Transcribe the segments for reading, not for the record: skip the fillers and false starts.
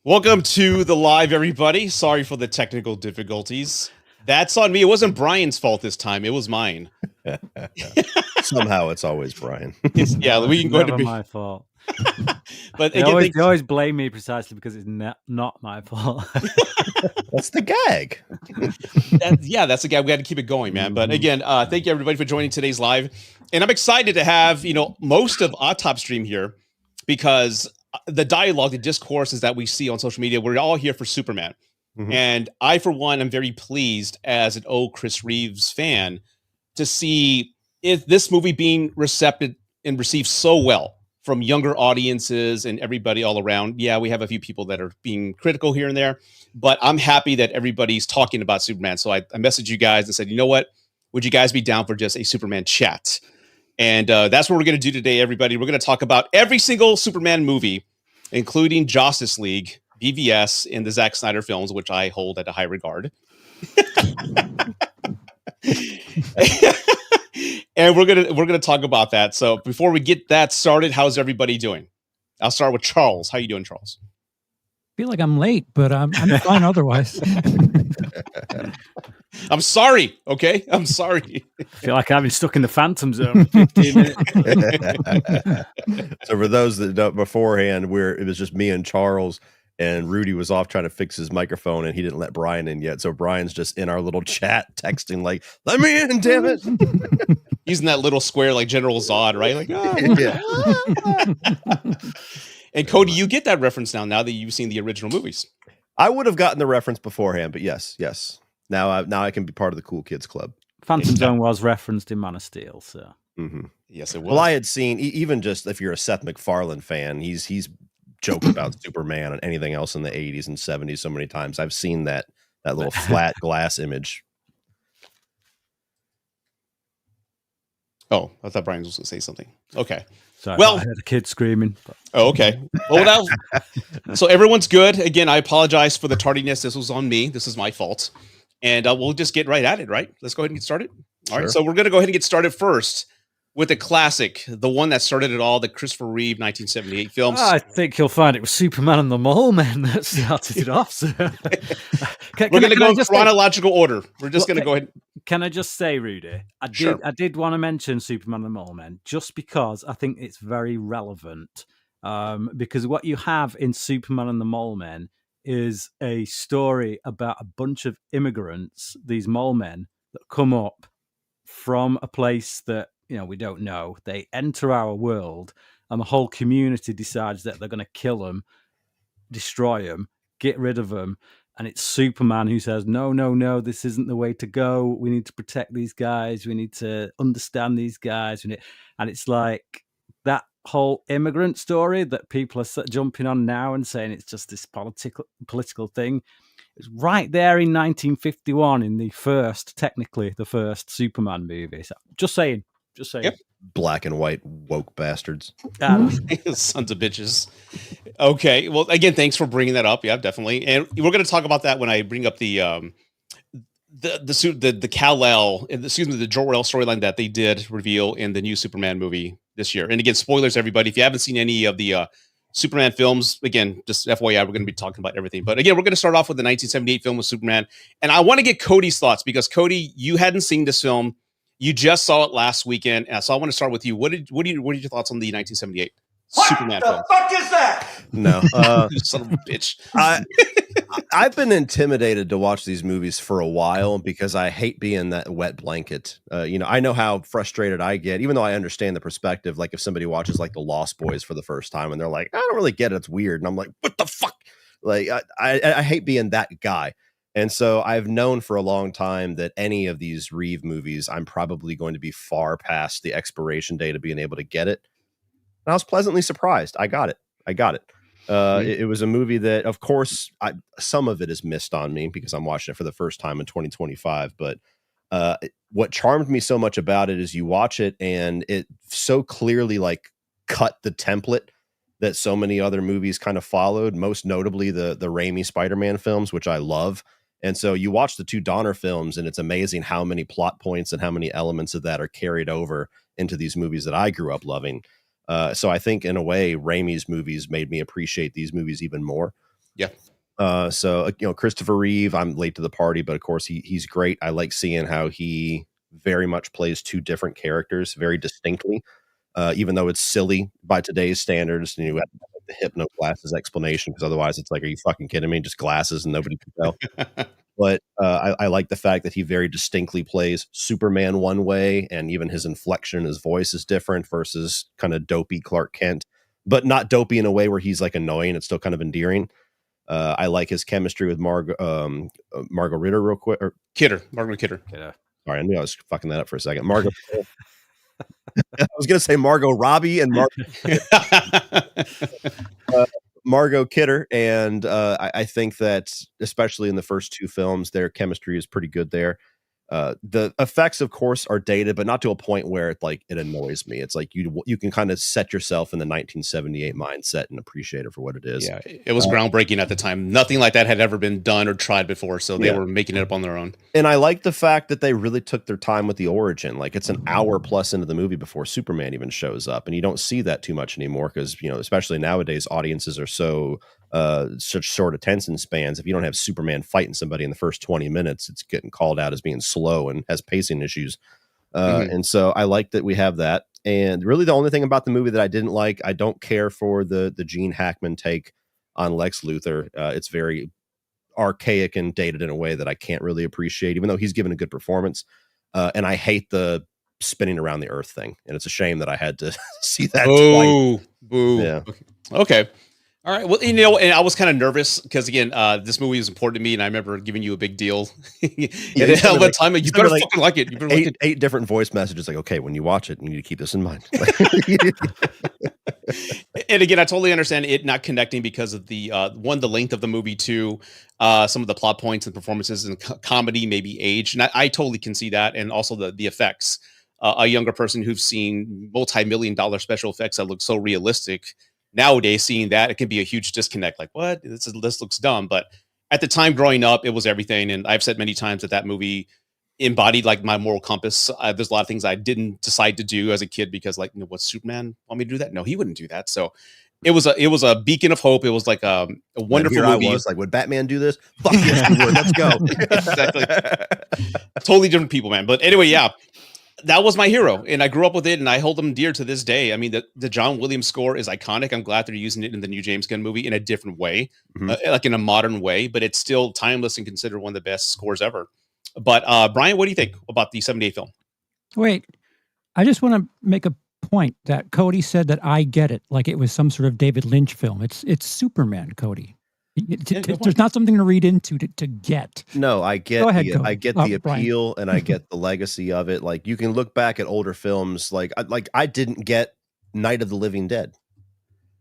Welcome to the live, everybody. Sorry for the technical difficulties. That's on me. It wasn't Brian's fault this time. It was mine. Somehow it's always Brian. We can go ahead and my fault. But they always blame me precisely because it's not my fault. That's the gag. That's the gag. We got to keep it going, man. But again, thank you everybody for joining today's live. And I'm excited to have, most of AutopStream here because the dialogue, the discourses that we see on social media, we're all here for Superman. Mm-hmm. And I, for one, am very pleased as an old Chris Reeves fan to see if this movie being receptive and received so well from younger audiences and everybody all around. Yeah, we have a few people that are being critical here and there, but I'm happy that everybody's talking about Superman. So I messaged you guys and said, you know what? Would you guys be down for just a Superman chat? And that's what we're going to do today, everybody. We're going to talk about every single Superman movie, including Justice League, BvS, and the Zack Snyder films, which I hold at a high regard. And we're gonna talk about that. So before we get that started, how's everybody doing? I'll start with Charles. How you doing, Charles? I feel like I'm late, but I'm fine otherwise. I'm sorry. Okay, I'm sorry. I feel like I've been stuck in the Phantom Zone for 15 minutes. So for those that don't beforehand, it was just me and Charles, and Rudy was off trying to fix his microphone, and he didn't let Brian in yet. So Brian's just in our little chat texting like, "Let me in, damn it!" Using that little square like General Zod, right? Like, yeah. And Cody, you get that reference now that you've seen the original movies. I would have gotten the reference beforehand, but yes. Now I can be part of the cool kids club. Phantom Zone was referenced in Man of Steel, so yes, it was. Well, I had seen even just if you're a Seth MacFarlane fan, he's joked about Superman and anything else in the 80s and 70s so many times. I've seen that little flat glass image. Oh, I thought Brian was going to say something. Okay. Sorry, well, I heard a kid screaming. Oh, okay. Well, so everyone's good. Again, I apologize for the tardiness. This was on me. This is my fault. And we'll just get right at it, right? Let's go ahead and get started. All right. So we're going to go ahead and get started first with the classic, the one that started it all, the Christopher Reeve 1978 films. I think you'll find it was Superman and the Mole Men that started it off. So. We're going to go in chronological order. We're just going to go ahead. Can I just say, Rudy, I did want to mention Superman and the Mole Men just because I think it's very relevant. Because what you have in Superman and the Mole Men is a story about a bunch of immigrants, these mole men, that come up from a place that, we don't know. They enter our world and the whole community decides that they're going to kill them, destroy them, get rid of them. And it's Superman who says, no, this isn't the way to go. We need to protect these guys. We need to understand these guys. And it's like that whole immigrant story that people are jumping on now and saying it's just this political thing. It's right there in 1951 in the first Superman movie. So just saying. Yep. Black and white woke bastards. Sons of bitches. Okay. Well, again, thanks for bringing that up. Yeah, definitely. And we're going to talk about that when I bring up the Kal-El, the Jor-El storyline that they did reveal in the new Superman movie this year. And again, spoilers, everybody. If you haven't seen any of the Superman films, again, just FYI, we're going to be talking about everything. But again, we're going to start off with the 1978 film with Superman. And I want to get Cody's thoughts because Cody, you hadn't seen this film. You just saw it last weekend, so I want to start with you. What are your thoughts on the 1978 Superman film? What the fuck is that? No, son of a bitch. I've been intimidated to watch these movies for a while because I hate being that wet blanket. I know how frustrated I get, even though I understand the perspective. Like if somebody watches like The Lost Boys for the first time and they're like, I don't really get it, it's weird, and I'm like, what the fuck? Like I hate being that guy. And so I've known for a long time that any of these Reeve movies, I'm probably going to be far past the expiration date of being able to get it. And I was pleasantly surprised. I got it. It was a movie that, of course, some of it is missed on me because I'm watching it for the first time in 2025. But what charmed me so much about it is you watch it and it so clearly like cut the template that so many other movies kind of followed, most notably the Raimi Spider-Man films, which I love. And so you watch the two Donner films and it's amazing how many plot points and how many elements of that are carried over into these movies that I grew up loving. So I think in a way, Raimi's movies made me appreciate these movies even more. Yeah. So Christopher Reeve, I'm late to the party, but of course he's great. I like seeing how he very much plays two different characters very distinctly, even though it's silly by today's standards. And you have the hypno glasses explanation, because otherwise it's like, are you fucking kidding me? Just glasses and nobody can tell. But I like the fact that he very distinctly plays Superman one way, and even his inflection in his voice is different versus kind of dopey Clark Kent, but not dopey in a way where he's like annoying. It's still kind of endearing. I like his chemistry with Margot Ritter real quick. Margaret Kidder. Sorry, I knew I was fucking that up for a second. Margot. I was going to say Margot Robbie and Margot Kidder. And I think that especially in the first two films, their chemistry is pretty good there. The effects, of course, are dated, but not to a point where it annoys me. It's like you can kind of set yourself in the 1978 mindset and appreciate it for what it is. Yeah, it was groundbreaking at the time. Nothing like that had ever been done or tried before, so they were making it up on their own. And I like the fact that they really took their time with the origin. Like, it's an hour plus into the movie before Superman even shows up, and you don't see that too much anymore because, especially nowadays, audiences are so such short attention spans. If you don't have Superman fighting somebody in the first 20 minutes, it's getting called out as being slow and has pacing issues. And so I like that we have that. And really the only thing about the movie that I didn't like, I don't care for the Gene Hackman take on Lex Luthor. It's very archaic and dated in a way that I can't really appreciate, even though he's given a good performance. And I hate the spinning around the earth thing. And it's a shame that I had to see that twice. Boo. Yeah. Okay. All right. Well, and I was kind of nervous because, again, this movie was important to me, and I remember giving you a big deal. And at one time, you better fucking like it. You better like it. 8 different voice messages. Like, okay, when you watch it, you need to keep this in mind. And again, I totally understand it not connecting because of the the length of the movie, two, some of the plot points and performances and comedy, maybe age, and I totally can see that, and also the effects. A younger person who's seen multi-million-dollar special effects that look so realistic. Nowadays, seeing that, it can be a huge disconnect. Like, what? This looks dumb. But at the time growing up, it was everything. And I've said many times that movie embodied like my moral compass. There's a lot of things I didn't decide to do as a kid because, like, what, Superman want me to do that? No, he wouldn't do that. So it was a beacon of hope. It was like a wonderful movie. I was like, would Batman do this? Fuck yes, he would. Let's go. Exactly. Totally different people, man. But anyway, yeah. That was my hero, and I grew up with it, and I hold him dear to this day. I mean, the John Williams score is iconic. I'm glad they're using it in the new James Gunn movie in a different way, like in a modern way, but it's still timeless and considered one of the best scores ever. But Brian, what do you think about the 78 film? Wait, I just want to make a point that Cody said that I get it, like it was some sort of David Lynch film. It's Superman, Cody. There's not something to read into to get. No, I get I get the appeal, Brian. And I get the legacy of it. Like, you can look back at older films, like I didn't get Night of the Living Dead.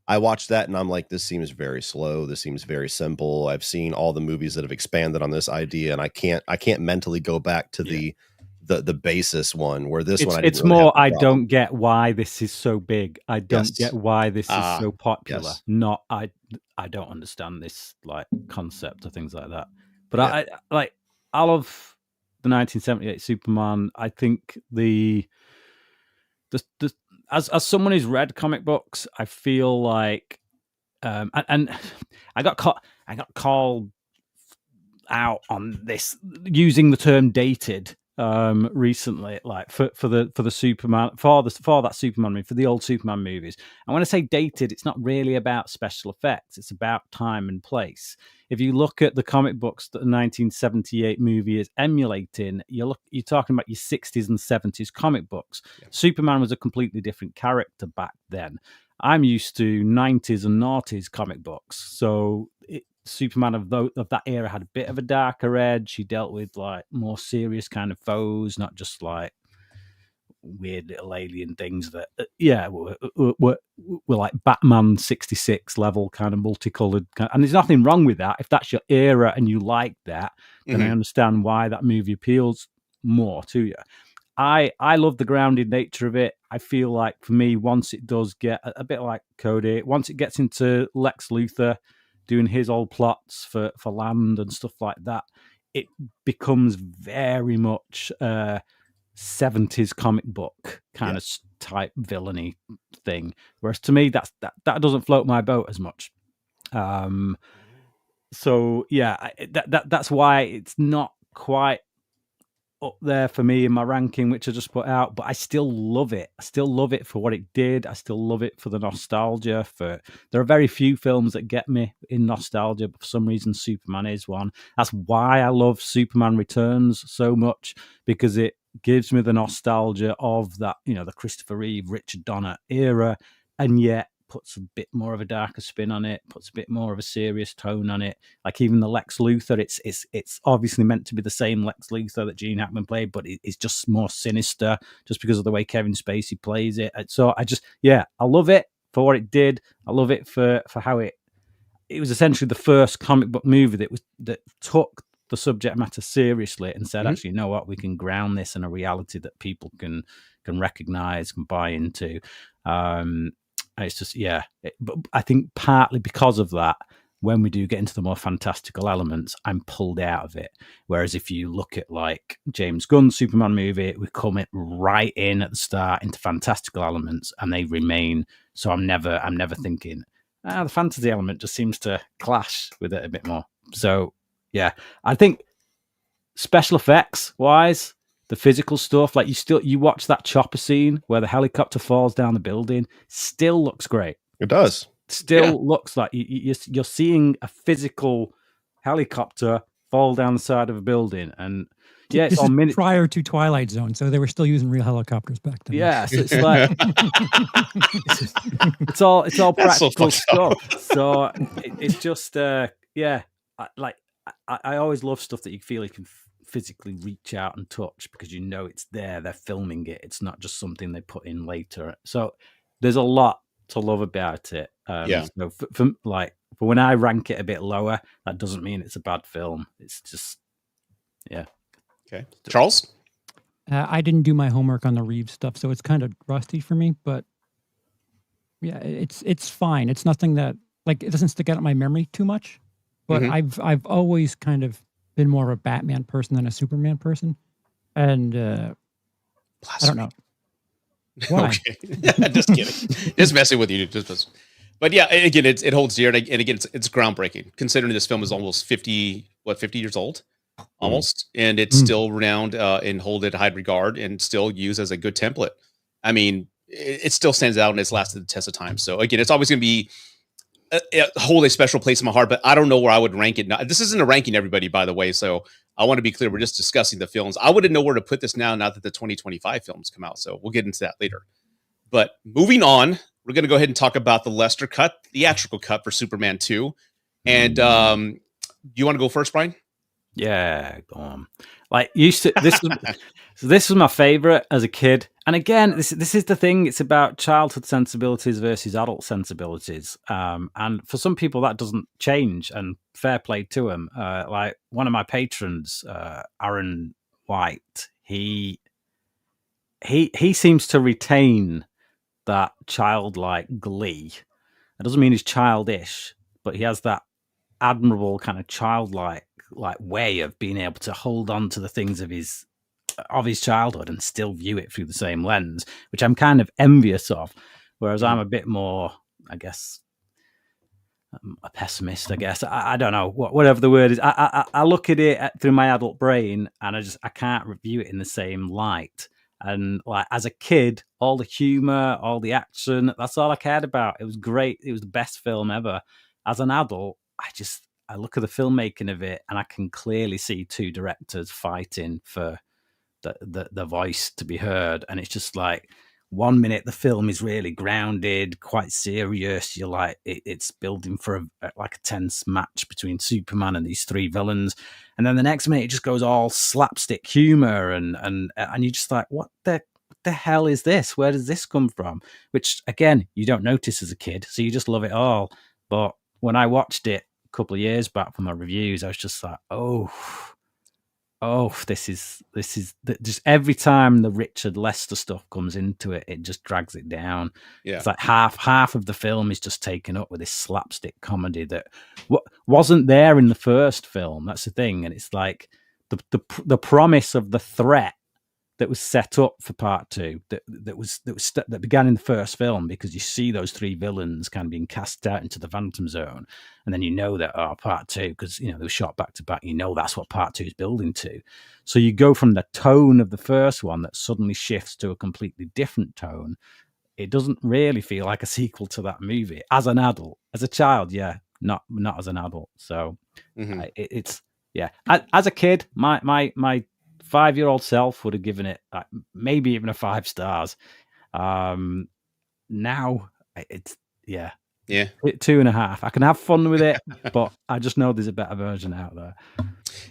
I watched that and I'm like, this seems very slow. This seems very simple. I've seen all the movies that have expanded on this idea, and I can't mentally go back to the basis one where this one. It's really more. I don't get why this is so big. I don't get why this is so popular. Yes. Not I don't understand this like concept or things like that. But I love the 1978 Superman. I think the as someone who's read comic books, I feel like and I got called out on this using the term dated recently, like for the Superman, for that Superman movie, for the old Superman movies. And when I say dated, it's not really about special effects, it's about time and place. If you look at the comic books that the 1978 movie is emulating, you're talking about your 60s and 70s comic books. Superman was a completely different character back then. I'm used to 90s and noughties comic books, so Superman of that era had a bit of a darker edge. He dealt with like more serious kind of foes, not just like weird little alien things that were like Batman 66 level kind of multicolored. And there's nothing wrong with that. If that's your era and you like that, then I understand why that movie appeals more to you. I love the grounded nature of it. I feel like for me, once it does get a bit like Cody, once it gets into Lex Luthor doing his old plots for land and stuff like that, it becomes very much 70s comic book kind of type villainy thing. Whereas to me, that doesn't float my boat as much. So yeah, that's why it's not quite up there for me in my ranking, which I just put out, but I still love it. I still love it for what it did. I still love it for the nostalgia. There are very few films that get me in nostalgia, but for some reason Superman is one. That's why I love Superman Returns so much, because it gives me the nostalgia of that, the Christopher Reeve, Richard Donner era, and yet puts a bit more of a darker spin on it, puts a bit more of a serious tone on it. Like even the Lex Luthor, it's obviously meant to be the same Lex Luthor that Gene Hackman played, but it's just more sinister just because of the way Kevin Spacey plays it. So I love it for what it did. I love it for how it was essentially the first comic book movie that took the subject matter seriously and said, actually, you know what, we can ground this in a reality that people can recognize, can buy into. It's just, but I think partly because of that, when we do get into the more fantastical elements, I'm pulled out of it. Whereas if you look at like James Gunn's Superman movie, we come it right in at the start into fantastical elements, and they remain. So I'm never thinking, the fantasy element just seems to clash with it a bit more. So yeah, I think special effects wise, the physical stuff, like you watch that chopper scene where the helicopter falls down the building, still looks great. It does. Still looks like you're seeing a physical helicopter fall down the side of a building. And yeah, this is prior to Twilight Zone, so they were still using real helicopters back then. Yeah, so it's like it's all practical stuff. So it's just I always love stuff that you feel you can physically reach out and touch, because it's there, they're filming it, it's not just something they put in later. So there's a lot to love about it. So for when I rank it a bit lower, that doesn't mean it's a bad film. It's just okay. Charles, I didn't do my homework on the Reeve stuff, so it's kind of rusty for me, but yeah, it's fine. It's nothing that, like, it doesn't stick out in my memory too much, but I've always kind of been more of a Batman person than a Superman person. And I don't know. Why? Okay. Just kidding. Just messing with you. But yeah, again, it holds dear. And again, it's groundbreaking, considering this film is almost 50 years old, almost. And it's still renowned and hold it high regard and still used as a good template. I mean, it still stands out and it's lasted the test of time. So again, it's always going to be hold a special place in my heart, but I don't know where I would rank it. Now, this isn't a ranking, everybody, by the way. So I want to be clear. We're just discussing the films. I wouldn't know where to put this now that the 2025 films come out. So we'll get into that later. But moving on, we're going to go ahead and talk about the Lester cut, theatrical cut for Superman 2. And do you want to go first, Brian? Yeah, go on. Like this was my favorite as a kid. And again, this is the thing. It's about childhood sensibilities versus adult sensibilities. And for some people, that doesn't change. And fair play to him. Like one of my patrons, Aaron White, he seems to retain that childlike glee. It doesn't mean he's childish, but he has that admirable kind of childlike way of being able to hold on to the things of his childhood and still view it through the same lens, which I'm kind of envious of. Whereas I'm a bit more, I guess, a pessimist, I guess. I don't know, whatever the word is. I look at it through my adult brain and I can't review it in the same light. And like as a kid, all the humor, all the action, that's all I cared about. It was great. It was the best film ever. As an adult, I look at the filmmaking of it and I can clearly see two directors fighting for the voice to be heard. And it's just like, 1 minute the film is really grounded, quite serious. You're like, it's building for a tense match between Superman and these three villains. And then the next minute it just goes all slapstick humor and you're just like, what the hell is this? Where does this come from? Which again, you don't notice as a kid, so you just love it all. But when I watched it a couple of years back for my reviews, I was just like, oh, this is just every time the Richard Lester stuff comes into it, it just drags it down. Yeah. It's like half of the film is just taken up with this slapstick comedy that wasn't there in the first film. That's the thing. And it's like the promise of the threat that was set up for part two that began in the first film, because you see those three villains kind of being cast out into the Phantom Zone, and then you know that part two, because they were shot back to back, that's what part two is building to. So you go from the tone of the first one that suddenly shifts to a completely different tone. It doesn't really feel like a sequel to that movie as an adult. As a child, yeah, not as an adult. So it's as a kid, my 5-year-old self would have given it maybe even a 5 stars. Now it's 2.5. I can have fun with it, but I just know there's a better version out there.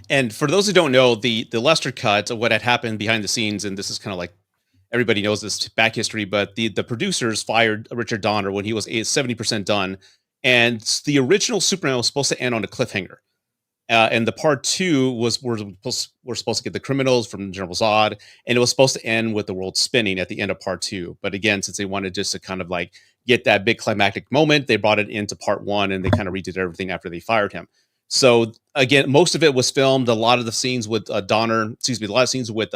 And for those who don't know, the Lester cut of what had happened behind the scenes, and this is kind of like everybody knows this back history, but the producers fired Richard Donner when he was 70% done, and the original Superman was supposed to end on a cliffhanger. And the part two we're supposed to get the criminals from General Zod, and it was supposed to end with the world spinning at the end of part two. But again, since they wanted just to kind of like get that big climactic moment, they brought it into part one, and they kind of redid everything after they fired him. So again, most of it was filmed. A lot of the scenes with a lot of scenes with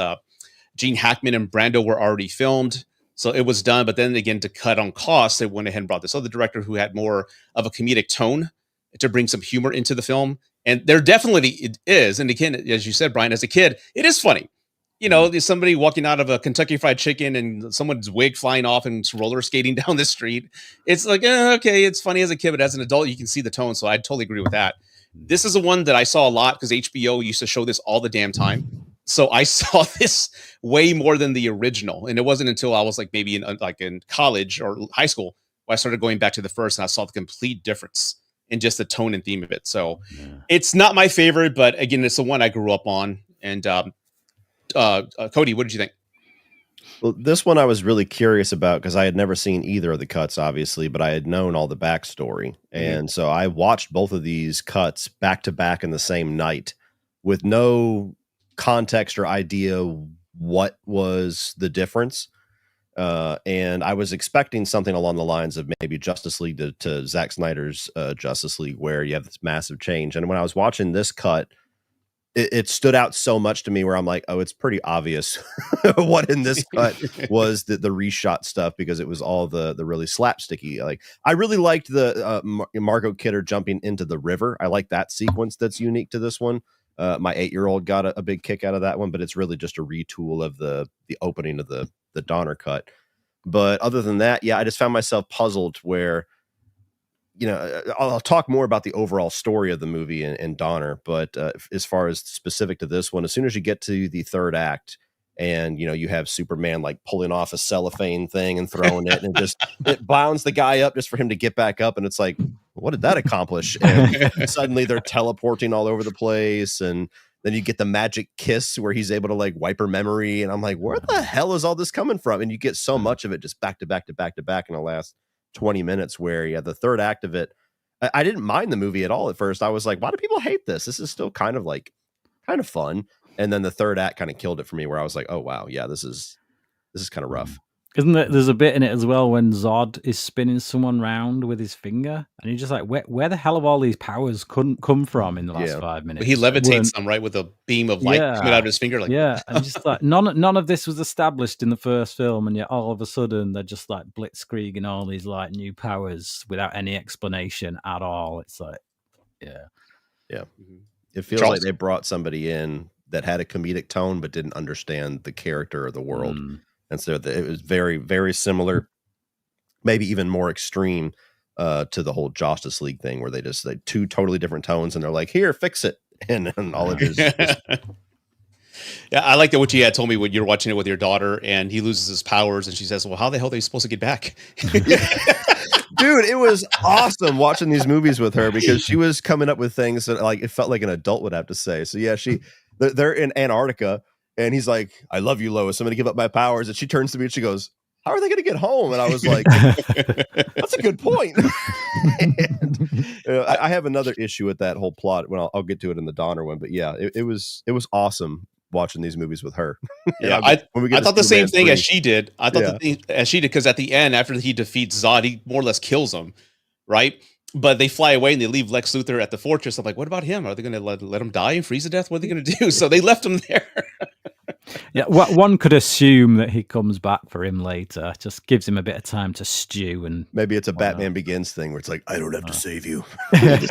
Gene Hackman and Brando were already filmed. So it was done. But then again, to cut on costs, they went ahead and brought this other director who had more of a comedic tone to bring some humor into the film. And there definitely it is. And again, as you said, Brian, as a kid, it is funny. There's somebody walking out of a Kentucky Fried Chicken and someone's wig flying off and roller skating down the street. It's like, okay, it's funny as a kid, but as an adult, you can see the tone. So I totally agree with that. This is the one that I saw a lot because HBO used to show this all the damn time. So I saw this way more than the original. And it wasn't until I was like maybe in college or high school where I started going back to the first and I saw the complete difference in just the tone and theme of it. So it's not my favorite, but again, it's the one I grew up on. And Cody, what did you think? Well, this one I was really curious about because I had never seen either of the cuts, obviously, but I had known all the backstory. And so I watched both of these cuts back to back in the same night with no context or idea what was the difference. And I was expecting something along the lines of maybe Justice League to Zack Snyder's Justice League, where you have this massive change. And when I was watching this cut, it stood out so much to me where I'm like, oh, it's pretty obvious what in this cut was the reshot stuff, because it was all the really slapsticky. Like, I really liked the Margot Kidder jumping into the river. I like that sequence that's unique to this one. My 8-year-old got a big kick out of that one, but it's really just a retool of the opening of the Donner cut. But other than that, yeah, I just found myself puzzled where, I'll talk more about the overall story of the movie and Donner, but as far as specific to this one, as soon as you get to the third act and, you have Superman like pulling off a cellophane thing and throwing it, and it bounds the guy up just for him to get back up. And it's like, what did that accomplish? And suddenly they're teleporting all over the place. And then you get the magic kiss where he's able to like wipe her memory. And I'm like, where the hell is all this coming from? And you get so much of it just back to back to back to back in the last 20 minutes, where the third act of it, I didn't mind the movie at all at first. I was like, why do people hate this? This is still kind of fun. And then the third act kind of killed it for me, where I was like, oh wow, yeah, this is kind of rough. Isn't there's a bit in it as well when Zod is spinning someone round with his finger, and you're just like, where the hell have all these powers come from in the last 5 minutes? But he levitates them, right, with a beam of light coming out of his finger. Like, and just like none of this was established in the first film, and yet all of a sudden they're just like blitzkrieging all these like new powers without any explanation at all. It's like, it feels like they brought somebody in that had a comedic tone but didn't understand the character or the world. And so it was very, very similar, maybe even more extreme to the whole Justice League thing, where they just like two totally different tones, and they're like, "Here, fix it," and all it is. Yeah, I like that what you had told me when you're watching it with your daughter, and he loses his powers, and she says, "Well, how the hell are they supposed to get back?" Dude, it was awesome watching these movies with her, because she was coming up with things that like it felt like an adult would have to say. So yeah, they're in Antarctica. And he's like, I love you, Lois. I'm going to give up my powers. And she turns to me and she goes, how are they going to get home? And I was like, that's a good point. And, I have another issue with that whole plot. When I'll get to it in the Donner one. But yeah, it was awesome watching these movies with her. Yeah, I thought the same thing as she did. I thought as she did, because at the end, after he defeats Zod, he more or less kills him, right? But they fly away and they leave Lex Luthor at the fortress. I'm like, what about him? Are they going to let him die and freeze to death? What are they going to do? So they left him there. Yeah, one could assume that he comes back for him later. Just gives him a bit of time to stew, and maybe it's a Batman Begins thing where it's like, I don't have to save you.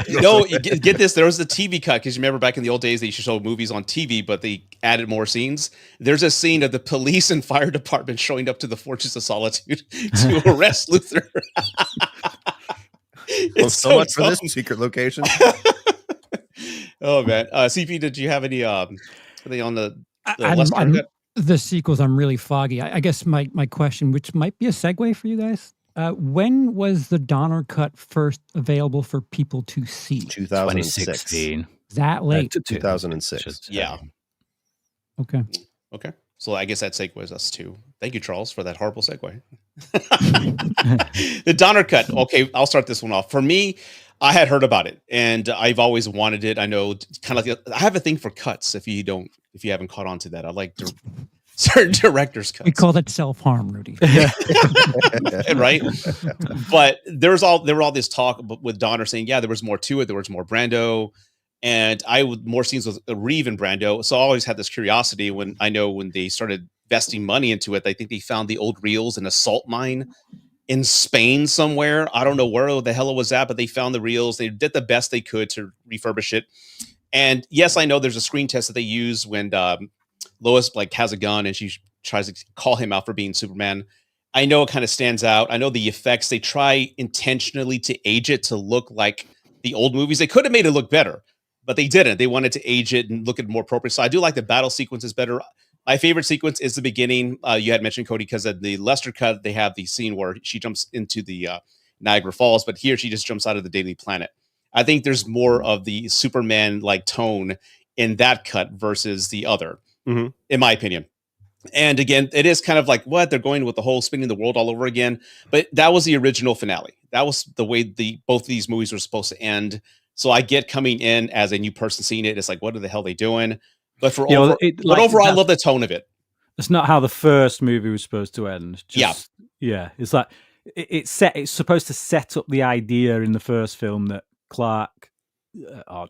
No, get this. There was the TV cut because you remember back in the old days they used to show movies on TV, but they added more scenes. There's a scene of the police and fire department showing up to the Fortress of Solitude to arrest Luthor. Well, so much for this secret location. Oh man, CP, did you have any? Are they on the the sequels? I'm really foggy. I guess my question, which might be a segue for you guys. When was the Donner cut first available for people to see? 2016. That late? 2006. Yeah. Okay. So I guess that segues us to. Thank you, Charles, for that horrible segue. The Donner cut. Okay, I'll start this one off. For me, I had heard about it, and I've always wanted it. I know, kind of like I have a thing for cuts. If you haven't caught on to that, I like certain directors' cuts. We call that self-harm, Rudy. Right? But there were all this talk with Donner saying, yeah, there was more to it. There was more Brando, and more scenes with Reeve and Brando. So I always had this curiosity when they started investing money into it. I think they found the old reels in a salt mine in Spain somewhere. I don't know where the hell it was at, but they found the reels. They did the best they could to refurbish it. And yes, I know there's a screen test that they use when Lois has a gun and she tries to call him out for being Superman. I know it kind of stands out. I know the effects, they try intentionally to age it to look like the old movies. They could have made it look better, but they didn't. They wanted to age it and look at it more appropriate. So I do like the battle sequences better. My favorite sequence is the beginning. You had mentioned, Cody, because of the Lester cut, they have the scene where she jumps into the Niagara Falls, but here she just jumps out of the Daily Planet. I think there's more of the Superman-like tone in that cut versus the other, in my opinion. And again, it is kind of like what they're going with the whole spinning the world all over again. But that was the original finale. That was the way both of these movies were supposed to end. So I get coming in as a new person seeing it. It's like, what the hell are they doing? But overall, I love the tone of it. That's not how the first movie was supposed to end. Yeah. It's like it's supposed to set up the idea in the first film that Clark, or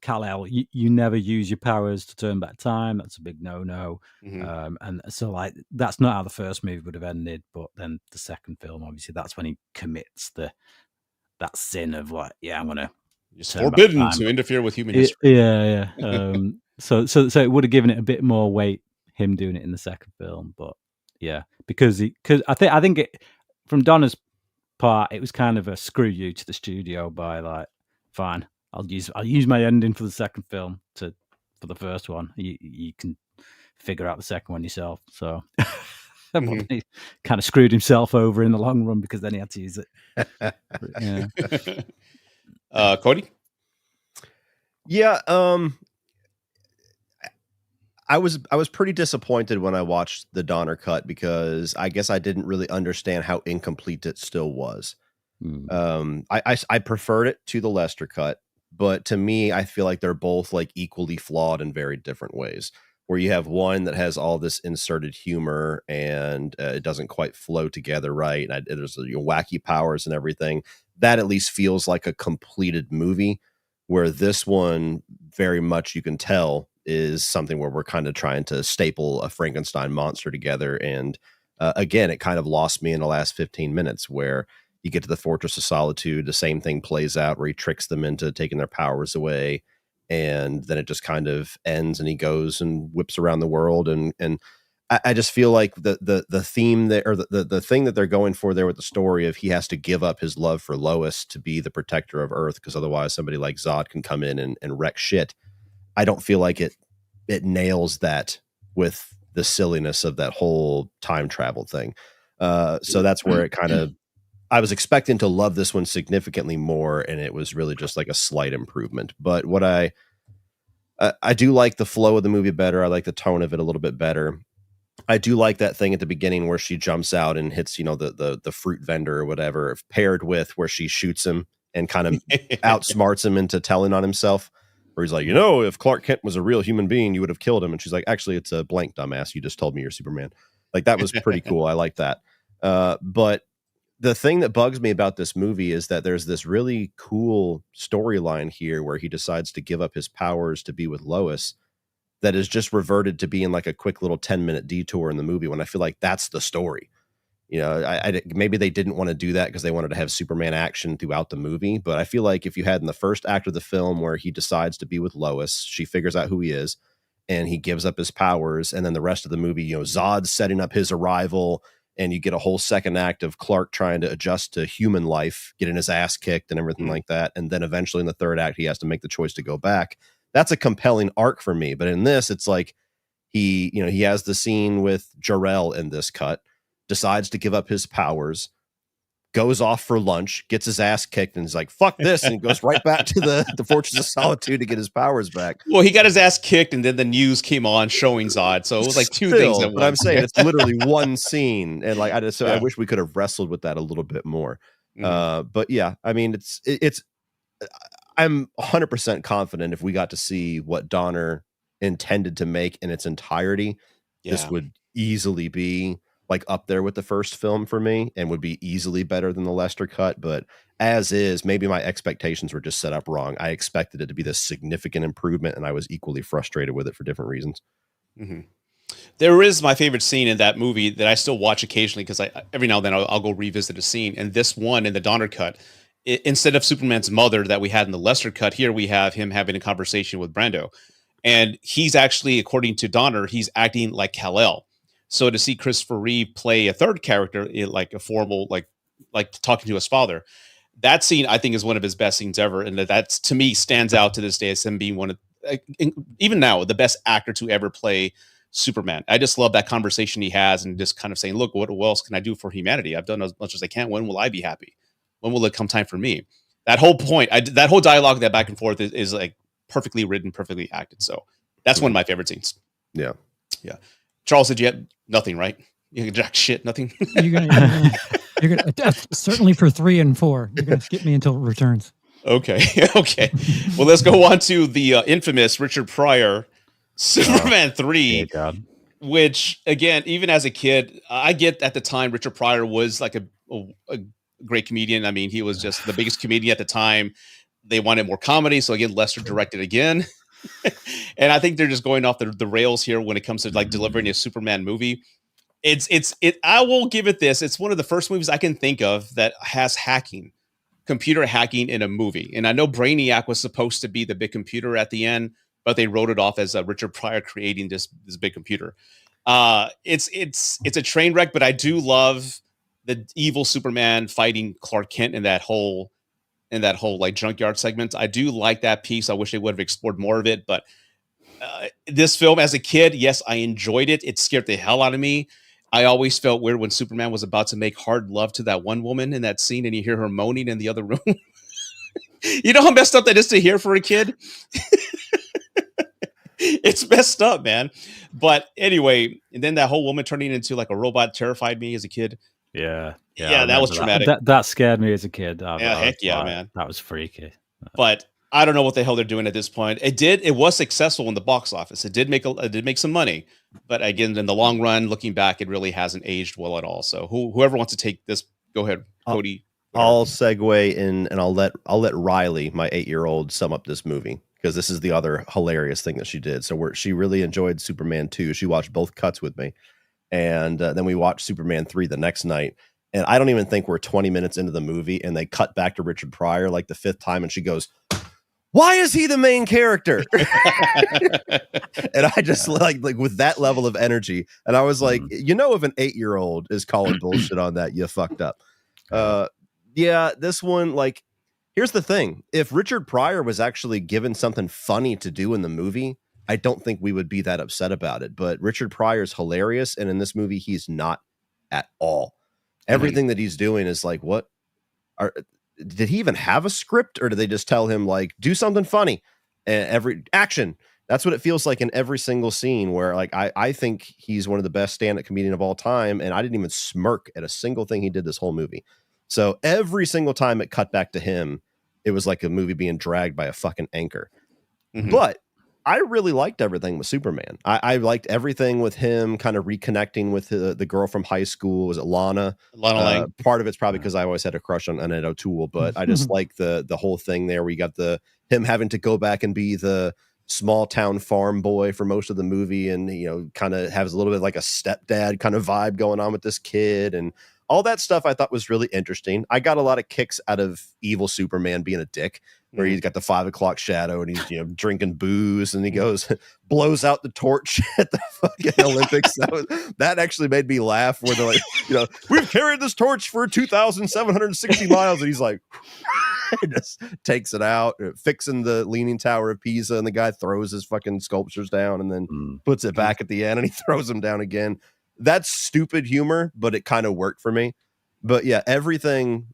Kal-El, you never use your powers to turn back time. That's a big no-no. And so that's not how the first movie would have ended. But then the second film, obviously, that's when he commits that sin of I'm gonna. It's forbidden to interfere with human history. Yeah. So it would have given it a bit more weight, him doing it in the second film. But yeah, because I think it, from Donner's part, it was kind of a screw you to the studio by fine, I'll use my ending for the second film for the first one. You can figure out the second one yourself. So he kind of screwed himself over in the long run because then he had to use it. Yeah. Cody? Yeah, I was pretty disappointed when I watched the Donner cut because I guess I didn't really understand how incomplete it still was. I preferred it to the Lester cut, but to me, I feel like they're both equally flawed in very different ways. Where you have one that has all this inserted humor and it doesn't quite flow together right. And there's wacky powers and everything. That at least feels like a completed movie. Where this one, very much you can tell, is something where we're kind of trying to staple a Frankenstein monster together. And again, it kind of lost me in the last 15 minutes where you get to the Fortress of Solitude, the same thing plays out where he tricks them into taking their powers away. And then it just kind of ends and he goes and whips around the world. And I just feel like the theme there, or the thing that they're going for there with the story of he has to give up his love for Lois to be the protector of Earth, because otherwise somebody like Zod can come in and wreck shit. I don't feel like it nails that with the silliness of that whole time travel thing. So that's where it kind of, I was expecting to love this one significantly more, and it was really just like a slight improvement. But what I do like the flow of the movie better. I like the tone of it a little bit better. I do like that thing at the beginning where she jumps out and hits, the fruit vendor or whatever, paired with where she shoots him and kind of outsmarts him into telling on himself. Where he's like, if Clark Kent was a real human being, you would have killed him. And she's like, actually, it's a blank, dumbass. You just told me you're Superman. That was pretty cool. I like that. But the thing that bugs me about this movie is that there's this really cool storyline here where he decides to give up his powers to be with Lois. that is just reverted to being like a quick little 10-minute detour in the movie when I feel like that's the story. You know, maybe they didn't want to do that because they wanted to have Superman action throughout the movie. But I feel like if you had in the first act of the film where he decides to be with Lois, she figures out who he is, and he gives up his powers. And then the rest of the movie, you know, Zod's setting up his arrival, and you get a whole second act of Clark trying to adjust to human life, getting his ass kicked and everything like that. And then eventually in the third act, he has to make the choice to go back. That's a compelling arc for me. But in this, it's like he has the scene with Jor-El in this cut, decides to give up his powers, goes off for lunch, gets his ass kicked, and he's like, fuck this, and goes right back to the Fortress of Solitude to get his powers back. Well, he got his ass kicked, and then the news came on showing Zod, so it was like two things at once. But I'm saying it's literally one scene, and like I wish we could have wrestled with that a little bit more. But yeah, I mean, it's I'm 100% confident if we got to see what Donner intended to make in its entirety, this would easily be like up there with the first film for me and would be easily better than the Lester cut. But as is, maybe my expectations were just set up wrong. I expected it to be this significant improvement, and I was equally frustrated with it for different reasons. There is my favorite scene in that movie that I still watch occasionally because every now and then I'll go revisit a scene. And this one in the Donner cut, instead of Superman's mother that we had in the Lester cut, here we have him having a conversation with Brando. And he's actually, according to Donner, he's acting like Kal-El. So to see Christopher Reeve play a third character, like a formal, like talking to his father, that scene I think is one of his best scenes ever, and that's to me stands out to this day as him being one of, even now, the best actor to ever play Superman. I just love that conversation he has, and just kind of saying, "Look, what else can I do for humanity? I've done as much as I can. When will I be happy? When will it come time for me?" That whole point, that whole dialogue, that back and forth is like perfectly written, perfectly acted. So that's one of my favorite scenes. Yeah. Charles, did you have nothing, right? You can jack shit, nothing. You're gonna certainly for 3 and 4. You're gonna skip me until it returns. Okay. Well, let's go on to the infamous Richard Pryor Superman 3, which again, even as a kid, I get at the time Richard Pryor was like a great comedian. I mean, he was just the biggest comedian at the time. They wanted more comedy, so again, Lester directed again. And I think they're just going off the rails here when it comes to like delivering a Superman movie. I will give it this. It's one of the first movies I can think of that has computer hacking in a movie. And I know Brainiac was supposed to be the big computer at the end, but they wrote it off as Richard Pryor creating this big computer. It's a train wreck, but I do love the evil Superman fighting Clark Kent in that whole like junkyard segment. I do like that piece. I wish they would have explored more of it, but this film as a kid, yes, I enjoyed it. It scared the hell out of me. I always felt weird when Superman was about to make hard love to that one woman in that scene and you hear her moaning in the other room. You know how messed up that is to hear for a kid? It's messed up, man. But anyway, and then that whole woman turning into like a robot terrified me as a kid. Yeah, that was traumatic. That scared me as a kid. Man. That was freaky. But I don't know what the hell they're doing at this point. It was successful in the box office. It did make some money, but again, in the long run, looking back, it really hasn't aged well at all. So whoever wants to take this, go ahead, Cody. I'll segue in, and I'll let Riley, my 8-year-old, sum up this movie, because this is the other hilarious thing that she did. So she really enjoyed Superman 2. She watched both cuts with me, and then we watched Superman 3 the next night. And I don't even think we're 20 minutes into the movie, and they cut back to Richard Pryor like the 5th time, and she goes, "Why is he the main character?" And I just like with that level of energy, and I was like, if an 8-year-old is calling bullshit on that, you fucked up. Yeah, this one, like, here's the thing: if Richard Pryor was actually given something funny to do in the movie, I don't think we would be that upset about it. But Richard Pryor's hilarious, and in this movie, he's not at all. Everything that he's doing is like, did he even have a script, or did they just tell him like, do something funny? Every action. That's what it feels like in every single scene, where like I think he's one of the best stand-up comedian of all time, and I didn't even smirk at a single thing he did this whole movie. So every single time it cut back to him, it was like a movie being dragged by a fucking anchor. But I really liked everything with Superman. I liked everything with him kind of reconnecting with the girl from high school. Was it Lana? Lana Lang. Part of it's probably because I always had a crush on Annette O'Toole, but I just like the whole thing there. We got him having to go back and be the small town farm boy for most of the movie, and kind of has a little bit like a stepdad kind of vibe going on with this kid, and all that stuff I thought was really interesting. I got a lot of kicks out of evil Superman being a dick, where he's got the 5 o'clock shadow and he's drinking booze, and he goes blows out the torch at the fucking Olympics. That actually made me laugh, where they're like, we've carried this torch for 2,760 miles, and he's like just takes it out, fixing the Leaning Tower of Pisa, and the guy throws his fucking sculptures down and then puts it back at the end, and he throws them down again. That's stupid humor, but it kind of worked for me. But yeah, everything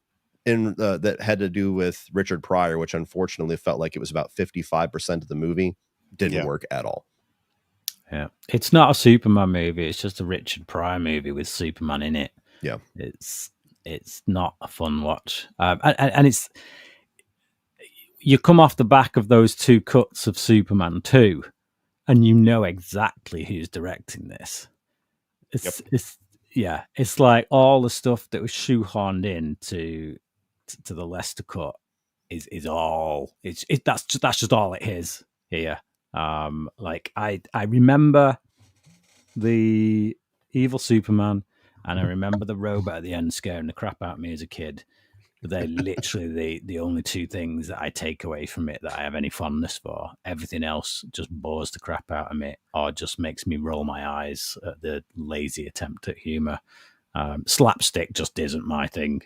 in that had to do with Richard Pryor, which unfortunately felt like it was about 55% of the movie, didn't work at all. Yeah, it's not a Superman movie. It's just a Richard Pryor movie with Superman in it. Yeah, it's not a fun watch, and it's you come off the back of those 2 cuts of Superman 2, and you know exactly who's directing this. It's like all the stuff that was shoehorned into the Lester cut is all that's just all it is here. Like I remember the evil Superman, and I remember the robot at the end scaring the crap out of me as a kid. But they're literally the only 2 things that I take away from it that I have any fondness for. Everything else just bores the crap out of me, or just makes me roll my eyes at the lazy attempt at humor. Slapstick just isn't my thing.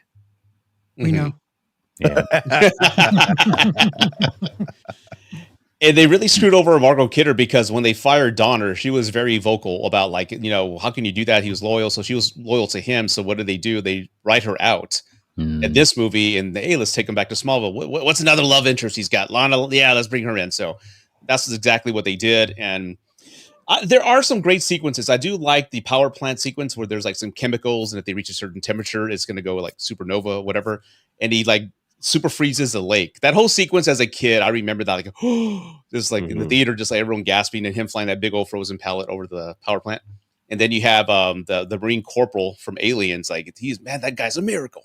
We know. Yeah. And they really screwed over Margot Kidder, because when they fired Donner, she was very vocal about how can you do that? He was loyal. So she was loyal to him. So what did they do? They write her out. In this movie, and let's take him back to Smallville. What's another love interest he's got? Lana, yeah, let's bring her in. So that's exactly what they did. And there are some great sequences. I do like the power plant sequence where there's like some chemicals, and if they reach a certain temperature, it's going to go like supernova, whatever. And he like super freezes the lake. That whole sequence as a kid, I remember that like, just like in the theater, just like everyone gasping, and him flying that big old frozen pellet over the power plant. And then you have the Marine Corporal from Aliens. Like, that guy's a miracle.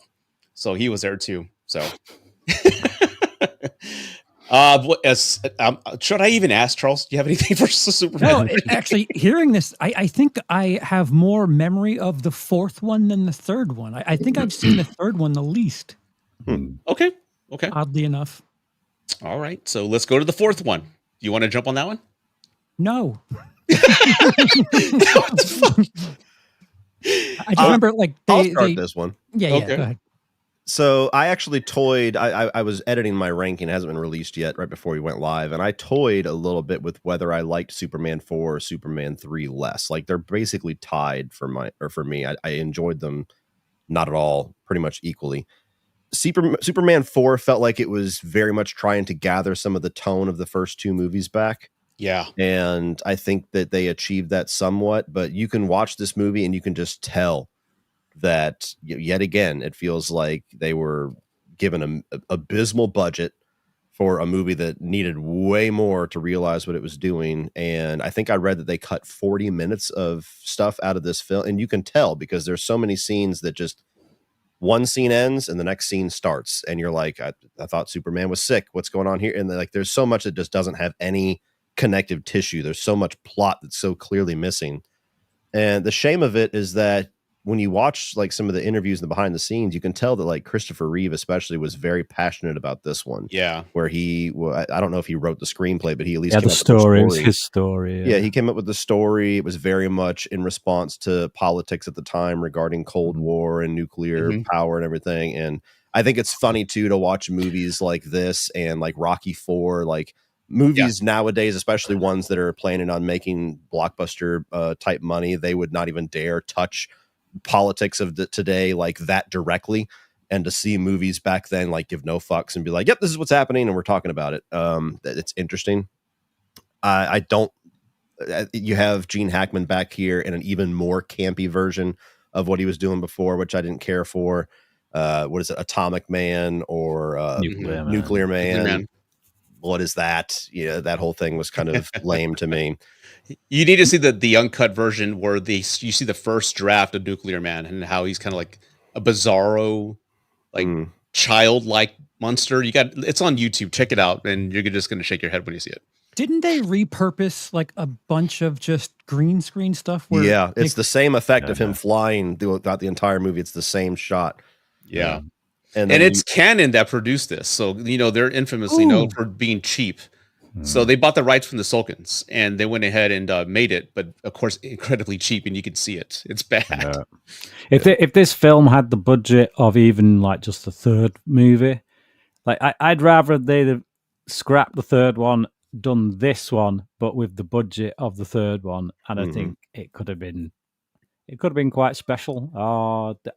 So he was there too. So, should I even ask, Charles? Do you have anything for Superman? No, actually, hearing this, I think I have more memory of the 4th one than the 3rd one. I think I've seen the 3rd one the least. Okay. Oddly enough. All right. So let's go to the 4th one. You want to jump on that one? No. I just remember I'll start this one. Yeah, okay. Go ahead. So I actually toyed. I was editing my ranking; it hasn't been released yet. Right before we went live, and I toyed a little bit with whether I liked Superman 4 or Superman 3 less. Like, they're basically tied for me. I enjoyed them not at all, pretty much equally. Superman 4 felt like it was very much trying to gather some of the tone of the first 2 movies back. Yeah, and I think that they achieved that somewhat. But you can watch this movie and you can just tell that yet again it feels like they were given an abysmal budget for a movie that needed way more to realize what it was doing. And I think I read that they cut 40 minutes of stuff out of this film, and you can tell because there's so many scenes that just one scene ends and the next scene starts, and you're like, I thought Superman was sick, what's going on here? And there's so much that just doesn't have any connective tissue. There's so much plot that's so clearly missing, and the shame of it is that when you watch like some of the interviews and the behind the scenes, you can tell that like Christopher Reeve especially was very passionate about this one. Yeah. Where I don't know if he wrote the screenplay, but he at least came up with the story. It was his story. Yeah, he came up with the story. It was very much in response to politics at the time regarding Cold War and nuclear power and everything. And I think it's funny too to watch movies like this and like Rocky IV, like movies nowadays, especially ones that are planning on making blockbuster type money, they would not even dare touch politics of today like that directly, and to see movies back then like give no fucks and be like, yep, this is what's happening and we're talking about it. It's interesting. I don't you have Gene Hackman back here in an even more campy version of what he was doing before, which I didn't care for. What is it, Atomic Man or Nuclear Man? What is that? That whole thing was kind of lame to me. You need to see the uncut version where you see the first draft of Nuclear Man and how he's kind of like a bizarro, like childlike monster. It's on YouTube. Check it out, and you're just going to shake your head when you see it. Didn't they repurpose like a bunch of just green screen stuff? Where Yeah, it's the same effect of him flying throughout the entire movie. It's the same shot. Yeah. And it's Canon that produced this. So, they're infamously known for being cheap. So they bought the rights from the Sulkans and they went ahead and made it, but of course, incredibly cheap, and you can see it. It's bad. Yeah. If this film had the budget of even like just the third movie, like I'd rather they'd have scrapped the third one, done this one, but with the budget of the third one, and I think it could have been quite special.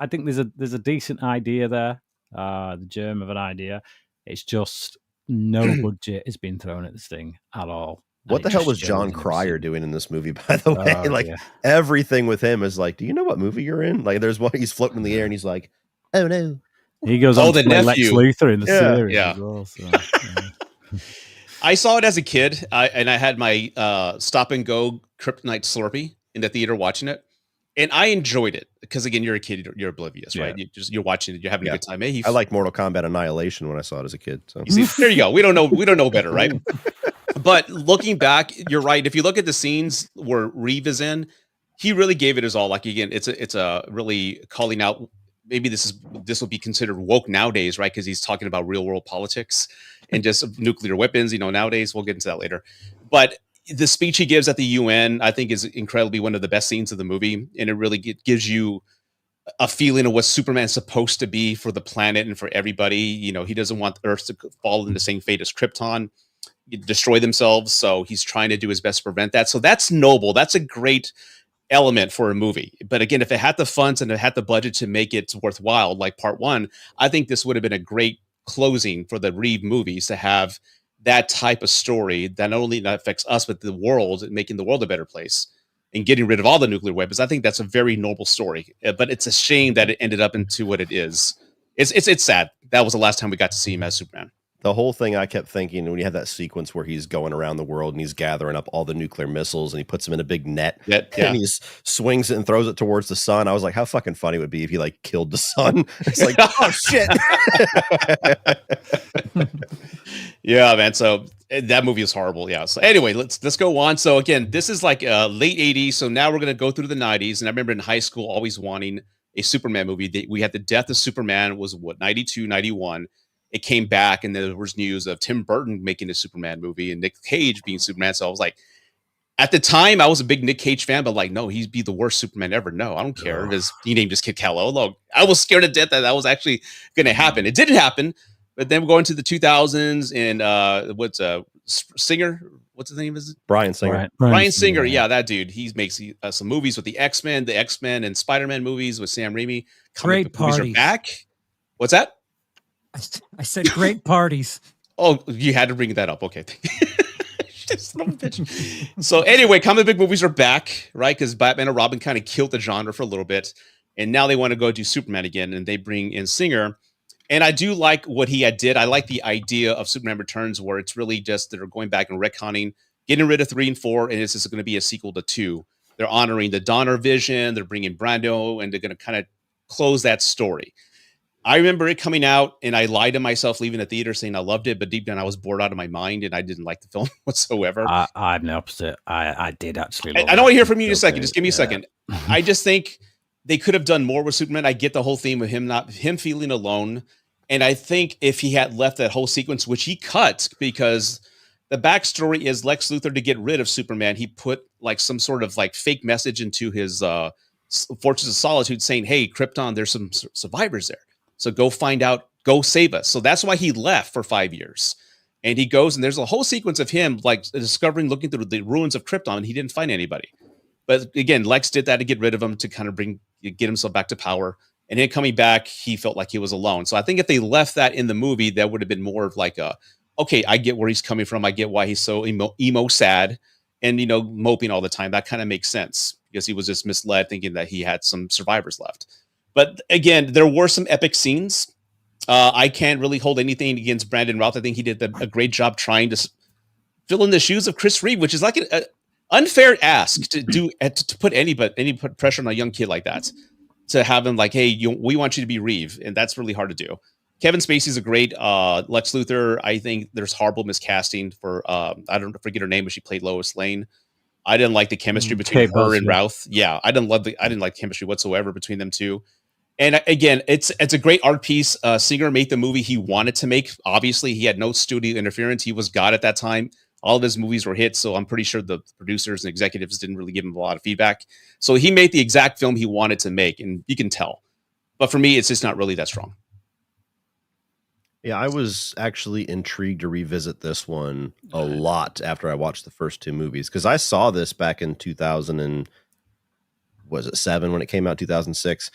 I think there's a decent idea there, the germ of an idea. It's just no budget has been thrown at this thing at all. What the hell was John Cryer doing in this movie, by the way? Everything with him is like, do you know what movie you're in? Like, there's one, he's floating in the air and he's like, oh no. He goes on the to play nephew. Lex Luthor in the series as well. So, I saw it as a kid, and I had my stop and go Kryptonite Slurpee in the theater watching it. And I enjoyed it because, again, you're a kid, you're oblivious, right? You're watching it, you're having a good time. Hey, I like Mortal Kombat Annihilation when I saw it as a kid. So you see, there you go. We don't know better, right? But looking back, you're right. If you look at the scenes where Reeve is in, he really gave it his all. Like, again, it's a really calling out. Maybe this will be considered woke nowadays, right? Because he's talking about real world politics and just nuclear weapons. Nowadays we'll get into that later, but the speech he gives at the UN, I think, is incredibly one of the best scenes of the movie. And it really gives you a feeling of what Superman's supposed to be for the planet and for everybody. He doesn't want Earth to fall in the same fate as Krypton, destroy themselves. So he's trying to do his best to prevent that. So that's noble. That's a great element for a movie. But again, if it had the funds and it had the budget to make it worthwhile, like part one, I think this would have been a great closing for the Reeve movies to have that type of story that not only affects us, but the world, and making the world a better place and getting rid of all the nuclear weapons. I think that's a very noble story, but it's a shame that it ended up into what it is. It's sad. That was the last time we got to see him as Superman. The whole thing, I kept thinking, when you have that sequence where he's going around the world and he's gathering up all the nuclear missiles and he puts them in a big net and he swings it and throws it towards the sun. I was like, how fucking funny it would be if he like killed the sun. It's like, oh shit. Yeah, man. So that movie is horrible. Yeah. So anyway, let's go on. So again, this is like late 80s. So now we're going to go through the 90s. And I remember in high school always wanting a Superman movie. We had the death of Superman was 92, 91. It came back and there was news of Tim Burton making a Superman movie and Nick Cage being Superman. So I was like, at the time I was a big Nick Cage fan, but like, no, he'd be the worst Superman ever. No, I don't care. Because he named his kid Kal-El. Look, I was scared to death that was actually going to happen. It didn't happen. But then we're going to the 2000s and Singer? What's his name? Is it Brian Singer? Brian Singer. Yeah, that dude. He makes some movies with the X-Men and Spider-Man movies with Sam Raimi. Great parties. Movies are back. What's that? I said great parties. Oh, you had to bring that up. Okay. So anyway, comic book movies are back, right? Because Batman and Robin kind of killed the genre for a little bit. And now they want to go do Superman again. And they bring in Singer. And I do like what he did. I like the idea of Superman Returns, where it's really just they're going back and retconning, getting rid of 3 and 4, and it's just going to be a sequel to 2. They're honoring the Donner vision. They're bringing Brando, and they're going to kind of close that story. I remember it coming out, and I lied to myself leaving the theater saying I loved it, but deep down I was bored out of my mind, and I didn't like the film whatsoever. I'm the opposite. I did actually. I don't want to hear from you in a second. Just give me a second. I just think they could have done more with Superman. I get the whole theme of him feeling alone. And I think if he had left that whole sequence, which he cut, because the backstory is Lex Luthor, to get rid of Superman, he put like some sort of like fake message into his Fortress of Solitude saying, hey, Krypton, there's some survivors there. So go find out, go save us. So that's why he left for 5 years. And he goes, and there's a whole sequence of him like discovering, looking through the ruins of Krypton, and he didn't find anybody. But again, Lex did that to get rid of him, to kind of get himself back to power. And then coming back, he felt like he was alone. So I think if they left that in the movie, that would have been more of like okay, I get where he's coming from. I get why he's so emo sad and, moping all the time. That kind of makes sense because he was just misled thinking that he had some survivors left. But again, there were some epic scenes. I can't really hold anything against Brandon Routh. I think he did a great job trying to fill in the shoes of Chris Reeve, which is like an unfair ask to do, to put any pressure on a young kid like that. To have him like, hey, we want you to be Reeve. And that's really hard to do. Kevin Spacey's a great Lex Luthor. I think there's horrible miscasting for I don't forget her name, but she played Lois Lane. I didn't like the chemistry between Kate her and Bosworth. Routh. Yeah, I didn't like chemistry whatsoever between them two. And again, it's a great art piece. Singer made the movie he wanted to make. Obviously, he had no studio interference. He was God at that time. All of his movies were hits, so I'm pretty sure the producers and executives didn't really give him a lot of feedback. So he made the exact film he wanted to make, and you can tell. But for me, it's just not really that strong. Yeah, I was actually intrigued to revisit this one a lot after I watched the first two movies, because I saw this back in 2000 and was it 7 when it came out, 2006.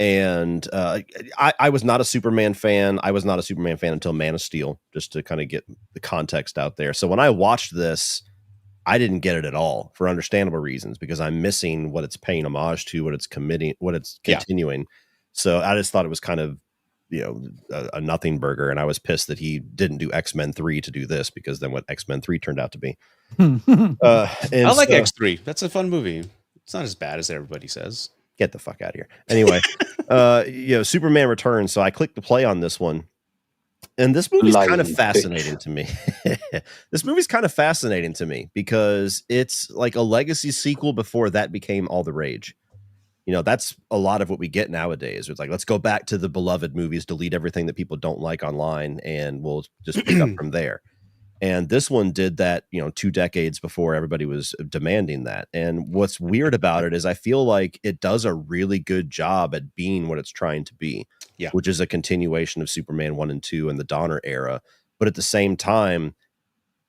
And I was not a Superman fan. I was not a Superman fan until Man of Steel, just to kind of get the context out there. So when I watched this, I didn't get it at all for understandable reasons, because I'm missing what it's paying homage to, what it's committing, what it's continuing. So I just thought it was kind of, a nothing burger. And I was pissed that he didn't do X-Men 3 to do this, because then what X-Men 3 turned out to be. I like X3. That's a fun movie. It's not as bad as everybody says. Get the fuck out of here. Anyway, Superman Returns. So I clicked to play on this one. And this movie's kind of fascinating to me. This movie's kind of fascinating to me because it's like a legacy sequel before that became all the rage. That's a lot of what we get nowadays. It's like, let's go back to the beloved movies, delete everything that people don't like online, and we'll just pick up from there. And this one did that, 2 decades before everybody was demanding that. And what's weird about it is I feel like it does a really good job at being what it's trying to be, which is a continuation of Superman 1 and 2 and the Donner era. But at the same time,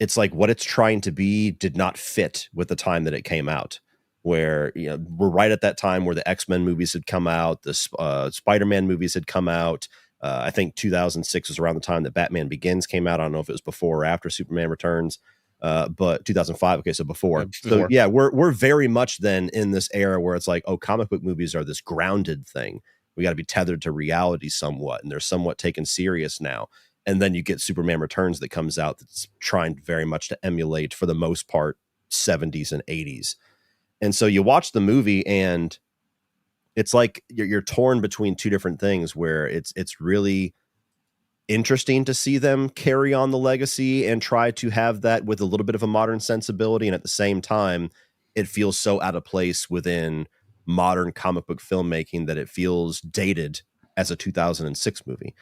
it's like what it's trying to be did not fit with the time that it came out, where, we're right at that time where the X-Men movies had come out, the Spider-Man movies had come out. I think 2006 was around the time that Batman Begins came out. I don't know if it was before or after Superman Returns, but 2005. Okay, so before. So yeah, we're very much then in this era where it's like, oh, comic book movies are this grounded thing. We got to be tethered to reality somewhat, and they're somewhat taken serious now. And then you get Superman Returns that comes out that's trying very much to emulate, for the most part, 70s and 80s. And so you watch the movie and it's like you're torn between two different things, where it's really interesting to see them carry on the legacy and try to have that with a little bit of a modern sensibility. And at the same time, it feels so out of place within modern comic book filmmaking that it feels dated as a 2006 movie.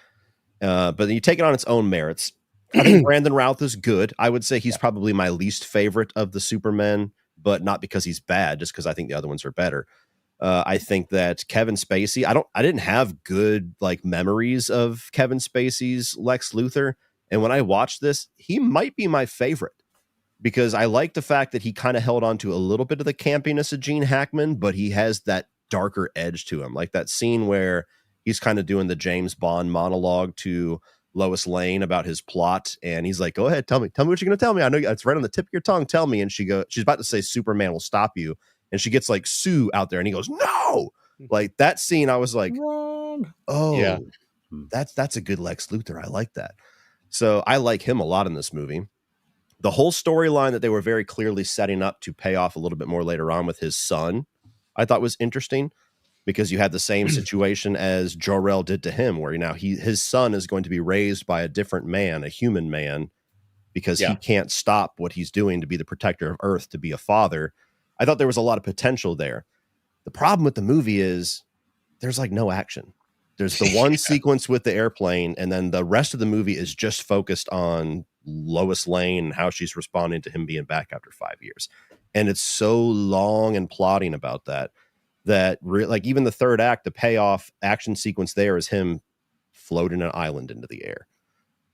But you take it on its own merits. I think Brandon Routh is good. I would say he's probably my least favorite of the Supermen, but not because he's bad, just because I think the other ones are better. I think that Kevin Spacey, I didn't have good memories of Kevin Spacey's Lex Luthor. And when I watched this, he might be my favorite, because I like the fact that he kind of held on to a little bit of the campiness of Gene Hackman, but he has that darker edge to him. Like that scene where he's kind of doing the James Bond monologue to Lois Lane about his plot. And he's like, go ahead, tell me what you're going to tell me. I know it's right on the tip of your tongue. Tell me. And she's about to say Superman will stop you. And she gets Sue out there and he goes, no, that scene. I was like, wrong. Oh, yeah, that's a good Lex Luthor. I like that. So I like him a lot in this movie. The whole storyline that they were very clearly setting up to pay off a little bit more later on with his son, I thought was interesting, because you had the same situation as Jor-El did to him, where now his son is going to be raised by a different man, a human man, because he can't stop what he's doing to be the protector of Earth, to be a father. I thought there was a lot of potential there. The problem with the movie is there's no action. There's the one sequence with the airplane, and then the rest of the movie is just focused on Lois Lane and how she's responding to him being back after 5 years. And it's so long and plotting about that even the third act, the payoff action sequence there is him floating an island into the air.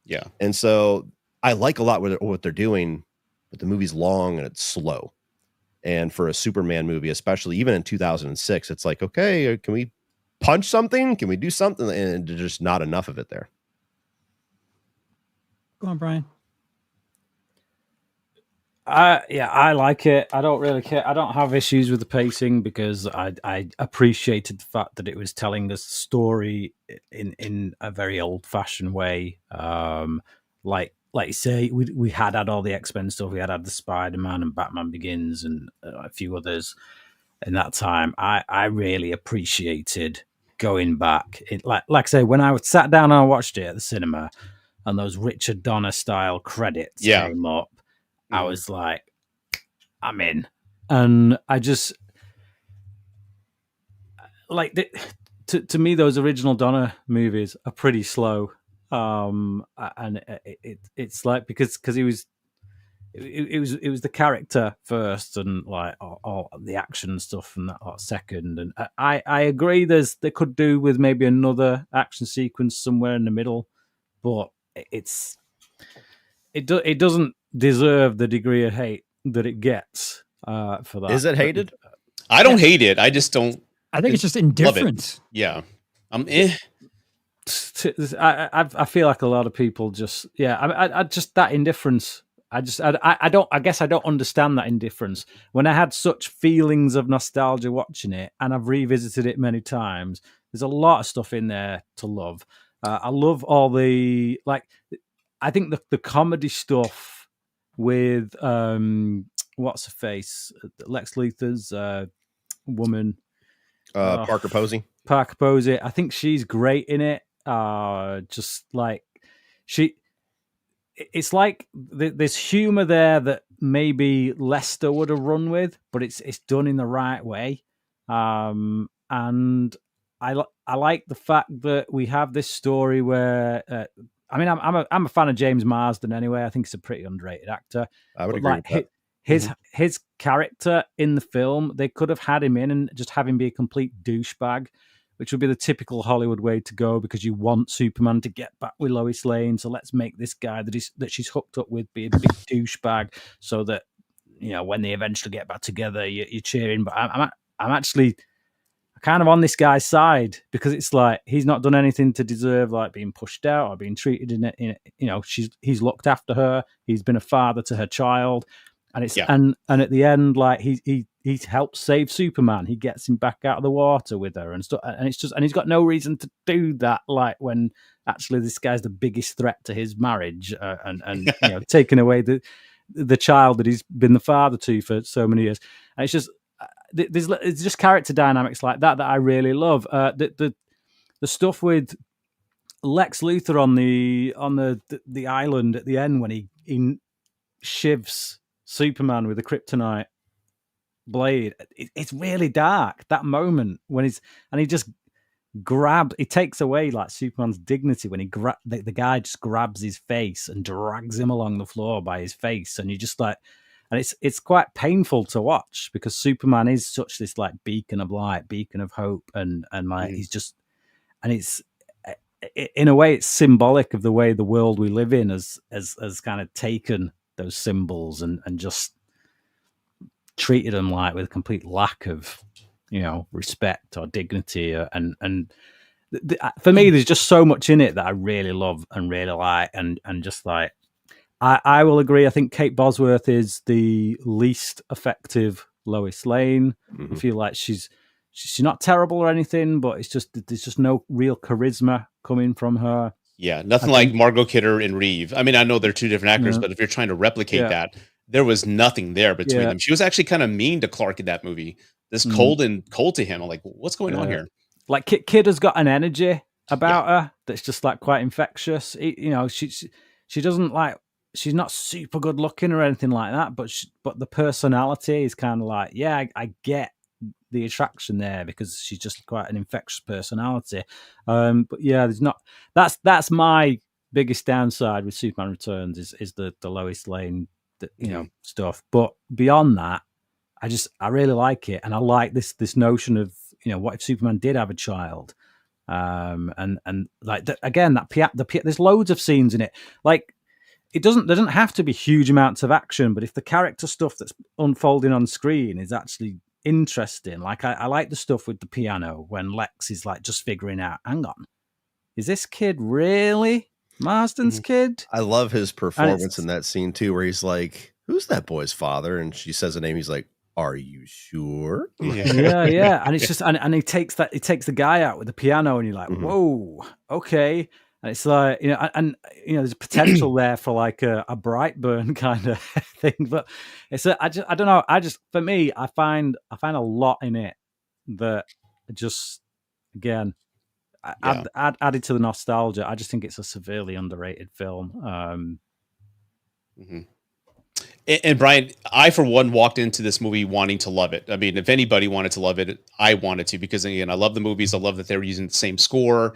Yeah. And so I like a lot what they're doing, but the movie's long and it's slow. And for a Superman movie, especially even in 2006, it's like, okay, can we punch something? Can we do something? And there's just not enough of it there. Go on, Brian. I like it. I don't really care. I don't have issues with the pacing, because I appreciated the fact that it was telling the story in a very old fashioned way. Like you say, we had all the X-Men stuff. We had the Spider-Man and Batman Begins and a few others in that time. I really appreciated going back, like I say, when I sat down and I watched it at the cinema, and those Richard Donner style credits came up, I was like, I'm in. And I just like to me, those original Donner movies are pretty slow. And it's like because he was. It was the character first, and like all the action stuff, and that second. And I agree. There could do with maybe another action sequence somewhere in the middle, but it doesn't deserve the degree of hate that it gets for that. Is it hated? I don't hate it. I just don't. I think it's just indifference. Yeah, I feel like a lot of people just I just that indifference. I guess I don't understand that indifference. When I had such feelings of nostalgia watching it, and I've revisited it many times, there's a lot of stuff in there to love. I love all the, like, I think the comedy stuff with, what's her face? Lex Luthor's woman. Parker Posey. Parker Posey. I think she's great in it. Just like it's like there's humor there that maybe Lester would have run with, but it's done in the right way. And I like the fact that we have this story where I mean I'm a fan of James Marsden anyway. I think he's a pretty underrated actor. I would agree with that. His character in the film, they could have had him in and just have him be a complete douchebag, which would be the typical Hollywood way to go, because you want Superman to get back with Lois Lane. So let's make this guy that she's hooked up with be a big douchebag, so that, you know, when they eventually get back together, you're cheering. But I'm actually kind of on this guy's side, because it's like he's not done anything to deserve like being pushed out or being treated in you know, he's looked after her. He's been a father to her child. And it's and at the end, like he helps save Superman. He gets him back out of the water with her and stuff. And it's just, and he's got no reason to do that. Like, when actually this guy's the biggest threat to his marriage, and you know, taking away the child that he's been the father to for so many years. And it's just it's just character dynamics like that I really love. The stuff with Lex Luthor on the island at the end when he shivs Superman with a kryptonite blade. It's really dark, that moment when he just he takes away like Superman's dignity when the guy just grabs his face and drags him along the floor by his face, and you just like, and it's quite painful to watch, because Superman is such this like beacon of light, beacon of hope, and like he's just, and it's in a way it's symbolic of the way the world we live in has kind of taken those symbols and just treated them like with a complete lack of, you know, respect or dignity. And for me, there's just so much in it that I really love and really like. And just like, I will agree. I think Kate Bosworth is the least effective Lois Lane. I feel like she's not terrible or anything, but it's just, there's just no real charisma coming from her. Yeah, nothing like Margot Kidder and Reeve. I mean, I know they're two different actors, but if you're trying to replicate that, there was nothing there between them. She was actually kind of mean to Clark in that movie. This cold to him. I'm like, what's going on here? Like Kid has got an energy about her that's just like quite infectious. You know, she doesn't like, she's not super good looking or anything like that, but the personality is kind of like, yeah, I get the attraction there, because she's just quite an infectious personality. But yeah, there's not, that's my biggest downside with Superman Returns is the Lois Lane, you know, stuff. But beyond that, I really like it, and I like this notion of, you know, what if Superman did have a child, and like again, there's loads of scenes in it. Like, there doesn't have to be huge amounts of action, but if the character stuff that's unfolding on screen is actually interesting, like I like the stuff with the piano when Lex is like just figuring out, hang on, is this kid really Marsden's kid? I love his performance in that scene too, where he's like, who's that boy's father? And she says the name. He's like, are you sure? Yeah. And it's just, and he takes the guy out with the piano, and you're like, whoa, okay. And it's like, you know, and you know, there's potential there for like a Brightburn kind of thing, but it's I don't know. For me, I find a lot in it that just again, added to the nostalgia. I just think it's a severely underrated film. And Brian, I for one walked into this movie wanting to love it. I mean, if anybody wanted to love it, I wanted to, because again, I love the movies. I love that they were using the same score.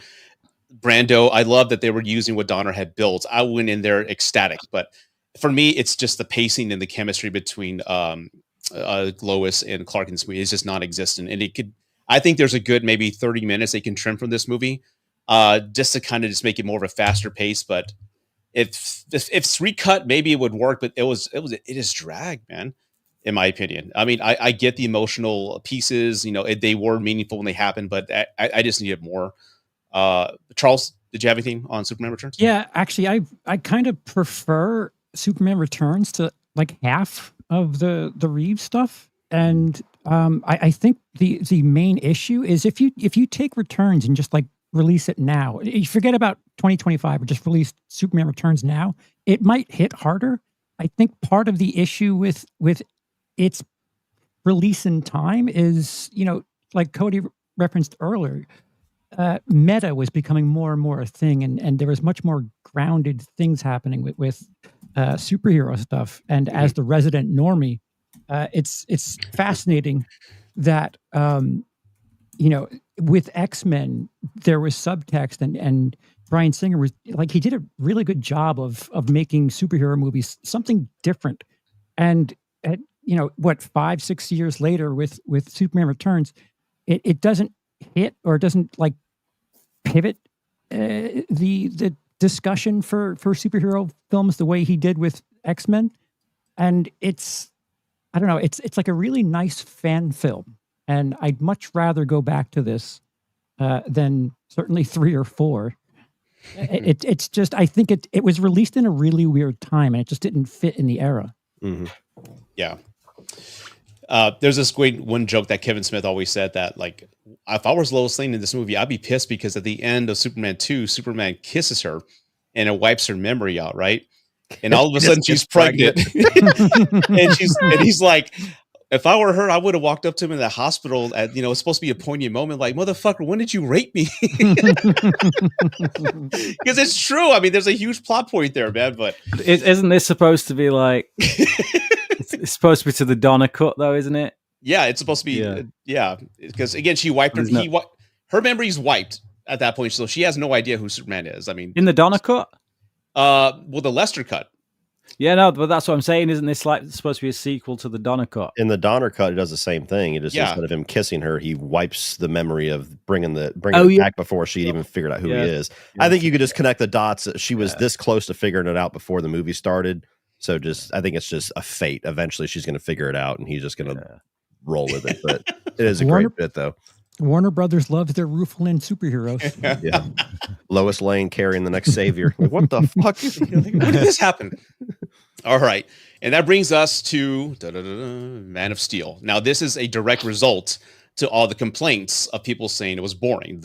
Brando, I love that they were using what Donner had built. I went in there ecstatic, but for me, it's just the pacing and the chemistry between Lois and Clark in this movie is just non-existent. And I think there's a good maybe 30 minutes they can trim from this movie, just to kind of just make it more of a faster pace. But if it's recut, maybe it would work, but it is drag, man, in my opinion. I mean, I get the emotional pieces, they were meaningful when they happened, but I just needed more. Charles, did you have anything on Superman Returns? Yeah, actually, I kind of prefer Superman Returns to like half of the Reeve stuff, and I think the main issue is if you take Returns and just like release it now, you forget about 2025 or just release Superman Returns now, it might hit harder. I think part of the issue with its release in time is, like Cody referenced earlier, meta was becoming more and more a thing, and there was much more grounded things happening with superhero stuff. And as the resident normie, it's fascinating that with X-Men there was subtext, and Bryan Singer was like, he did a really good job of making superhero movies something different. And at 5-6 years later with Superman Returns, it doesn't hit, or it doesn't like pivot the discussion for superhero films the way he did with X-Men. And I don't know, it's like a really nice fan film, and I'd much rather go back to this than certainly 3 or 4. It's just, I think it was released in a really weird time, and it just didn't fit in the era. Yeah. There's this great one joke that Kevin Smith always said, that like, if I was Lois Lane in this movie, I'd be pissed because at the end of Superman 2, Superman kisses her and it wipes her memory out, right? And all of a sudden she's pregnant. and he's like, if I were her, I would have walked up to him in the hospital at, it's supposed to be a poignant moment, like, motherfucker, when did you rape me? Because it's true. I mean, there's a huge plot point there, man. But isn't this supposed to be like, it's supposed to be to the Donner cut, though, isn't it? Yeah, it's supposed to be. Yeah, because again, she wiped her. Her memory's wiped at that point, so she has no idea who Superman is. I mean, in the Donner cut. Well, the Lester cut. Yeah, no, but that's what I'm saying. Isn't this like supposed to be a sequel to the Donner cut? In the Donner cut, it does the same thing. It just, instead of him kissing her, he wipes the memory of bringing it back before she'd even figured out who he is. Yeah. I think you could just connect the dots. She was this close to figuring it out before the movie started. So I think it's just a fate. Eventually, she's going to figure it out, and he's just going to roll with it. But it is a great bit, though. Warner Brothers loves their Rufalin superheroes. Yeah, Lois Lane carrying the next savior. Like, what the fuck? When did this happen? All right, and that brings us to Man of Steel. Now, this is a direct result to all the complaints of people saying it was boring.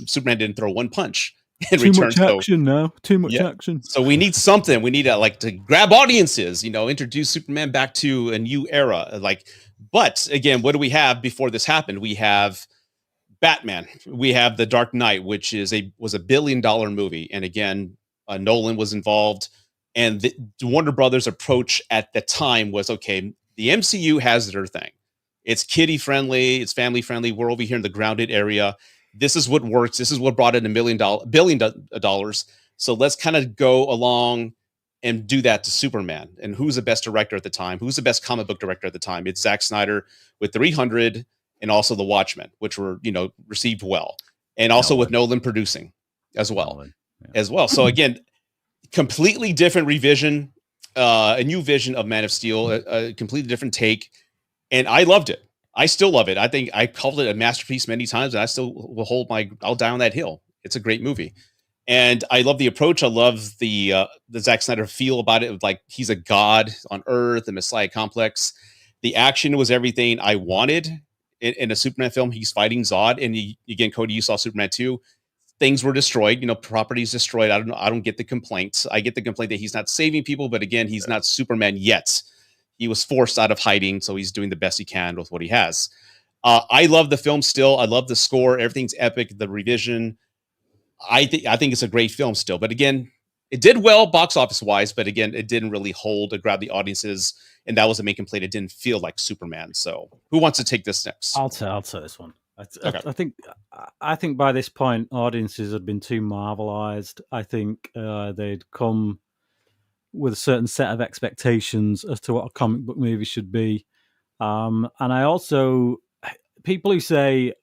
Superman didn't throw one punch. Too much action now. Too much action. So we need something. We need to grab audiences. Introduce Superman back to a new era. But again, what do we have before this happened? We have Batman. We have The Dark Knight, which was a $1 billion movie, and again, Nolan was involved. And the Warner Brothers approach at the time was, okay, the MCU has their thing. It's kiddie friendly. It's family friendly. We're over here in the grounded area. This is what works. This is what brought in $1 billion. So let's kind of go along and do that to Superman. And who's the best director at the time? Who's the best comic book director at the time? It's Zack Snyder with 300 and also The Watchmen, which were, received well. And also with Nolan producing as well. So again, completely different revision, a new vision of Man of Steel, a completely different take. And I loved it. I still love it. I think I called it a masterpiece many times, and I still will I'll die on that hill. It's a great movie. And I love the approach. I love the Zack Snyder feel about it. Like he's a god on Earth, the Messiah complex. The action was everything I wanted in a Superman film. He's fighting Zod. And again, Cody, you saw Superman 2. Things were destroyed, properties destroyed. I don't get the complaints. I get the complaint that he's not saving people, but again, he's not Superman yet. He was forced out of hiding, so he's doing the best he can with what he has. I love the film still. I love the score. Everything's epic. The revision. I think it's a great film still. But again, it did well box office wise. But again, it didn't really hold to grab the audiences, and that was the main complaint. It didn't feel like Superman. So who wants to take this next? I'll take this one. I think by this point audiences had been too marvelized. I think they'd come with a certain set of expectations as to what a comic book movie should be. And I also, people who say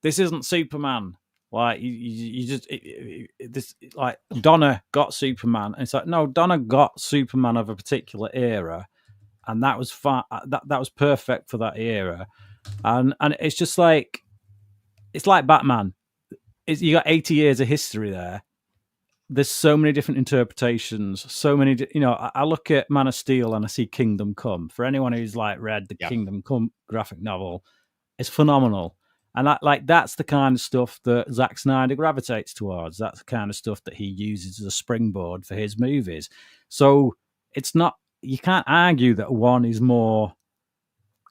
this isn't Superman, like you just this, like Donna got Superman, and it's like, no, Donna got Superman of a particular era, and that was that was perfect for that era. And it's just like, it's like Batman. You got 80 years of history there. There's so many different interpretations, so many, I look at Man of Steel and I see Kingdom Come. For anyone who's like read the Kingdom Come graphic novel, it's phenomenal. And that's the kind of stuff that Zack Snyder gravitates towards. That's the kind of stuff that he uses as a springboard for his movies. So it's not, you can't argue that one is more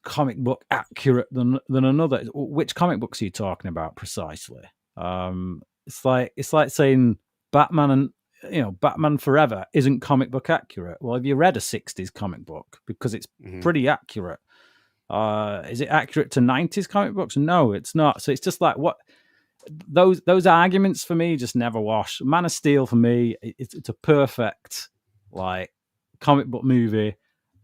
comic book accurate than another. Which comic books are you talking about precisely? It's like saying Batman and Batman Forever isn't comic book accurate. Well, have you read a 60s comic book? Because it's pretty accurate. Is it accurate to 90s comic books? No, it's not. So it's just like, what those arguments for me just never wash. Man of Steel for me, it's a perfect like comic book movie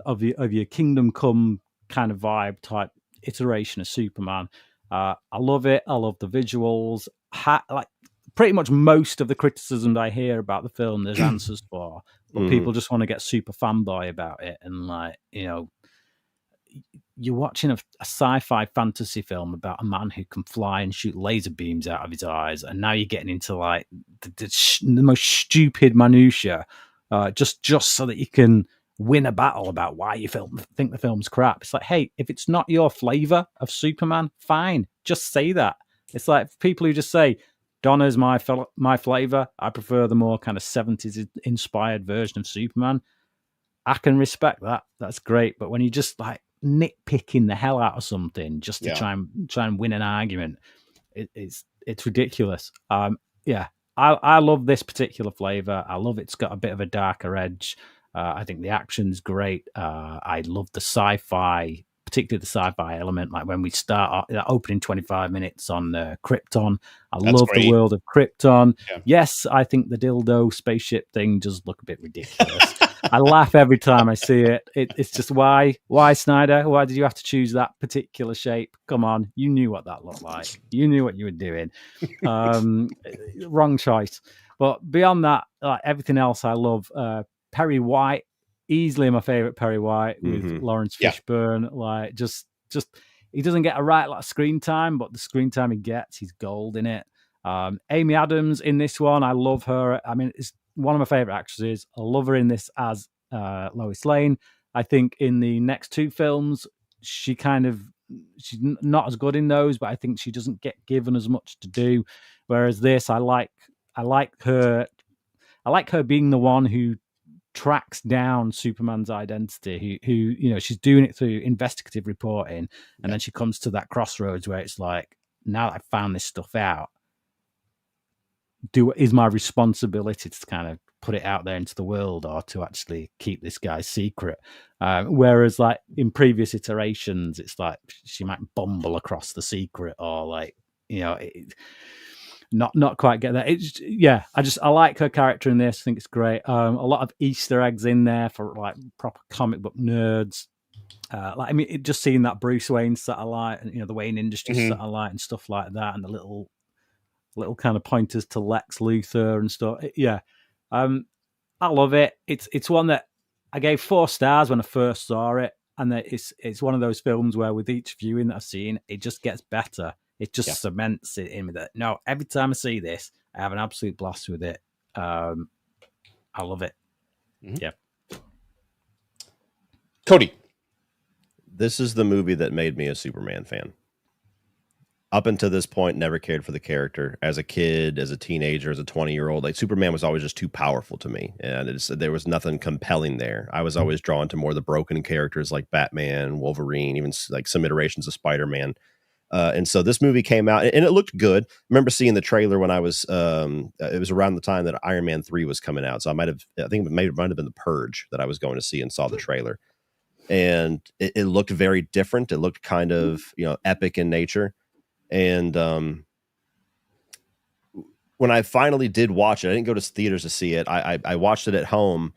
of your Kingdom Come kind of vibe type iteration of Superman. I love it. I love the visuals. Like pretty much most of the criticism I hear about the film, there's answers for, but people just want to get super fanboy about it. And like, you're watching a sci-fi fantasy film about a man who can fly and shoot laser beams out of his eyes, and now you're getting into like the most stupid minutia, just so that you can win a battle about why you think the film's crap. It's like, hey, if it's not your flavor of Superman, fine, just say that. It's like people who just say Donna's my flavor, I prefer the more kind of 70s inspired version of Superman. I can respect that. That's great. But when you just like nitpicking the hell out of something just to try and win an argument, it's ridiculous. I love this particular flavor. I love it's got a bit of a darker edge. I think the action's great. I love the sci-fi, particularly the sci-fi element. Like when we start that opening 25 minutes on Krypton, That's love great. The world of Krypton. Yeah. Yes, I think the dildo spaceship thing does look a bit ridiculous. I laugh every time I see it. It's just why Snyder? Why did you have to choose that particular shape? Come on, you knew what that looked like. You knew what you were doing. Wrong choice. But beyond that, like everything else, I love. Perry White, easily my favorite Perry White with Lawrence Fishburne. Like just he doesn't get a right lot of screen time, but the screen time he gets, he's gold in it. Amy Adams in this one, I love her. I mean, it's one of my favorite actresses. I love her in this as Lois Lane. I think in the next two films, she's not as good in those, but I think she doesn't get given as much to do. Whereas this, I like her. I like her being the one who tracks down Superman's identity, who she's doing it through investigative reporting, and then she comes to that crossroads where it's like, now that I've found this stuff out, is my responsibility to kind of put it out there into the world, or to actually keep this guy's secret. Whereas like in previous iterations, it's like she might bumble across the secret, or like not quite get that. I like her character in this. I think it's great. A lot of Easter eggs in there for like proper comic book nerds. Just seeing that Bruce Wayne satellite and the Wayne Industries satellite and stuff like that, and the little kind of pointers to Lex Luthor and stuff. I love it. It's one that I gave 4 stars when I first saw it, and it's one of those films where with each viewing that I've seen, it just gets better. It just cements it in me that no, every time I see this, I have an absolute blast with it. I love it. Yeah. Cody. This is the movie that made me a Superman fan. up until this point, never cared for the character. As a kid, as a teenager, as a 20-year-old, like Superman was always just too powerful to me, and there was nothing compelling there. I was always drawn to more the broken characters like Batman, Wolverine, even like some iterations of Spider-Man. And so this movie came out, and it looked good. I remember seeing the trailer when I was, it was around the time that Iron Man 3 was coming out. So I think it might have been The Purge that I was going to see and saw the trailer. And it looked very different. It looked kind of, epic in nature. And when I finally did watch it, I didn't go to theaters to see it. I watched it at home.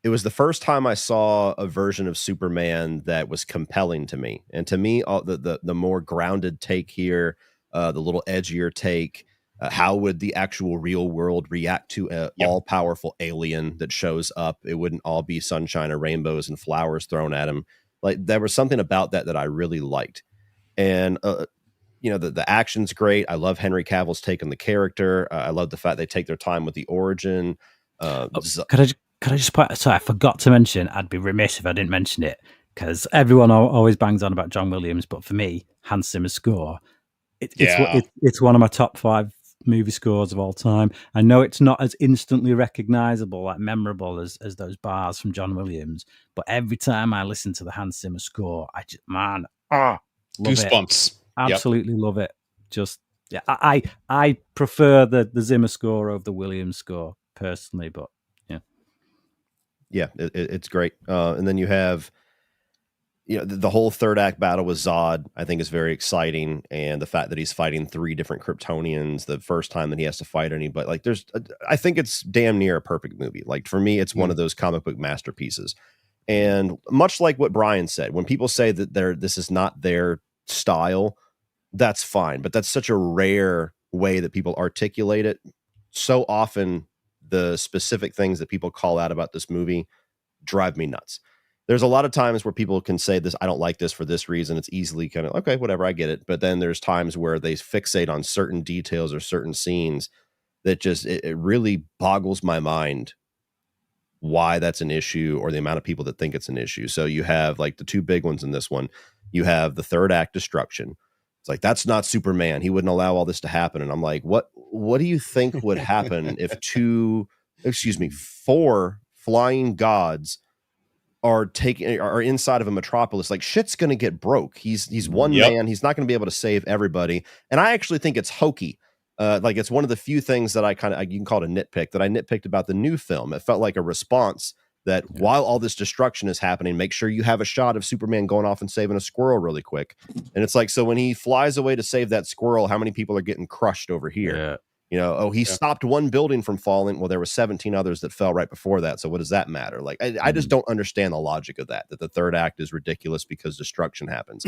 It was the first time I saw a version of Superman that was compelling to me. And to me, the more grounded take here, the little edgier take, how would the actual real world react to an all-powerful alien that shows up? It wouldn't all be sunshine or rainbows and flowers thrown at him. Like, there was something about that I really liked. And, the action's great. I love Henry Cavill's take on the character. I love the fact they take their time with the origin. Could I just point? Sorry, I forgot to mention. I'd be remiss if I didn't mention it, because everyone always bangs on about John Williams, but for me, Hans Zimmer's score, it's one of my top 5 movie scores of all time. I know it's not as instantly recognizable, like memorable as those bars from John Williams, but every time I listen to the Hans Zimmer score, I just love goosebumps. It. Absolutely love it. Just I prefer the Zimmer score over the Williams score personally, but it's great. And then you have, the whole third act battle with Zod, I think, is very exciting. And the fact that he's fighting 3 different Kryptonians the first time that he has to fight anybody, like, I think it's damn near a perfect movie. Like, for me, it's one of those comic book masterpieces. And much like what Brian said, when people say that this is not their style, that's fine. But that's such a rare way that people articulate it. So often, the specific things that people call out about this movie drive me nuts. There's a lot of times where people can say this, I don't like this for this reason. It's easily kind of, okay, whatever, I get it. But then there's times where they fixate on certain details or certain scenes that just, it really boggles my mind why that's an issue, or the amount of people that think it's an issue. So you have like the 2 big ones in this one. You have the third act destruction. It's like, that's not Superman. He wouldn't allow all this to happen. And I'm like, what do you think would happen if 4 flying gods are inside of a metropolis? Like, shit's going to get broke. He's one man. He's not going to be able to save everybody. And I actually think it's hokey. Like, it's one of the few things that you can call it a nitpick, that I nitpicked about the new film. It felt like a response that while all this destruction is happening, make sure you have a shot of Superman going off and saving a squirrel really quick. And it's like, so when he flies away to save that squirrel, how many people are getting crushed over here? He stopped one building from falling. Well, there were 17 others that fell right before that. So what does that matter? Like, I just don't understand the logic of that the third act is ridiculous because destruction happens.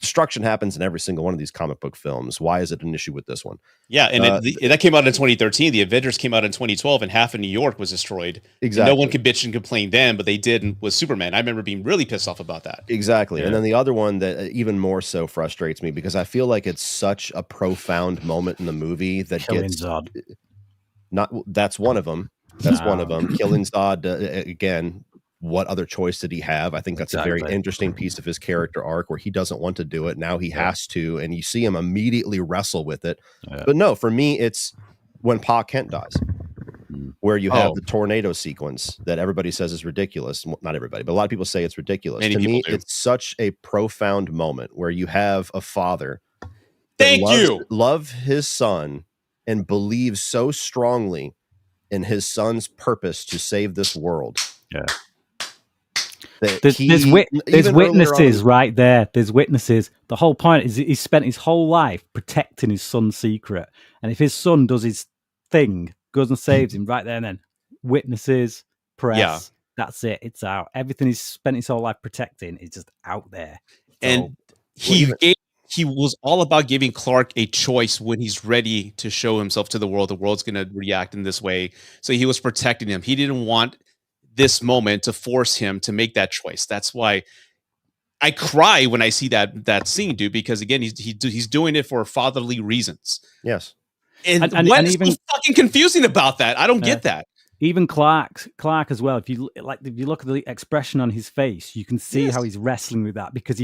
Destruction happens in every single one of these comic book films. Why is it an issue with this one? Yeah, and that came out in 2013. The Avengers came out in 2012, and half of New York was destroyed. Exactly. And no one could bitch and complain then, but they did with Superman. I remember being really pissed off about that. Exactly. Yeah. And then the other one that even more so frustrates me, because I feel like it's such a profound moment in the movie that Killing Zod. That's one of them. That's one of them. Killing Zod, again. What other choice did he have? I think that's a very interesting piece of his character arc, where he doesn't want to do it. Now he has to, and you see him immediately wrestle with it. Yeah. But no, for me, it's when Pa Kent dies, where you have the tornado sequence that everybody says is ridiculous. Well, not everybody, but a lot of people say it's ridiculous. Many to me, do. It's such a profound moment where you have a father love his son and believes so strongly in his son's purpose to save this world. Yeah. There's witnesses right there. There's witnesses. The whole point is he spent his whole life protecting his son's secret. And if his son does his thing, goes and saves him right there and then, witnesses, press, that's it. It's out. Everything he's spent his whole life protecting is just out there. And he was all about giving Clark a choice when he's ready to show himself to the world. The world's going to react in this way. So he was protecting him. He didn't want this moment to force him to make that choice. That's why I cry when I see that scene, dude, because again, he's doing it for fatherly reasons. Yes. And what is even so fucking confusing about that? I don't get that. Even Clark as well. If you look at the expression on his face, you can see how he's wrestling with that, because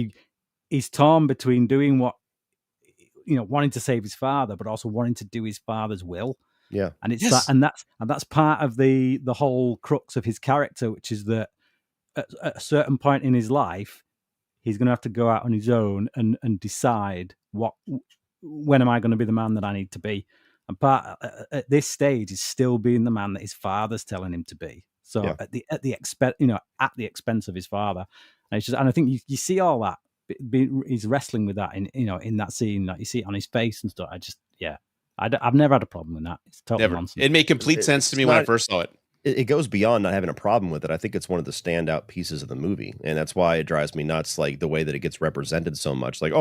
he's torn between doing what wanting to save his father, but also wanting to do his father's will. Yeah. And it's that's part of the whole crux of his character, which is that at a certain point in his life, he's going to have to go out on his own and decide when am I going to be the man that I need to be. And part at this stage is still being the man that his father's telling him to be. So at the expense of his father. And I think you see all that. He's wrestling with that in that scene. Like you see it on his face and stuff. I've never had a problem with that. It's totally nonsense. It made complete sense to me when I first saw it. It goes beyond not having a problem with it. I think it's one of the standout pieces of the movie, and that's why it drives me nuts. Like the way that it gets represented so much. Like,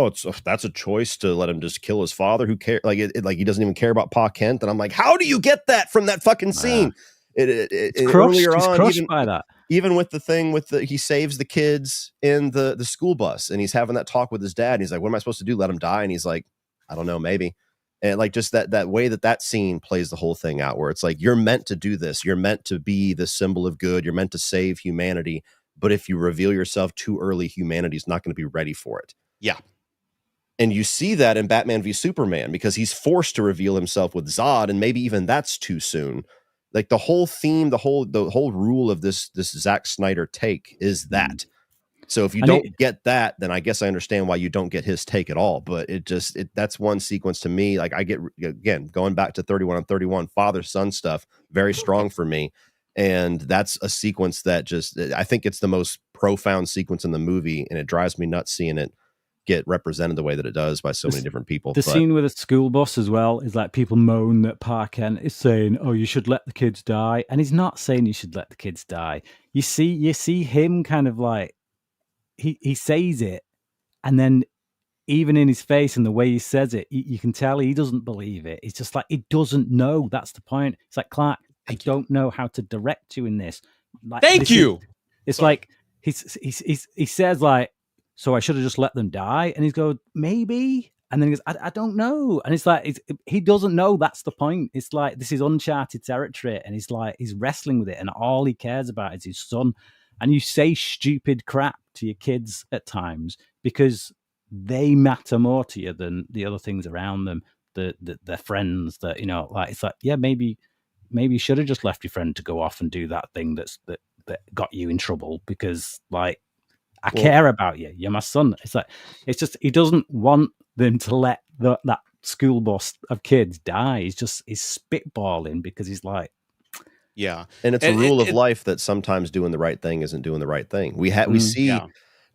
that's a choice to let him just kill his father. Who cares? Like, like he doesn't even care about Pa Kent. And I'm like, how do you get that from that fucking scene? It's crushed. He's crushed by that. Even with the thing he saves the kids in the school bus, and he's having that talk with his dad. And he's like, what am I supposed to do? Let him die? And he's like, I don't know, maybe. And like just that way that scene plays the whole thing out, where it's like, you're meant to do this. You're meant to be the symbol of good. You're meant to save humanity. But if you reveal yourself too early, humanity's not going to be ready for it. Yeah. And you see that in Batman v Superman, because he's forced to reveal himself with Zod, and maybe even that's too soon. Like the whole theme, the whole rule of this Zack Snyder take is that. So if you don't get that, then I guess I understand why you don't get his take at all. But that's one sequence to me. Like I get, again, going back to 31 on 31, father-son stuff, very strong for me. And that's a sequence that I think it's the most profound sequence in the movie. And it drives me nuts seeing it get represented the way that it does by so many different people. The scene with the school bus as well is like people moan that Pa Kent is saying, oh, you should let the kids die. And he's not saying you should let the kids die. You see him kind of like, he says it, and then even in his face and the way he says it, you can tell he doesn't believe it. It's just like, he doesn't know. That's the point. It's like, Clark, I don't know how to direct you in this. Like, Thank you. It's like, he says like, so I should have just let them die. And he's go, maybe. And then he goes, I don't know. And it's like, he doesn't know. That's the point. It's like, this is uncharted territory. And he's like, he's wrestling with it. And all he cares about is his son. And you say stupid crap to your kids at times because they matter more to you than the other things around them, their friends that, like, it's like, yeah, maybe you should have just left your friend to go off and do that thing that got you in trouble because, like, I care about you. You're my son. It's like, it's just, he doesn't want them to let that school bus of kids die. He's spitballing because he's like, yeah. And it's a rule of life that sometimes doing the right thing isn't doing the right thing. We see,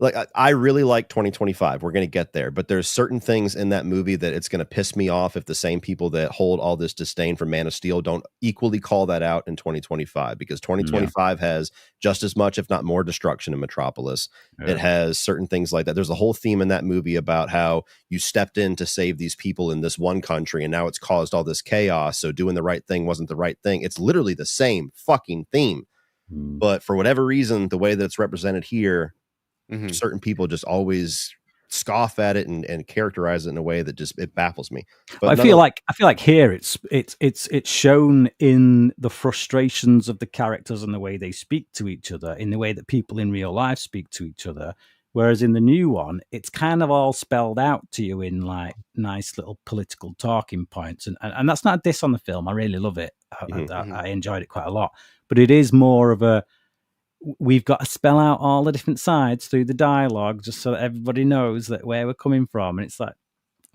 like, I really like 2025. We're going to get there, but there's certain things in that movie that it's going to piss me off if the same people that hold all this disdain for Man of Steel don't equally call that out in 2025, because 2025 has just as much, if not more, destruction in Metropolis. Yeah. It has certain things like that. There's a whole theme in that movie about how you stepped in to save these people in this one country, and now it's caused all this chaos. So doing the right thing wasn't the right thing. It's literally the same fucking theme. But for whatever reason, the way that it's represented here, certain people just always scoff at it and characterize it in a way that just, it baffles me. But I feel like here it's shown in the frustrations of the characters and the way they speak to each other, in the way that people in real life speak to each other. Whereas in the new one, it's kind of all spelled out to you in like nice little political talking points. And that's not a diss on the film. I really love it. I enjoyed it quite a lot. But it is more of a, we've got to spell out all the different sides through the dialogue just so that everybody knows that where we're coming from. And it's like,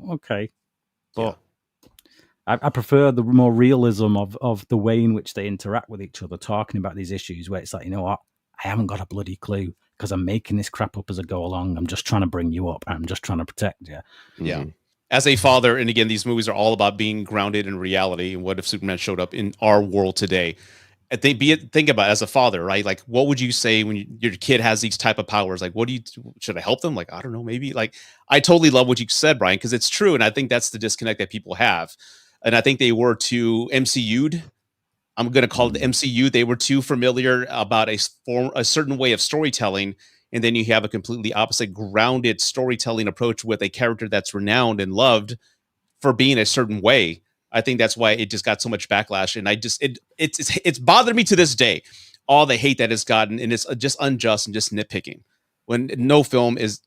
okay. But I prefer the more realism of the way in which they interact with each other, talking about these issues, where it's like, you know what? I haven't got a bloody clue because I'm making this crap up as I go along. I'm just trying to bring you up. I'm just trying to protect you. Yeah. As a father, and again, these movies are all about being grounded in reality. And what if Superman showed up in our world today? Think about it as a father, right? Like, what would you say when your kid has these type of powers? Like, should I help them? Like, I don't know, maybe. Like, I totally love what you said, Brian, because it's true. And I think that's the disconnect that people have. And I think they were too MCU'd. I'm going to call it the MCU. They were too familiar about a certain way of storytelling. And then you have a completely opposite grounded storytelling approach with a character that's renowned and loved for being a certain way. I think that's why it just got so much backlash, and it's bothered me to this day, all the hate that it's gotten, and it's just unjust and just nitpicking. when no film is,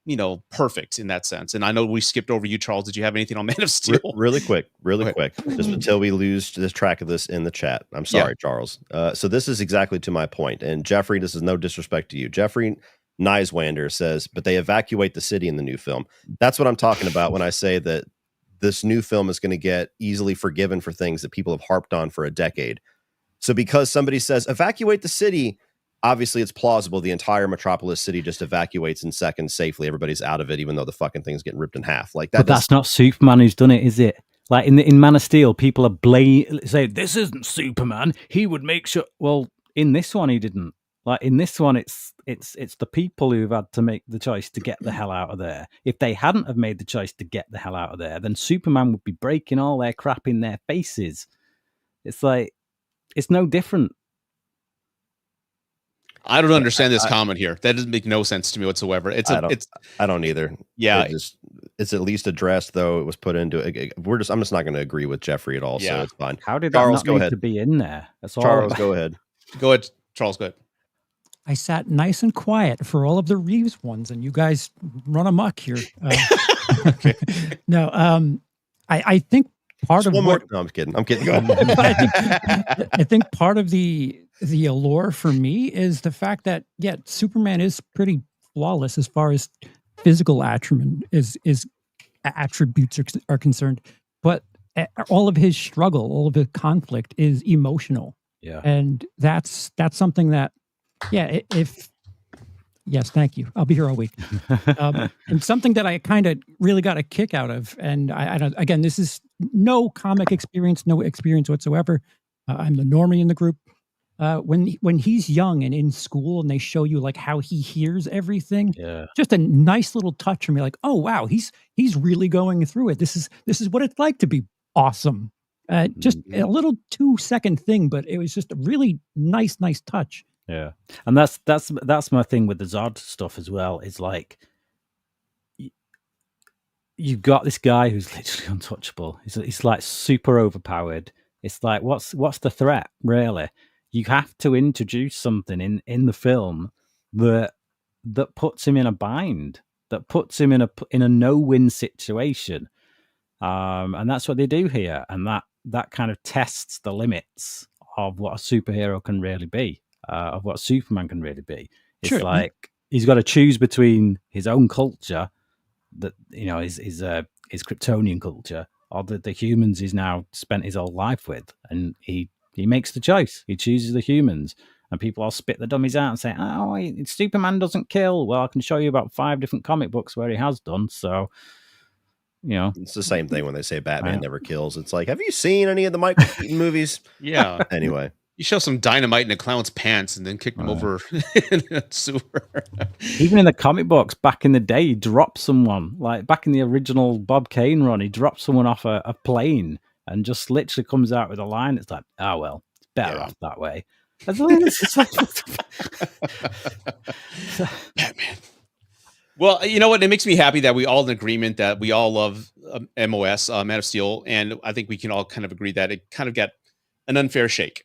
perfect in that sense. And I know we skipped over you, Charles. Did you have anything on Man of Steel? Really quick, just until we lose this track of this in the chat. I'm sorry, Charles. So this is exactly to my point. And Jeffrey, this is no disrespect to you. Jeffrey Neiswander says, but they evacuate the city in the new film. That's what I'm talking about when I say that this new film is going to get easily forgiven for things that people have harped on for a decade. So because somebody says evacuate the city, obviously it's plausible the entire metropolis city just evacuates in seconds safely. Everybody's out of it, even though the fucking thing's getting ripped in half. Like that. But that's not Superman who's done it, is it? Like in Man of Steel, people are say this isn't Superman. He would make sure. Well, in this one, he didn't. Like in this one, it's the people who've had to make the choice to get the hell out of there. If they hadn't have made the choice to get the hell out of there, then Superman would be breaking all their crap in their faces. It's like, it's no different. I don't understand this comment here. That doesn't make no sense to me whatsoever. I don't either. Yeah, it's at least addressed, though. It was put into. I'm just not going to agree with Jeffrey at all. Yeah. So it's fine. How did Charles, that not need to be in there? That's all. Charles, go ahead. Go ahead, Charles. Go ahead. I sat nice and quiet for all of the Reeves ones, and you guys run amok here. Okay. No, I think part of No, what I'm kidding. I'm kidding. I think part of the allure for me is the fact that Superman is pretty flawless as far as physical attributes are concerned, but all of his struggle, all of his conflict is emotional. Yeah, and that's something that yes, thank you. I'll be here all week. And something that I kind of really got a kick out of, and I don't, again, this is no comic experience, no experience whatsoever. I'm the normie in the group. When he's young and in school and they show you like how he hears everything, just a nice little touch for me, like, oh wow, he's really going through it. This is what it's like to be awesome. Just a little 2-second thing, but it was just a really nice touch. Yeah, and that's my thing with the Zod stuff as well. Is like you've got this guy who's literally untouchable. He's like super overpowered. It's like what's the threat really? You have to introduce something in the film that puts him in a bind, that puts him in a no-win situation, and that's what they do here, and that kind of tests the limits of what a superhero can really be. Of what Superman can really be. It's like he's got to choose between his own culture, that his Kryptonian culture, or the humans he's now spent his whole life with, and he makes the choice. He chooses the humans, and people all spit the dummies out and say, "Oh, Superman doesn't kill." Well, I can show you about 5 different comic books where he has done. So, it's the same thing when they say Batman never kills. It's like, have you seen any of the Michael Keaton movies? Yeah. Anyway. You show some dynamite in a clown's pants and then kick them over in a sewer. Even in the comic books, back in the day, he dropped someone. Like back in the original Bob Kane run, he dropped someone off a plane and just literally comes out with a line. It's like, oh, well, it's better off that way. Batman. Well, you know what? It makes me happy that we all in agreement that we all love MOS, Man of Steel. And I think we can all kind of agree that it kind of got an unfair shake.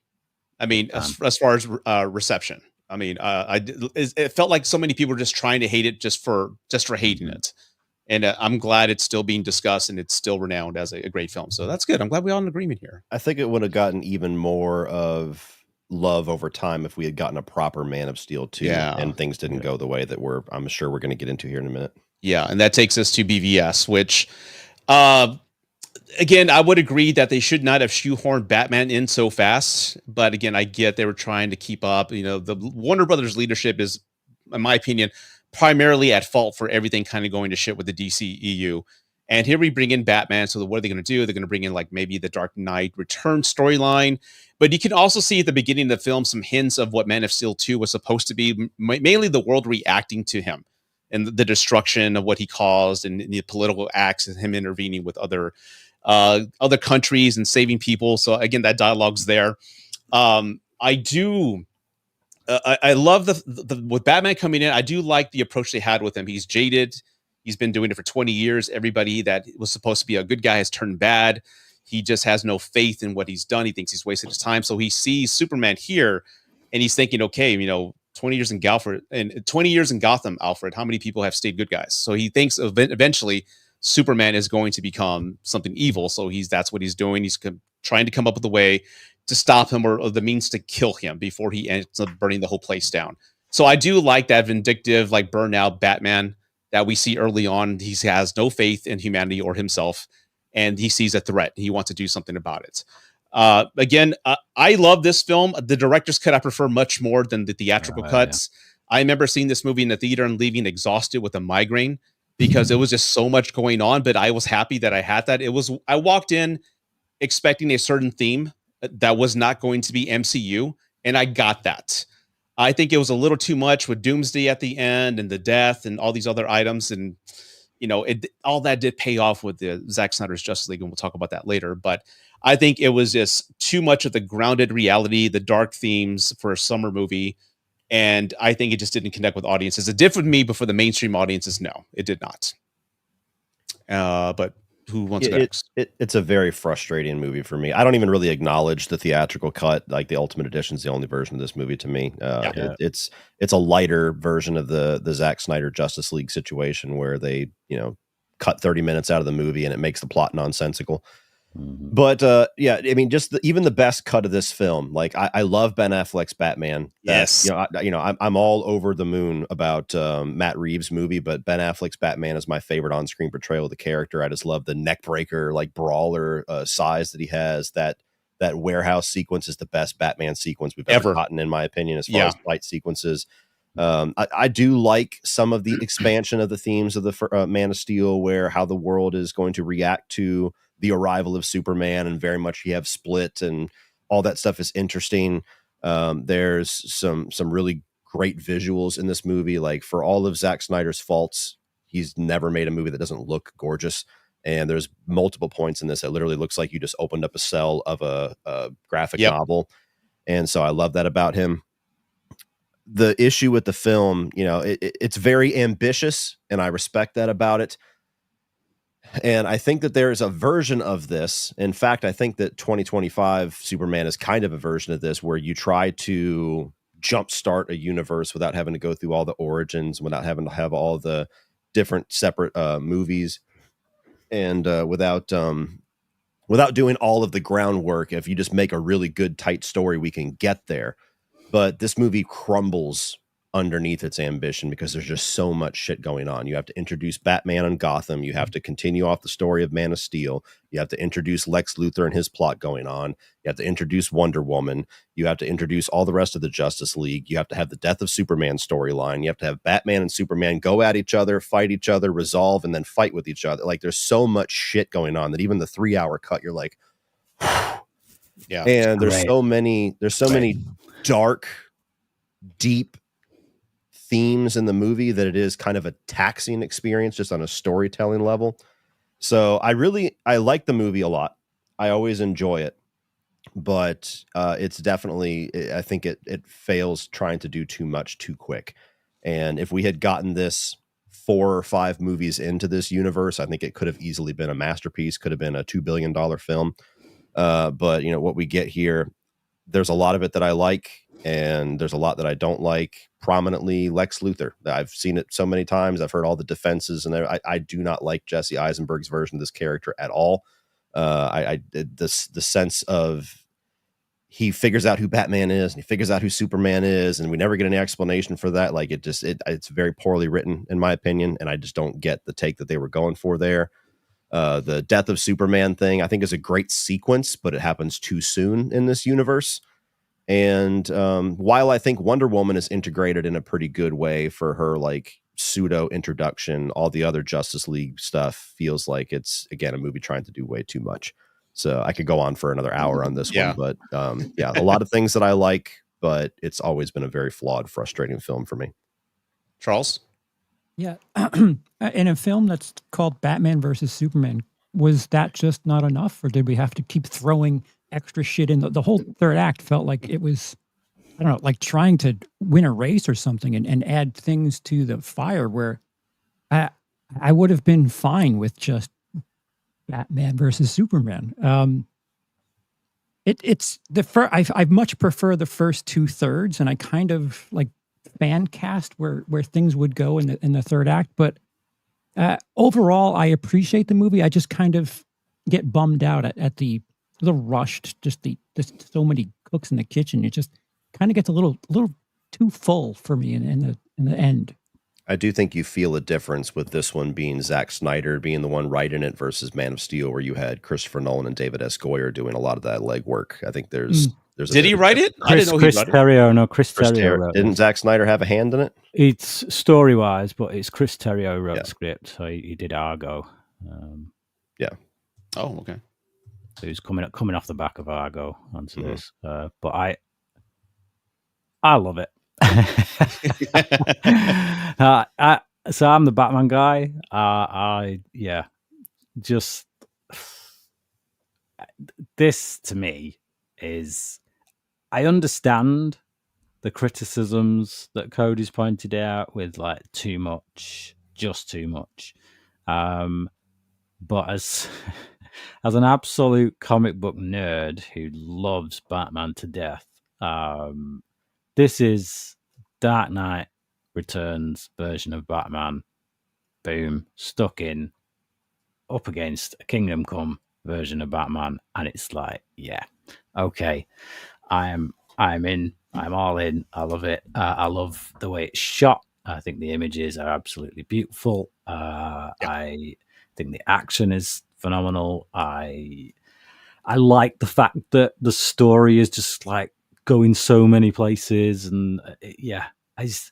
I mean, as far as reception, I mean, it felt like so many people were just trying to hate it just for hating it, and I'm glad it's still being discussed and it's still renowned as a great film. So that's good. I'm glad we're all in agreement here. I think it would have gotten even more of love over time if we had gotten a proper Man of Steel 2, and things didn't go the way that I'm sure we're going to get into here in a minute. Yeah, and that takes us to BvS, which. Again, I would agree that they should not have shoehorned Batman in so fast. But again, I get they were trying to keep up. The Warner Brothers leadership is, in my opinion, primarily at fault for everything kind of going to shit with the DCEU. And here we bring in Batman. So what are they going to do? They're going to bring in like maybe the Dark Knight Return storyline. But you can also see at the beginning of the film some hints of what Man of Steel 2 was supposed to be, mainly the world reacting to him and the destruction of what he caused and the political acts and him intervening with other countries and saving people. So again, that dialogue's there. I love the with Batman coming in. I do like the approach they had with him. He's jaded. He's been doing it for 20 years. Everybody that was supposed to be a good guy has turned bad. He just has no faith in what he's done. He thinks he's wasted his time. So he sees Superman here and he's thinking, okay, 20 years in Galford and 20 years in Gotham, Alfred, how many people have stayed good guys? So he thinks eventually Superman is going to become something evil. So that's what he's doing. He's trying to come up with a way to stop him or the means to kill him before he ends up burning the whole place down. So I do like that vindictive, like burnout Batman that we see early on. He has no faith in humanity or himself, and he sees a threat. He wants to do something about it. Again, I love this film. The director's cut I prefer much more than the theatrical cuts. Yeah. I remember seeing this movie in the theater and leaving exhausted with a migraine because it was just so much going on, but I was happy that I had that. I walked in expecting a certain theme that was not going to be MCU, and I got that. I think it was a little too much with Doomsday at the end and the death and all these other items. And, all that did pay off with the Zack Snyder's Justice League, and we'll talk about that later. But I think it was just too much of the grounded reality, the dark themes for a summer movie. And I think it just didn't connect with audiences. It did with me, but for the mainstream audiences, no, it did not. But who wants to go next? It's a very frustrating movie for me. I don't even really acknowledge the theatrical cut. Like the Ultimate Edition is the only version of this movie to me. It's a lighter version of the Zack Snyder Justice League situation where they cut 30 minutes out of the movie and it makes the plot nonsensical. But I mean, just even the best cut of this film, like I love Ben Affleck's Batman. Yes, I'm all over the moon about Matt Reeves' movie, but Ben Affleck's Batman is my favorite on-screen portrayal of the character. I just love the neck breaker, like brawler size that he has. That warehouse sequence is the best Batman sequence we've ever gotten, in my opinion, as far as fight sequences. I do like some of the expansion of the themes of the Man of Steel, where how the world is going to react to the arrival of Superman, and very much you have Split and all that stuff is interesting. There's some really great visuals in this movie. Like, for all of Zack Snyder's faults, he's never made a movie that doesn't look gorgeous. And there's multiple points in this that literally looks like you just opened up a cell of a graphic novel. And so I love that about him. The issue with the film, it's very ambitious, and I respect that about it. And I think that there is a version of this. In fact, I think that 2025 Superman is kind of a version of this, where you try to jumpstart a universe without having to go through all the origins, without having to have all the different separate movies, and without doing all of the groundwork. If you just make a really good, tight story, we can get there. But this movie crumbles underneath its ambition because there's just so much shit going on. You have to introduce Batman and Gotham. You have to continue off the story of Man of Steel. You have to introduce Lex Luthor and his plot going on. You have to introduce Wonder Woman. You have to introduce all the rest of the Justice League. You have to have the death of Superman storyline. You have to have Batman and Superman go at each other, fight each other, resolve, and then fight with each other. Like, there's so much shit going on that even the 3-hour cut, you're like, yeah. And there's so many dark, deep themes in the movie that it is kind of a taxing experience just on a storytelling level. So I like the movie a lot. I always enjoy it, but it's definitely, I think it fails trying to do too much too quick. And if we had gotten this 4 or 5 movies into this universe, I think it could have easily been a masterpiece, could have been a $2 billion film. But what we get here, there's a lot of it that I like, and there's a lot that I don't like. Prominently, Lex Luthor. I've seen it so many times. I've heard all the defenses, and I do not like Jesse Eisenberg's version of this character at all. The sense of he figures out who Batman is, and he figures out who Superman is, and we never get any explanation for that. Like, it's very poorly written, in my opinion, and I just don't get the take that they were going for there. The death of Superman thing, I think, is a great sequence, but it happens too soon in this universe. And while I think Wonder Woman is integrated in a pretty good way for her, like, pseudo introduction, all the other Justice League stuff feels like it's, again, a movie trying to do way too much. So I could go on for another hour on this one, but a lot of things that I like, but it's always been a very flawed, frustrating film for me. Charles? Yeah. In a film that's called Batman versus Superman, was that just not enough, or did we have to keep throwing extra shit in? The whole third act felt like it was, I don't know, like trying to win a race or something and add things to the fire, where I would have been fine with just Batman versus Superman. I much prefer the first 2/3, and I kind of like fan cast where things would go in the third act, but overall, I appreciate the movie. I just kind of get bummed out at the rushed, just so many cooks in the kitchen. It just kind of gets a little too full for me in the end. I do think you feel a difference with this one being Zack Snyder being the one writing it versus Man of Steel, where you had Christopher Nolan and David S. Goyer doing a lot of that legwork. I think there's Did he write it? I didn't know Chris Terrio. No, Chris Terrio wrote it. Didn't Zack Snyder have a hand in it? It's story-wise, but it's Chris Terrio wrote the script, so he did Argo. Yeah. Oh, okay. So he's coming off the back of Argo onto this, but I love it. So I'm the Batman guy. Just this to me is, I understand the criticisms that Cody's pointed out with like too much, just too much. But as an absolute comic book nerd who loves Batman to death, this is Dark Knight Returns version of Batman. Boom, stuck in, up against a Kingdom Come version of Batman, and it's like, yeah, okay, I'm in, I'm all in. I love it. I love the way it's shot. I think the images are absolutely beautiful. I think the action is phenomenal. I like the fact that the story is just like going so many places, and I just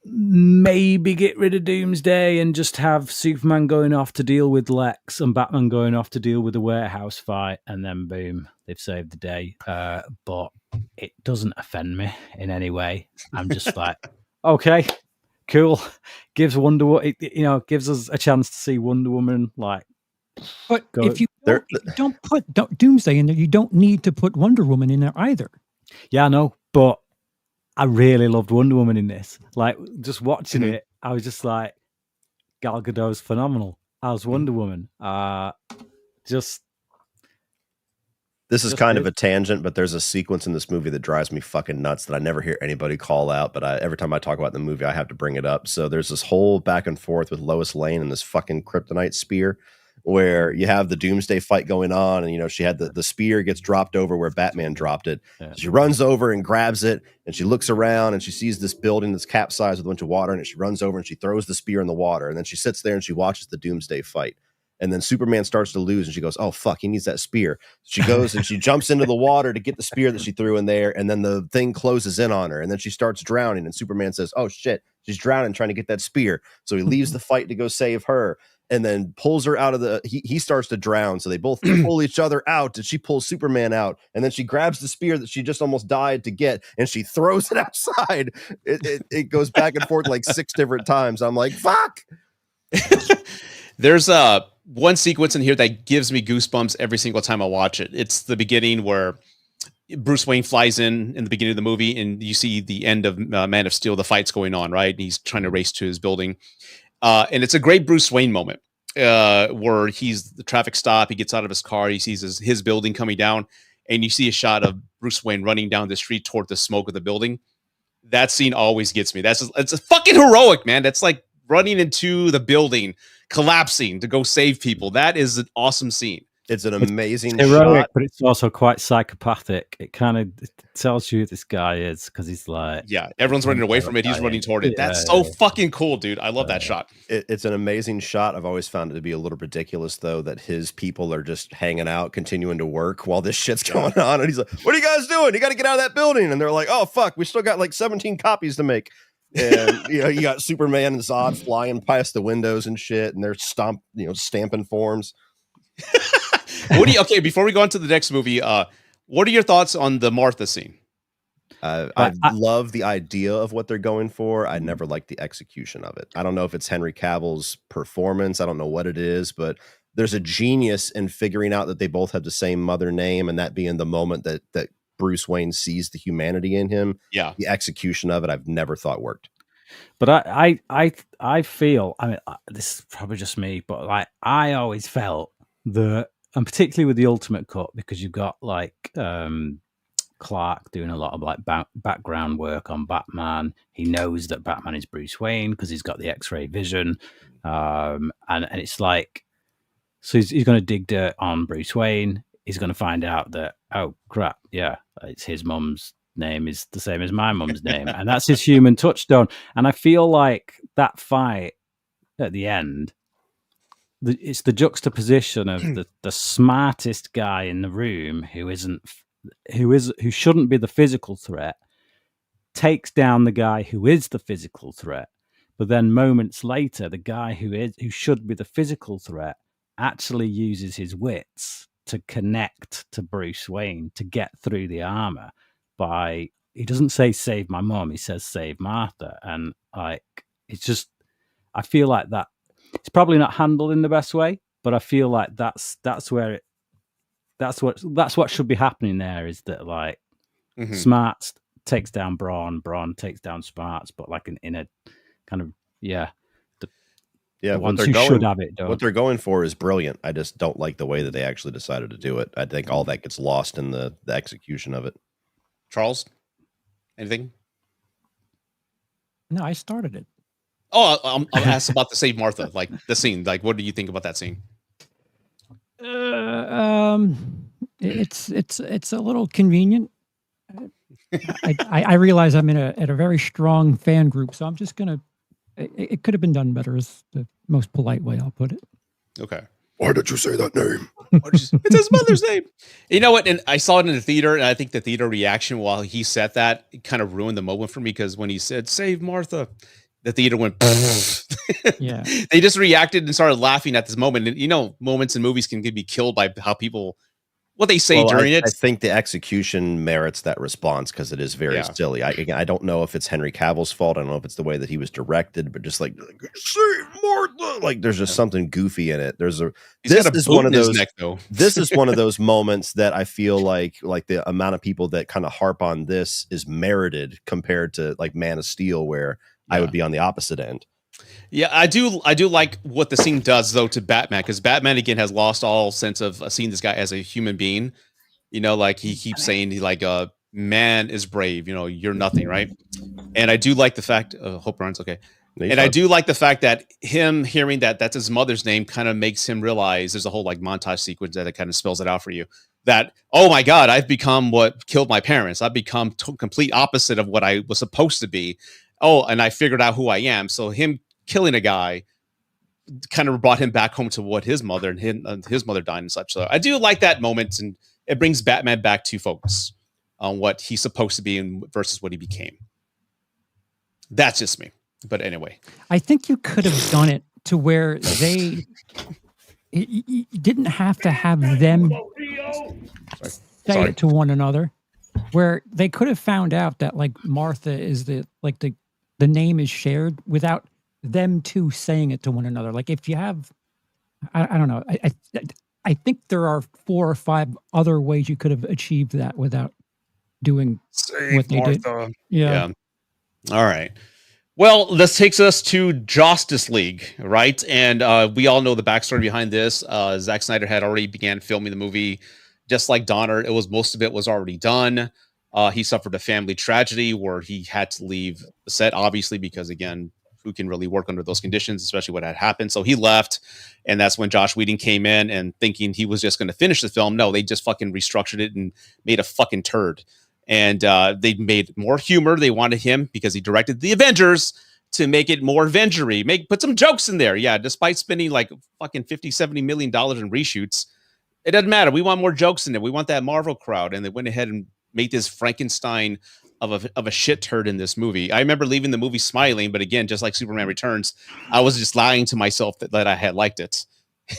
maybe get rid of Doomsday and just have Superman going off to deal with Lex and Batman going off to deal with the warehouse fight, and then boom, they've saved the day. But it doesn't offend me in any way. I'm just like, okay, cool. Gives Wonder Woman, gives us a chance to see Wonder Woman. Like, but if you don't put Doomsday in there, you don't need to put Wonder Woman in there either. Yeah, I know, but I really loved Wonder Woman in this. Like, just watching it, I was just like, Gal Gadot's phenomenal as Wonder Woman. This is kind of a tangent, but there's a sequence in this movie that drives me fucking nuts that I never hear anybody call out, but every time I talk about the movie, I have to bring it up. So there's this whole back and forth with Lois Lane and this fucking kryptonite spear, where you have the Doomsday fight going on, and she had the spear gets dropped over where Batman dropped it. Yeah. She runs over and grabs it, and she looks around and she sees this building that's capsized with a bunch of water, and she runs over and she throws the spear in the water, and then she sits there and she watches the Doomsday fight. And then Superman starts to lose, and she goes, "Oh fuck, he needs that spear." She goes and she jumps into the water to get the spear that she threw in there, and then the thing closes in on her, and then she starts drowning, and Superman says, "Oh shit, she's drowning, trying to get that spear." So he leaves the fight to go save her, and then pulls her out of the. He starts to drown, so they both pull each other out, and she pulls Superman out, and then she grabs the spear that she just almost died to get, and she throws it outside. It goes back and forth like 6 different times. I'm like, fuck. There's one sequence in here that gives me goosebumps every single time I watch it. It's the beginning where Bruce Wayne flies in the beginning of the movie, and you see the end of Man of Steel. The fight's going on, right? And he's trying to race to his building. And it's a great Bruce Wayne moment where he's the traffic stop. He gets out of his car. He sees his building coming down, and you see a shot of Bruce Wayne running down the street toward the smoke of the building. That scene always gets me. It's a fucking heroic, man. That's like running into the building, collapsing to go save people. That is an awesome scene. It's an amazing heroic, shot, but it's also quite psychopathic. It kind of tells you who this guy is, because he's like, everyone's running away from it. He's running toward it. That's so fucking cool, dude. I love that shot. It's an amazing shot. I've always found it to be a little ridiculous, though, that his people are just hanging out, continuing to work while this shit's going on. And he's like, "What are you guys doing? You got to get out of that building." And they're like, "Oh, fuck, we still got like 17 copies to make." And you got Superman and Zod flying past the windows and shit, and they're stamping forms. Okay, before we go on to the next movie, what are your thoughts on the Martha scene? I love the idea of what they're going for. I never liked the execution of it. I don't know if it's Henry Cavill's performance. I don't know what it is, but there's a genius in figuring out that they both have the same mother name, and that being the moment that Bruce Wayne sees the humanity in him. Yeah, the execution of it, I've never thought worked. But I feel, I mean, this is probably just me, but like I always felt that, and particularly with the Ultimate Cut, because you've got like Clark doing a lot of like background work on Batman. He knows that Batman is Bruce Wayne because he's got the X-ray vision, and it's like, so he's going to dig dirt on Bruce Wayne. He's going to find out that, oh crap, yeah, it's his mum's name is the same as my mum's name, and that's his human touchstone. And I feel like that fight at the end, it's the juxtaposition of the smartest guy in the room who shouldn't be the physical threat, takes down the guy who is the physical threat, but then moments later, the guy who should be the physical threat actually uses his wits to connect to Bruce Wayne to get through the armor. He doesn't say save my mom, he says save Martha, and like it's just, I feel like that it's probably not handled in the best way, but I feel like that's what should be happening there, is that like Smarts takes down Brawn takes down Smarts, but like in a kind of the ones who should have it done. What they're going for is brilliant. I just don't like the way that they actually decided to do it. I think all that gets lost in the execution of it. Charles, anything? No, I started it. Oh, I'll ask about the Save Martha, like the scene. Like, what do you think about that scene? It's a little convenient. I realize I'm at a very strong fan group, so I'm just gonna. It could have been done better, is the most polite way I'll put it. Okay. Why did you say that name? It's his mother's name. You know what? And I saw it in the theater, and I think the theater reaction while he said that, it kind of ruined the moment for me, because when he said "Save Martha," the theater went. Yeah. They just reacted and started laughing at this moment. And you know, moments in movies can be killed by how people, what they say during it. I think the execution merits that response because it is very silly. I don't know if it's Henry Cavill's fault. I don't know if it's the way that he was directed, but just like save Martha, like there's just something goofy in it. This is one of those. This is one of those moments that I feel like the amount of people that kind of harp on this is merited compared to like Man of Steel, where I would be on the opposite end. Yeah, I do like what the scene does though to Batman, because Batman again has lost all sense of seeing this guy as a human being. You know, like he keeps saying man is brave, you know, you're nothing, right? And I do like the fact, hope Ryan's okay. And I do like the fact that him hearing that that's his mother's name kind of makes him realize, there's a whole like montage sequence that it kind of spells it out for you, that, oh my God, I've become what killed my parents. I've become complete opposite of what I was supposed to be. Oh, and I figured out who I am. So him killing a guy kind of brought him back home to what his mother and his mother died and such. So I do like that moment, and it brings Batman back to focus on what he's supposed to be versus what he became. That's just me. But anyway, I think you could have done it to where you didn't have to have them say it to one another, where they could have found out that like Martha is the name is shared without them two saying it to one another. Like if you have, I don't know. I think there are 4 or 5 other ways you could have achieved that without doing what they did. Yeah. All right. Well, this takes us to Justice League, right? And we all know the backstory behind this. Zack Snyder had already began filming the movie, just like Donner. Most of it was already done. He suffered a family tragedy where he had to leave the set, obviously, because again, who can really work under those conditions, especially what had happened. So he left, and that's when Josh Whedon came in and thinking he was just going to finish the film. No, they just fucking restructured it and made a fucking turd. And they made more humor. They wanted him, because he directed the Avengers, to make it more Avengery. Put some jokes in there. Yeah, despite spending like fucking $50-70 million in reshoots, it doesn't matter. We want more jokes in there. We want that Marvel crowd. And they went ahead and made this Frankenstein of a shit turd in this movie. I remember leaving the movie smiling, but again, just like Superman Returns, I was just lying to myself that I had liked it.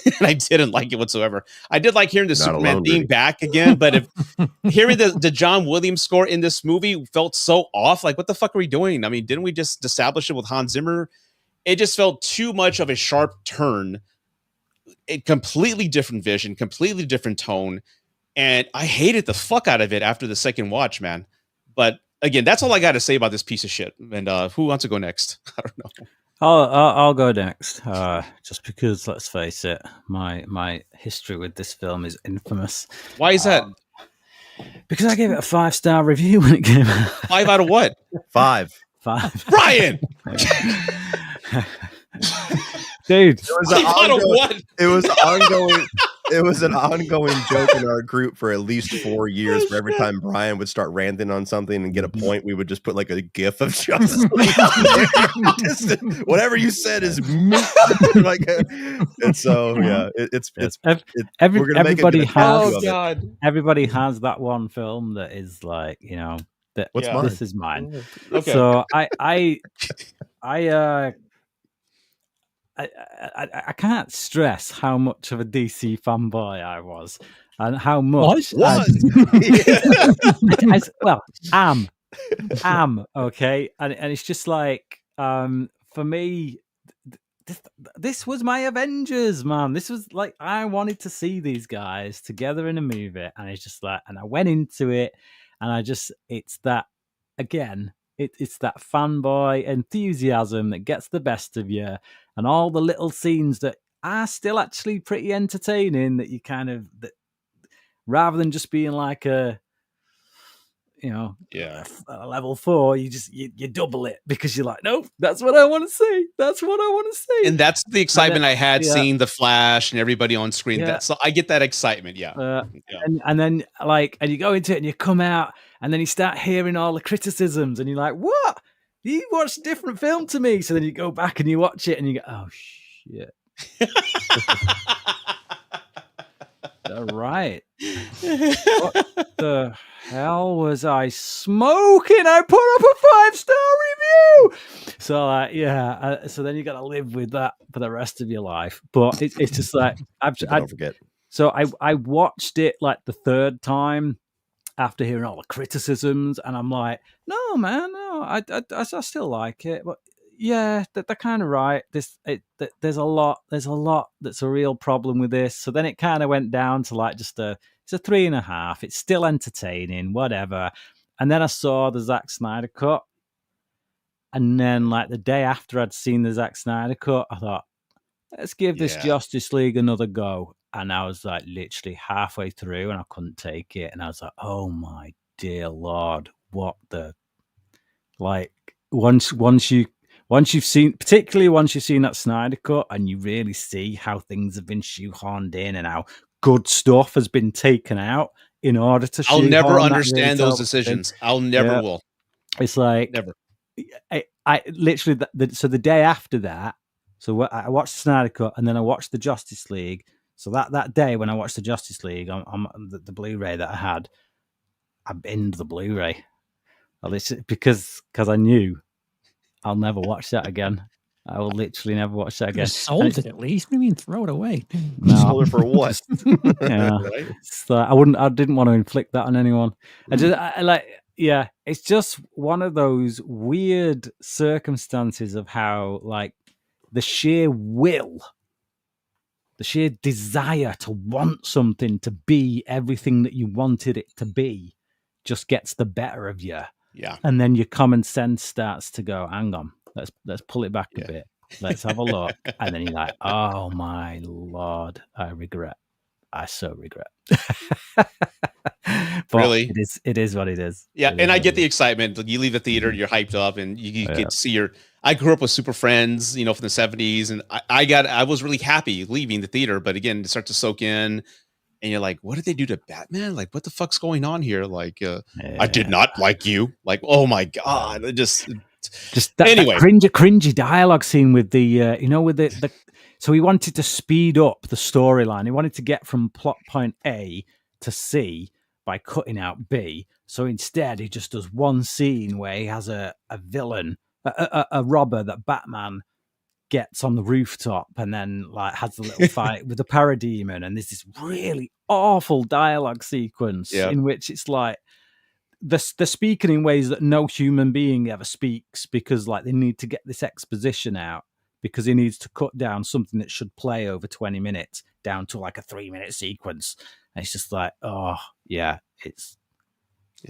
And I didn't like it whatsoever. I did like hearing the Superman theme back again, but if hearing the John Williams score in this movie felt so off. Like, what the fuck are we doing? I mean, didn't we just establish it with Hans Zimmer? It just felt too much of a sharp turn. A completely different vision, completely different tone. And I hated the fuck out of it after the second watch, man. But again, that's all I got to say about this piece of shit. And who wants to go next? I don't know. I'll go next, just because, let's face it, my history with this film is infamous. Why is that? Because I gave it a 5-star review when it came out. 5 out of what? 5. 5. Brian! Dude. It was an 5 out of ongoing, what? it was ongoing. It was an ongoing joke in our group for at least 4 years. For every time Brian would start ranting on something and get a point, we would just put like a GIF of Justice League on there. Just, whatever you said is like, and so yeah, we're gonna make everybody a has. Oh God! Everybody has that one film that is like, that What's Yeah. mine? this is mine. Okay. So I can't stress how much of a DC fanboy I was, and how much am okay, and it's just like for me, this was my Avengers, man. This was like I wanted to see these guys together in a movie, and it's just like, and I went into it, and it's that again. It's that fanboy enthusiasm that gets the best of you, and all the little scenes that are still actually pretty entertaining. That you kind of rather than just being like a level 4, you double it because you're like, nope, that's what I want to see. That's what I want to see. And that's the excitement I had seeing the Flash and everybody on screen. Yeah. So I get that excitement. Yeah. And then and you go into it and you come out and then you start hearing all the criticisms and you're like, what? You watched a different film to me. So then you go back and you watch it and you go, oh shit. All right. What the hell was I smoking? I put up a 5-star review. So so then you got to live with that for the rest of your life. But it's just like Don't forget. So I watched it like the third time after hearing all the criticisms, and I'm like, no, man, no, I still like it, but yeah, they're kind of right. There's a lot that's a real problem with this. So then it kind of went down to like it's a 3.5. It's still entertaining, whatever. And then I saw the Zack Snyder cut, and then like the day after I'd seen the Zack Snyder cut, I thought, let's give this Justice League another go. And I was like literally halfway through, and I couldn't take it. And I was like, oh my dear Lord, what the like once you've seen, particularly once you've seen that Snyder cut and you really see how things have been shoehorned in and how good stuff has been taken out in order to I'll never understand those decisions. I'll never will. It's like never. I literally so the day after that, so I watched the Snyder cut and then I watched the Justice League. So that day when I watched the Justice League on the Blu-ray that I had, I binned the Blu-ray because I knew I'll never watch that again. I will literally never watch that again. You sold it at least. What do you mean throw it away? No. Sold it for what? Yeah, Right? I didn't want to inflict that on anyone. It's just one of those weird circumstances of how like the sheer will, the sheer desire to want something to be everything that you wanted it to be just gets the better of you. Yeah. And then your common sense starts to go, hang on, let's pull it back a bit. Let's have a look. And then you're like, oh my Lord, I so regret. But really? It is what it is. Yeah. And I get the excitement. You leave the theater, you're hyped up, and you get to see I grew up with Super Friends, from the 70s, and I was really happy leaving the theater. But again, to start to soak in, and you're like, what did they do to Batman? Like, what the fuck's going on here? Like, I did not like you. Like, oh my God. Just that, anyway. That cringy dialogue scene with the so he wanted to speed up the storyline. He wanted to get from plot point A to C by cutting out B. So instead, he just does one scene where he has a villain, a robber that Batman gets on the rooftop and then like has a little fight with the parademon, and there's this really awful dialogue sequence in which it's like they're speaking in ways that no human being ever speaks because like they need to get this exposition out because he needs to cut down something that should play over 20 minutes down to like a 3-minute sequence. And it's just like, oh yeah, it's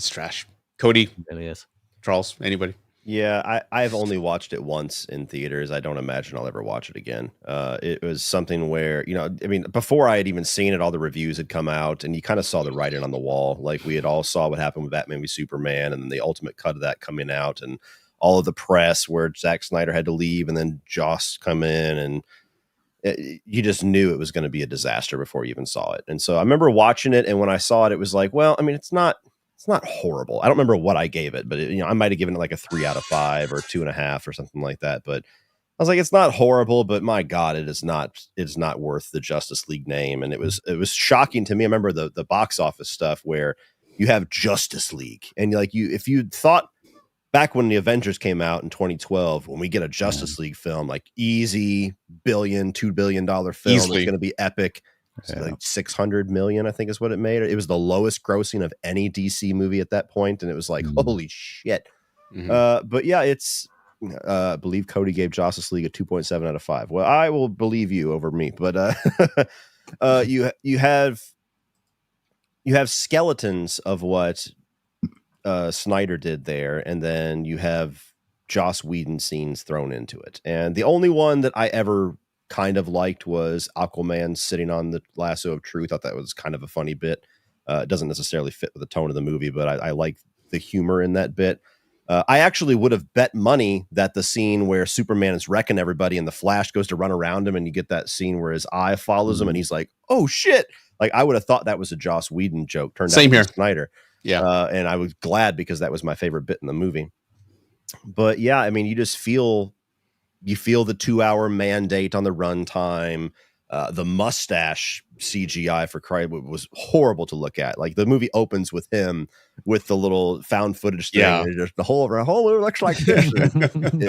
trash. Cody, it really is. Charles, anybody? Yeah, I've only watched it once in theaters. I don't imagine I'll ever watch it again. It was something where, I mean, before I had even seen it, all the reviews had come out, and you kind of saw the writing on the wall. Like, we had all saw what happened with Batman v Superman, and then the ultimate cut of that coming out, and all of the press where Zack Snyder had to leave, and then Joss come in, and you just knew it was going to be a disaster before you even saw it. And so I remember watching it, and when I saw it, it was like, well, I mean, it's not horrible. I don't remember what I gave it, but I might have given it like a 3 out of 5 or 2.5 or something like that. But I was like, it's not horrible, but my God, it's not worth the Justice League name. And it was shocking to me. I remember the box office stuff where you have Justice League, and if you thought back when the Avengers came out in 2012, when we get a Justice League film, like easy $2 billion film, it's going to be epic. Like 600 million, I think, is what it made. It was the lowest grossing of any DC movie at that point, and it was like, holy shit. But yeah, I believe Cody gave Justice League a 2.7 out of 5. Well, I will believe you over me, but you have skeletons of what Snyder did there, and then you have Joss Whedon scenes thrown into it. And the only one that I ever kind of liked was Aquaman sitting on the lasso of truth. I thought that was kind of a funny bit. It doesn't necessarily fit with the tone of the movie, but I like the humor in that bit. I actually would have bet money that the scene where Superman is wrecking everybody and the Flash goes to run around him, and you get that scene where his eye follows him and he's like, oh shit. Like, I would have thought that was a Joss Whedon joke. Turned out to be Snyder. Yeah. And I was glad, because that was my favorite bit in the movie. But yeah, I mean, you feel the 2-hour mandate on the runtime. The mustache CGI for Cry was horrible to look at. Like, the movie opens with him with the little found footage thing. Yeah. And the whole looks like this.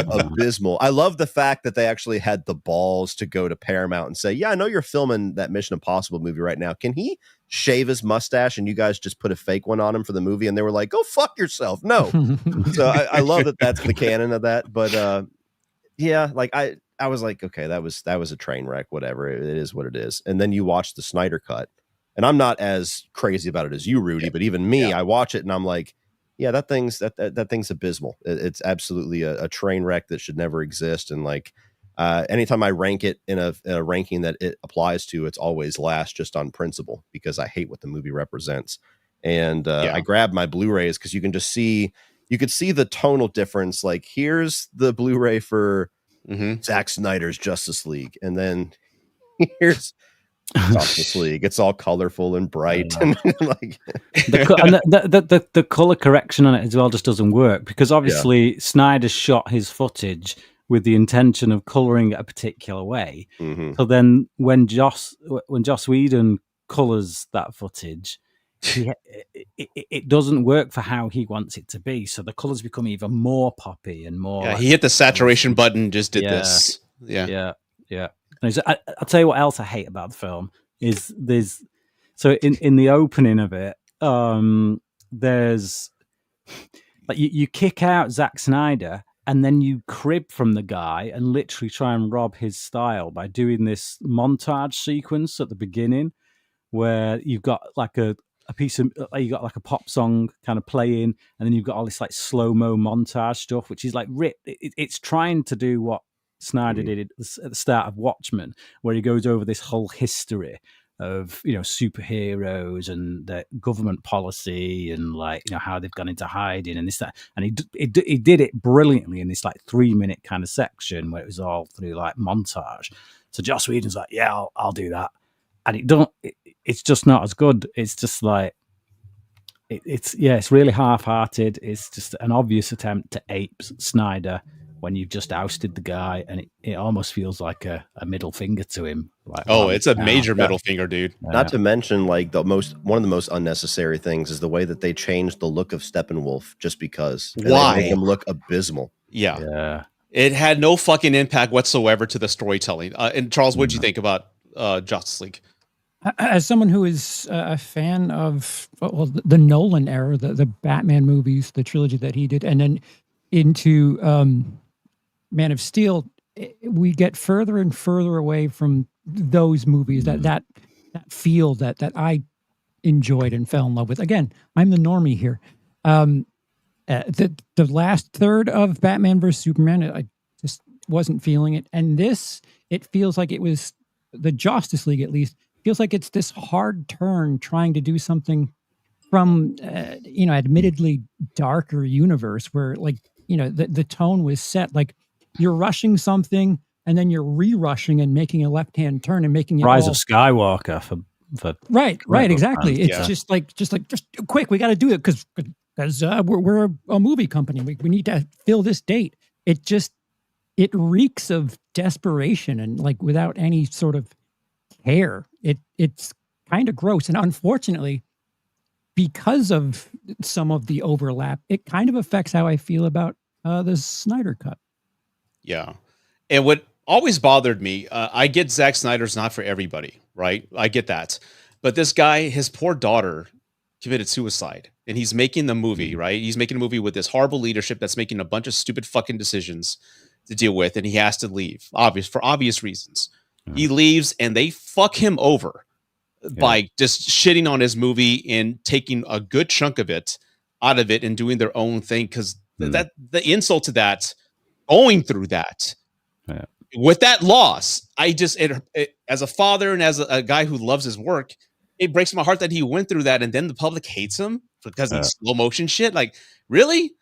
Abysmal. I love the fact that they actually had the balls to go to Paramount and say, yeah, I know you're filming that Mission Impossible movie right now. Can he shave his mustache and you guys just put a fake one on him for the movie? And they were like, go fuck yourself. No. So I love that that's the canon of that. But yeah, like I was like, okay, that was a train wreck, whatever. It is what it is. And then you watch the Snyder cut, and I'm not as crazy about it as you, Rudy, but even me, I watch it and I'm like, yeah, that thing's abysmal. It's absolutely a train wreck that should never exist. And like, anytime I rank it in a ranking that it applies to, it's always last, just on principle, because I hate what the movie represents. And I grabbed my Blu-rays because you could see the tonal difference. Like, here's the Blu-ray for Zack Snyder's Justice League, and then here's Justice League. It's all colorful and bright, and like the color correction on it as well just doesn't work, because obviously Snyder shot his footage with the intention of coloring it a particular way. So then when Joss Whedon colors that footage, it doesn't work for how he wants it to be. So the colors become even more poppy and more. Yeah, he hit the saturation button. Just did this. Yeah. I'll tell you what else I hate about the film is in the opening of it, there's like you kick out Zack Snyder, and then you crib from the guy and literally try and rob his style by doing this montage sequence at the beginning, where you've got like a piece of, you got like a pop song kind of playing, and then you've got all this like slow-mo montage stuff, which is like it's trying to do what Snyder did at the start of Watchmen, where he goes over this whole history of, superheroes and the government policy and like, how they've gone into hiding and this, that. And he did it brilliantly in this like 3-minute kind of section where it was all through like montage. So Joss Whedon's like, yeah, I'll do that. And it's just not as good. It's just like, it's really half-hearted. It's just an obvious attempt to ape Snyder when you've just ousted the guy, and it almost feels like a middle finger to him. Like, it's a major middle finger, dude. Not to mention, like, one of the most unnecessary things is the way that they changed the look of Steppenwolf just because. Why? They make him look abysmal. Yeah. It had no fucking impact whatsoever to the storytelling. And Charles, what did you think about Justice League? As someone who is a fan of the Nolan era, the Batman movies, the trilogy that he did, and then into Man of Steel, we get further and further away from those movies, that feel that I enjoyed and fell in love with. Again, I'm the normie here. The last third of Batman vs Superman, I just wasn't feeling it, and this, it feels like it was the Justice League, at least feels like it's this hard turn trying to do something from admittedly darker universe where, like, the tone was set, like you're rushing something and then you're re-rushing and making a left-hand turn and making it Rise of Skywalker for right, exactly. It's just quick, we got to do it because we're a movie company. We need to fill this date. It reeks of desperation and, like, without any sort of care. It's kind of gross, and unfortunately, because of some of the overlap, it kind of affects how I feel about the Snyder Cut. Yeah, and what always bothered me, I get Zack Snyder's not for everybody, right? I get that, but this guy, his poor daughter committed suicide, and he's making the movie, right? He's making a movie with this horrible leadership that's making a bunch of stupid fucking decisions to deal with, and he has to leave, for obvious reasons. He leaves, and they fuck him over by just shitting on his movie and taking a good chunk of it out of it and doing their own thing. Because that the insult to that, going through that, with that loss, I just as a father and as a guy who loves his work, it breaks my heart that he went through that, and then the public hates him because he's slow motion shit. Like, really?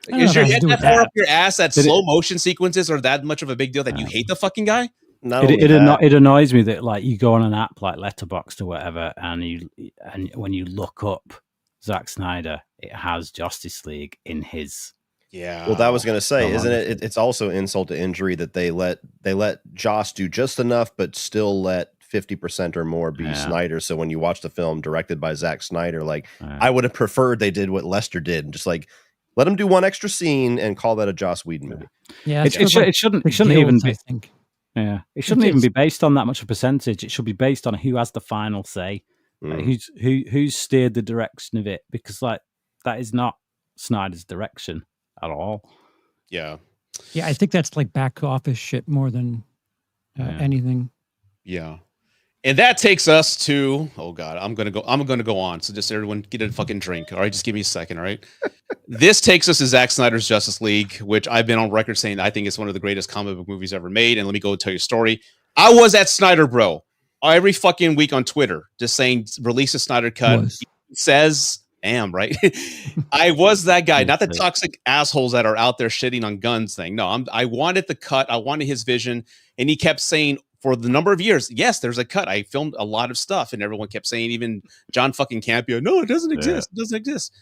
Is your head that far up your ass that slow motion sequences are that much of a big deal that you hate the fucking guy? It annoys me that, like, you go on an app like Letterboxd or whatever, and when you look up Zack Snyder, it has Justice League in his. Yeah. Well, that was going to say, isn't it? It's also insult to injury that they let Joss do just enough, but still let 50% or more be Snyder. So when you watch the film directed by Zack Snyder, like, I would have preferred they did what Lester did and just, like, let him do one extra scene and call that a Joss Whedon movie. Yeah, it shouldn't even be. I think. Yeah, it shouldn't even be based on that much of a percentage. It should be based on who has the final say, like, who's steered the direction of it, because, like, that is not Snyder's direction at all. Yeah, I think that's like back office shit more than anything. Yeah. And that takes us to, oh God, I'm gonna go on. So just everyone get a fucking drink. All right, just give me a second. All right. This takes us to Zack Snyder's Justice League, which I've been on record saying I think it's one of the greatest comic book movies ever made. And let me go tell you a story. I was at Snyder Bro every fucking week on Twitter, just saying release a Snyder Cut. He says, damn, right? I was that guy, not the toxic assholes that are out there shitting on Gunn's thing. No, I wanted the cut. I wanted his vision. And he kept saying, for the number of years, yes, there's a cut. I filmed a lot of stuff, and everyone kept saying, even John fucking Campio, no, it doesn't exist. It doesn't exist.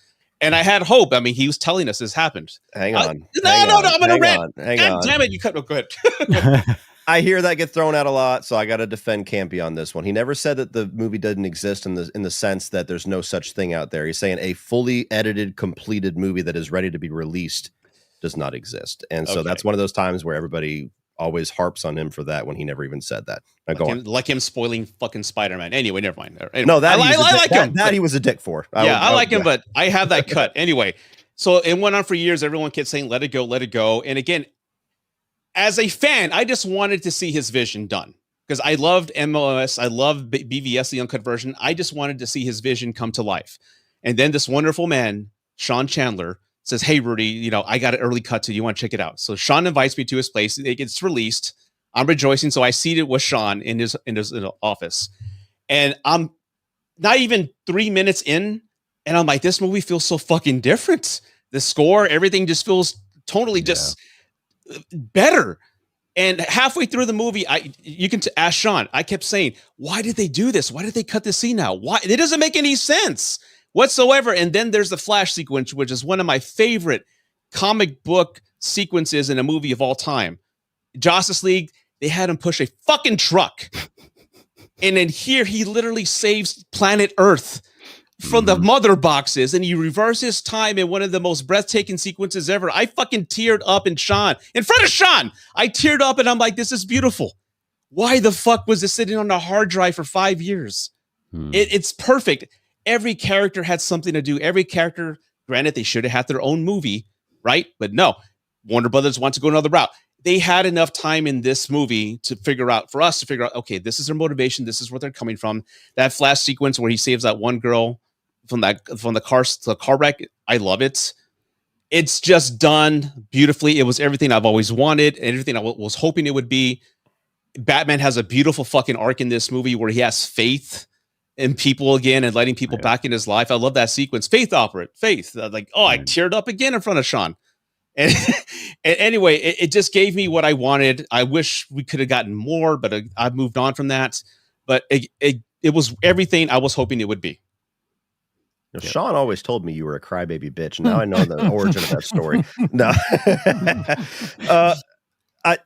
And I had hope. I mean, he was telling us this happened. Hang on. No, I'm going to rant. God damn it, you cut. No, go ahead. I hear that get thrown out a lot, so I got to defend Campy on this one. He never said that the movie doesn't exist in the sense that there's no such thing out there. He's saying a fully edited, completed movie that is ready to be released does not exist. And so that's one of those times where everybody always harps on him for that when he never even said that. Now, like him spoiling fucking Spider-Man. Anyway, never mind. Anyway, no, that I like him. That he was a dick for. I like him, but I have that cut. Anyway, so it went on for years. Everyone kept saying, let it go, let it go. And again, as a fan, I just wanted to see his vision done because I loved MOS. I loved BvS, the uncut version. I just wanted to see his vision come to life. And then this wonderful man, Sean Chandler, says, hey, Rudy, I got an early cut to you. You want to check it out? So Sean invites me to his place. It gets released. I'm rejoicing. So I seated with Sean in his office. And I'm not even 3 minutes in. And I'm like, this movie feels so fucking different. The score, everything just feels totally just better. And halfway through the movie, you can ask Sean. I kept saying, why did they do this? Why did they cut this scene out? Why? It doesn't make any sense whatsoever. And then there's the flash sequence, which is one of my favorite comic book sequences in a movie of all time. Justice League, they had him push a fucking truck. And then here he literally saves planet Earth from the mother boxes, and he reverses time in one of the most breathtaking sequences ever. I fucking teared up in front of Sean. I teared up and I'm like, this is beautiful. Why the fuck was this sitting on a hard drive for 5 years? It's perfect. Every character had something to do. Every character, granted, they should have had their own movie, right? But no, Warner Brothers wants to go another route. They had enough time in this movie for us to figure out, okay, this is their motivation. This is where they're coming from. That flash sequence where he saves that one girl from the car wreck. I love it. it's just done beautifully. It was everything I've always wanted and everything I was hoping it would be. Batman has a beautiful fucking arc in this movie where he has faith in people again and letting people back in his life. I love that sequence. Faith opera, faith. Like, oh, I teared up again in front of Sean. And, and anyway, it just gave me what I wanted. I wish we could have gotten more, but I've moved on from that. But it was everything I was hoping it would be. You know, Sean always told me you were a crybaby bitch. Now I know the origin of that story. No. I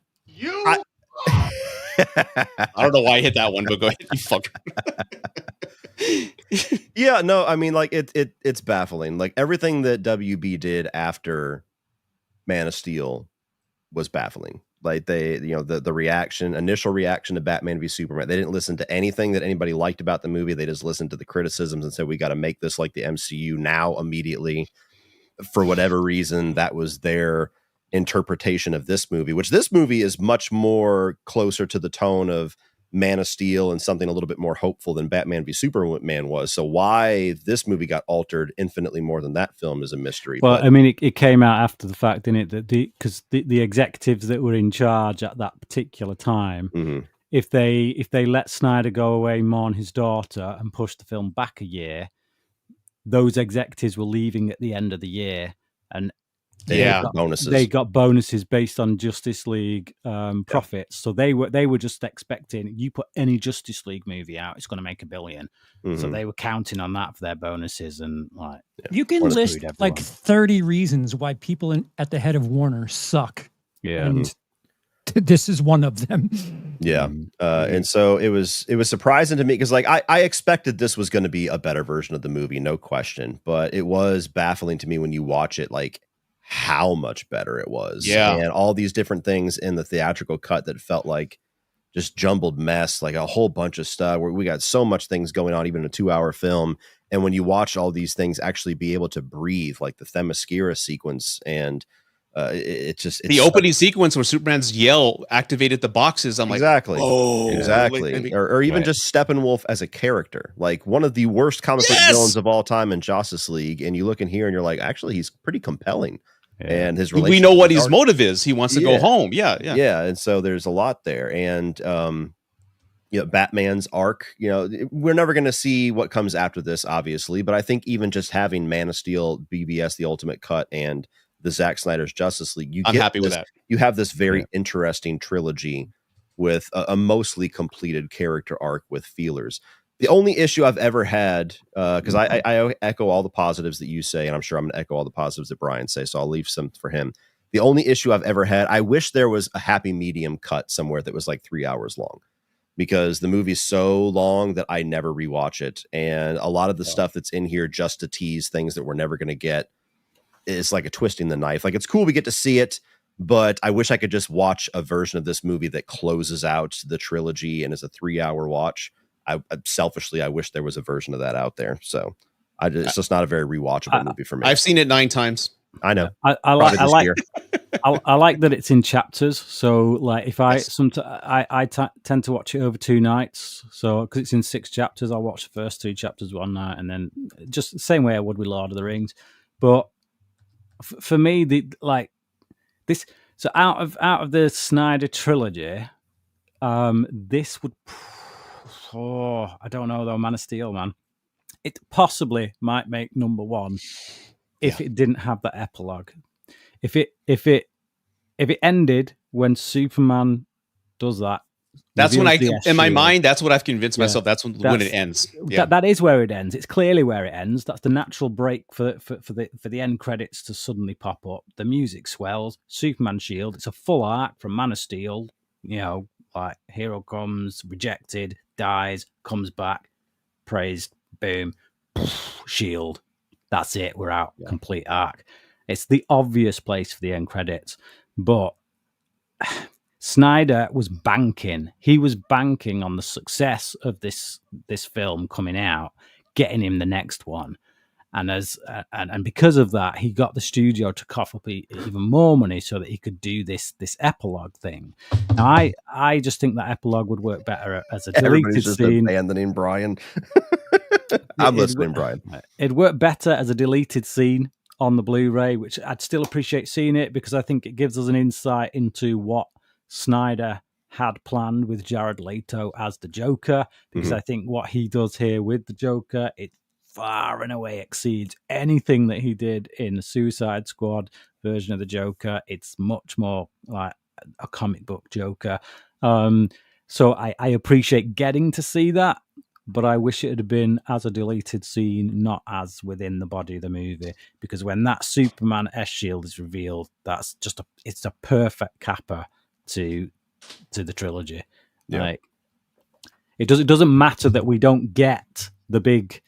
don't know why I hit that one, but go ahead, you fucker. Yeah, no, I mean, like it's baffling. Like everything that WB did after Man of Steel was baffling. Like they, you know, the initial reaction to Batman v Superman, they didn't listen to anything that anybody liked about the movie. They just listened to the criticisms and said, we got to make this like the MCU now immediately. For whatever reason, that was their interpretation of this movie, which this movie is much more closer to the tone of Man of Steel and something a little bit more hopeful than Batman v Superman was. So why this movie got altered infinitely more than that film is a mystery. Well, but I mean, it came out after the fact, didn't it? Because the executives that were in charge at that particular time, if they let Snyder go away, mourn his daughter, and push the film back a year, those executives were leaving at the end of the year, and they got bonuses based on Justice League profits. So they were just expecting, you put any Justice League movie out, it's going to make $1 billion. So they were counting on that for their bonuses. And like, you can list like 30 reasons why people at the head of Warner suck. Yeah, and this is one of them. Yeah, and so it was surprising to me because like I expected this was going to be a better version of the movie, no question. But it was baffling to me when you watch it, like how much better it was. Yeah. And all these different things in the theatrical cut that felt like just jumbled mess, like a whole bunch of stuff where we got so much things going on, even in a 2-hour film. And when you watch all these things actually be able to breathe, like the Themyscira sequence and it's the opening sequence where Superman's yell activated the boxes. I'm like, exactly. Oh, exactly. Or even just Steppenwolf as a character, like one of the worst comic book villains of all time in Justice League. And you look in here and you're like, actually, he's pretty compelling. And his relationship, we know what his motive is. He wants to go home. Yeah. And so there's a lot there. And you know, Batman's arc, you know, we're never going to see what comes after this, obviously. But I think even just having Man of Steel, BvS, the Ultimate Cut, and the Zack Snyder's Justice League, I'm happy with that. You have this very interesting trilogy with a mostly completed character arc with feelers. The only issue I've ever had, because I echo all the positives that you say, and I'm sure I'm going to echo all the positives that Brian say, so I'll leave some for him. The only issue I've ever had, I wish there was a happy medium cut somewhere that was like 3 hours long, because the movie's so long that I never rewatch it. And a lot of the stuff that's in here just to tease things that we're never going to get is like a twisting the knife. Like, it's cool we get to see it, but I wish I could just watch a version of this movie that closes out the trilogy and is a 3-hour watch. I selfishly, I wish there was a version of that out there. So it's just not a very rewatchable movie for me. I've seen it 9 times. I know. I like that it's in chapters. So like if I tend to watch it over 2 nights. So because it's in 6 chapters, I'll watch the first 2 chapters one night, and then just the same way I would with Lord of the Rings. But for me, this. So out of the Snyder trilogy, this would. I don't know though. Man of Steel, man. It possibly might make number 1 if it didn't have that epilogue. If it ended when Superman does that. That's when in my mind, that's what I've convinced myself. That's when it ends. Yeah. That is where it ends. It's clearly where it ends. That's the natural break for the end credits to suddenly pop up. The music swells. Superman shield. It's a full arc from Man of Steel. You know, like hero comes, rejected, dies, comes back, praised, boom, shield. That's it. We're out. Yeah. Complete arc. It's the obvious place for the end credits, but Snyder was banking. He was banking on the success of this film coming out, getting him the next one, and because of that, he got the studio to cough up even more money so that he could do this epilogue thing. Now, I just think that epilogue would work better as a deleted scene. Abandoning Brian. I'm listening, Brian. It'd work better as a deleted scene on the Blu-ray, which I'd still appreciate seeing it because I think it gives us an insight into what Snyder had planned with Jared Leto as the Joker, because I think what he does here with the Joker, it far and away exceeds anything that he did in the Suicide Squad version of the Joker. It's much more like a comic book Joker. So I appreciate getting to see that, but I wish it had been as a deleted scene, not as within the body of the movie. Because when that Superman S shield is revealed, that's just it's a perfect capper to the trilogy. Yeah. Like, it doesn't matter that we don't get the big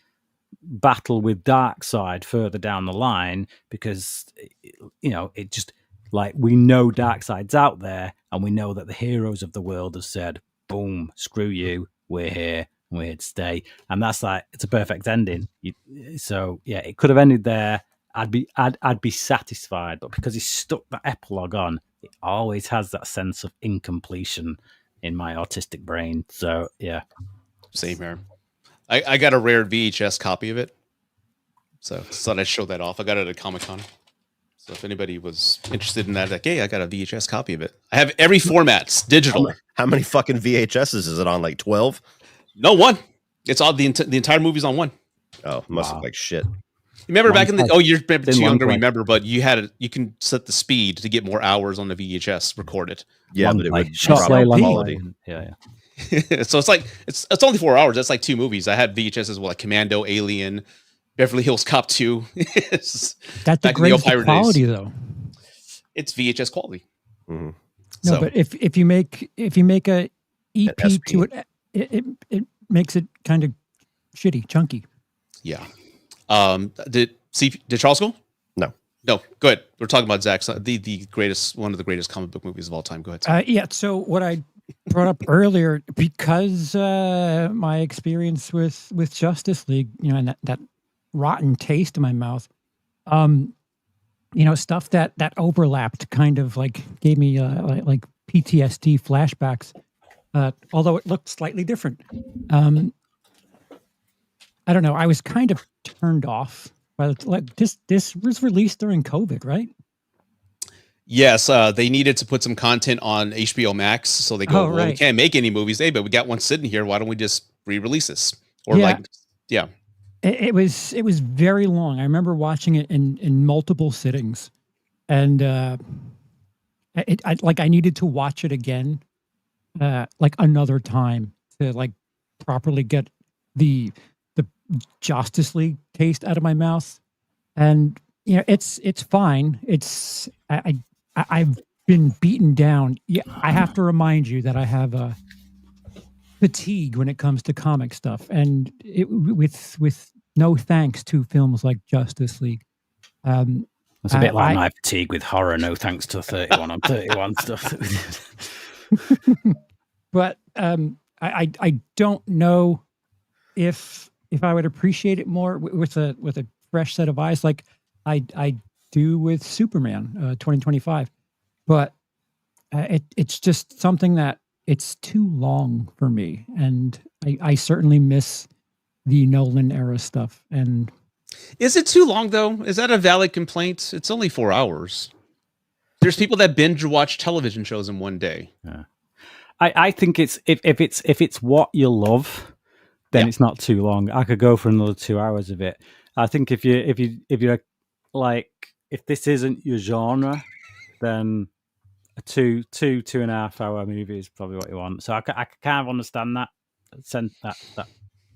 battle with Darkseid further down the line, because it just, like, we know Darkseid's out there, and we know that the heroes of the world have said, boom, screw you, we're here to stay. And that's like, it's a perfect ending. So yeah, it could have ended there. I'd be satisfied, but because he stuck that epilogue on, it always has that sense of incompletion in my autistic brain. So yeah, same here. I got a rare VHS copy of it, so thought I'd show that off. I got it at Comic-Con. So if anybody was interested in that, like, hey, I got a VHS copy of it. I have every format, digital. How many fucking VHSs is it on? Like 12? No, one. It's all the entire movie's on one. Oh, must look like shit. Remember back in the you're too young to remember, but you can set the speed to get more hours on the VHS recorded. Yeah, but it would drop quality. Yeah. So it's like it's only 4 hours. That's like 2 movies. I had VHS as well, like Commando, Alien, Beverly Hills Cop 2. That's the greatest quality, though. It's VHS quality. Mm-hmm. No, but if you make a EP to it, it makes it kind of shitty, chunky. Yeah. Did Charles go? No. Go ahead. We're talking about Zack, the greatest, one of the greatest comic book movies of all time. Go ahead. Yeah. So what I brought up earlier, because my experience with Justice League, and that rotten taste in my mouth, stuff that overlapped kind of like gave me like PTSD flashbacks, although it looked slightly different. I don't know. I was kind of turned off by this was released during COVID, right? Yes, they needed to put some content on HBO Max, so they go, well, we can't make any movies, but we got one sitting here. Why don't we just re-release this? Or It was very long. I remember watching it in multiple sittings, and I needed to watch it again, like another time to like properly get the Justice League taste out of my mouth. And it's fine. It's I've been beaten down. Yeah, I have to remind you that I have a fatigue when it comes to comic stuff, and with no thanks to films like Justice League. It's a bit like my fatigue with horror. No thanks to 31 on 31 stuff. But I don't know if I would appreciate it more with a fresh set of eyes, like I do with Superman 2025. But it's just something that it's too long for me, and I certainly miss the Nolan era stuff. And is it too long though? Is that a valid complaint? It's only 4 hours. There's people that binge watch television shows in one day. Yeah. I think it's if it's what you love, then it's not too long. I could go for another 2 hours of it. I think if you're like, if this isn't your genre, then a 2.5 hour movie is probably what you want. So I kind of understand that.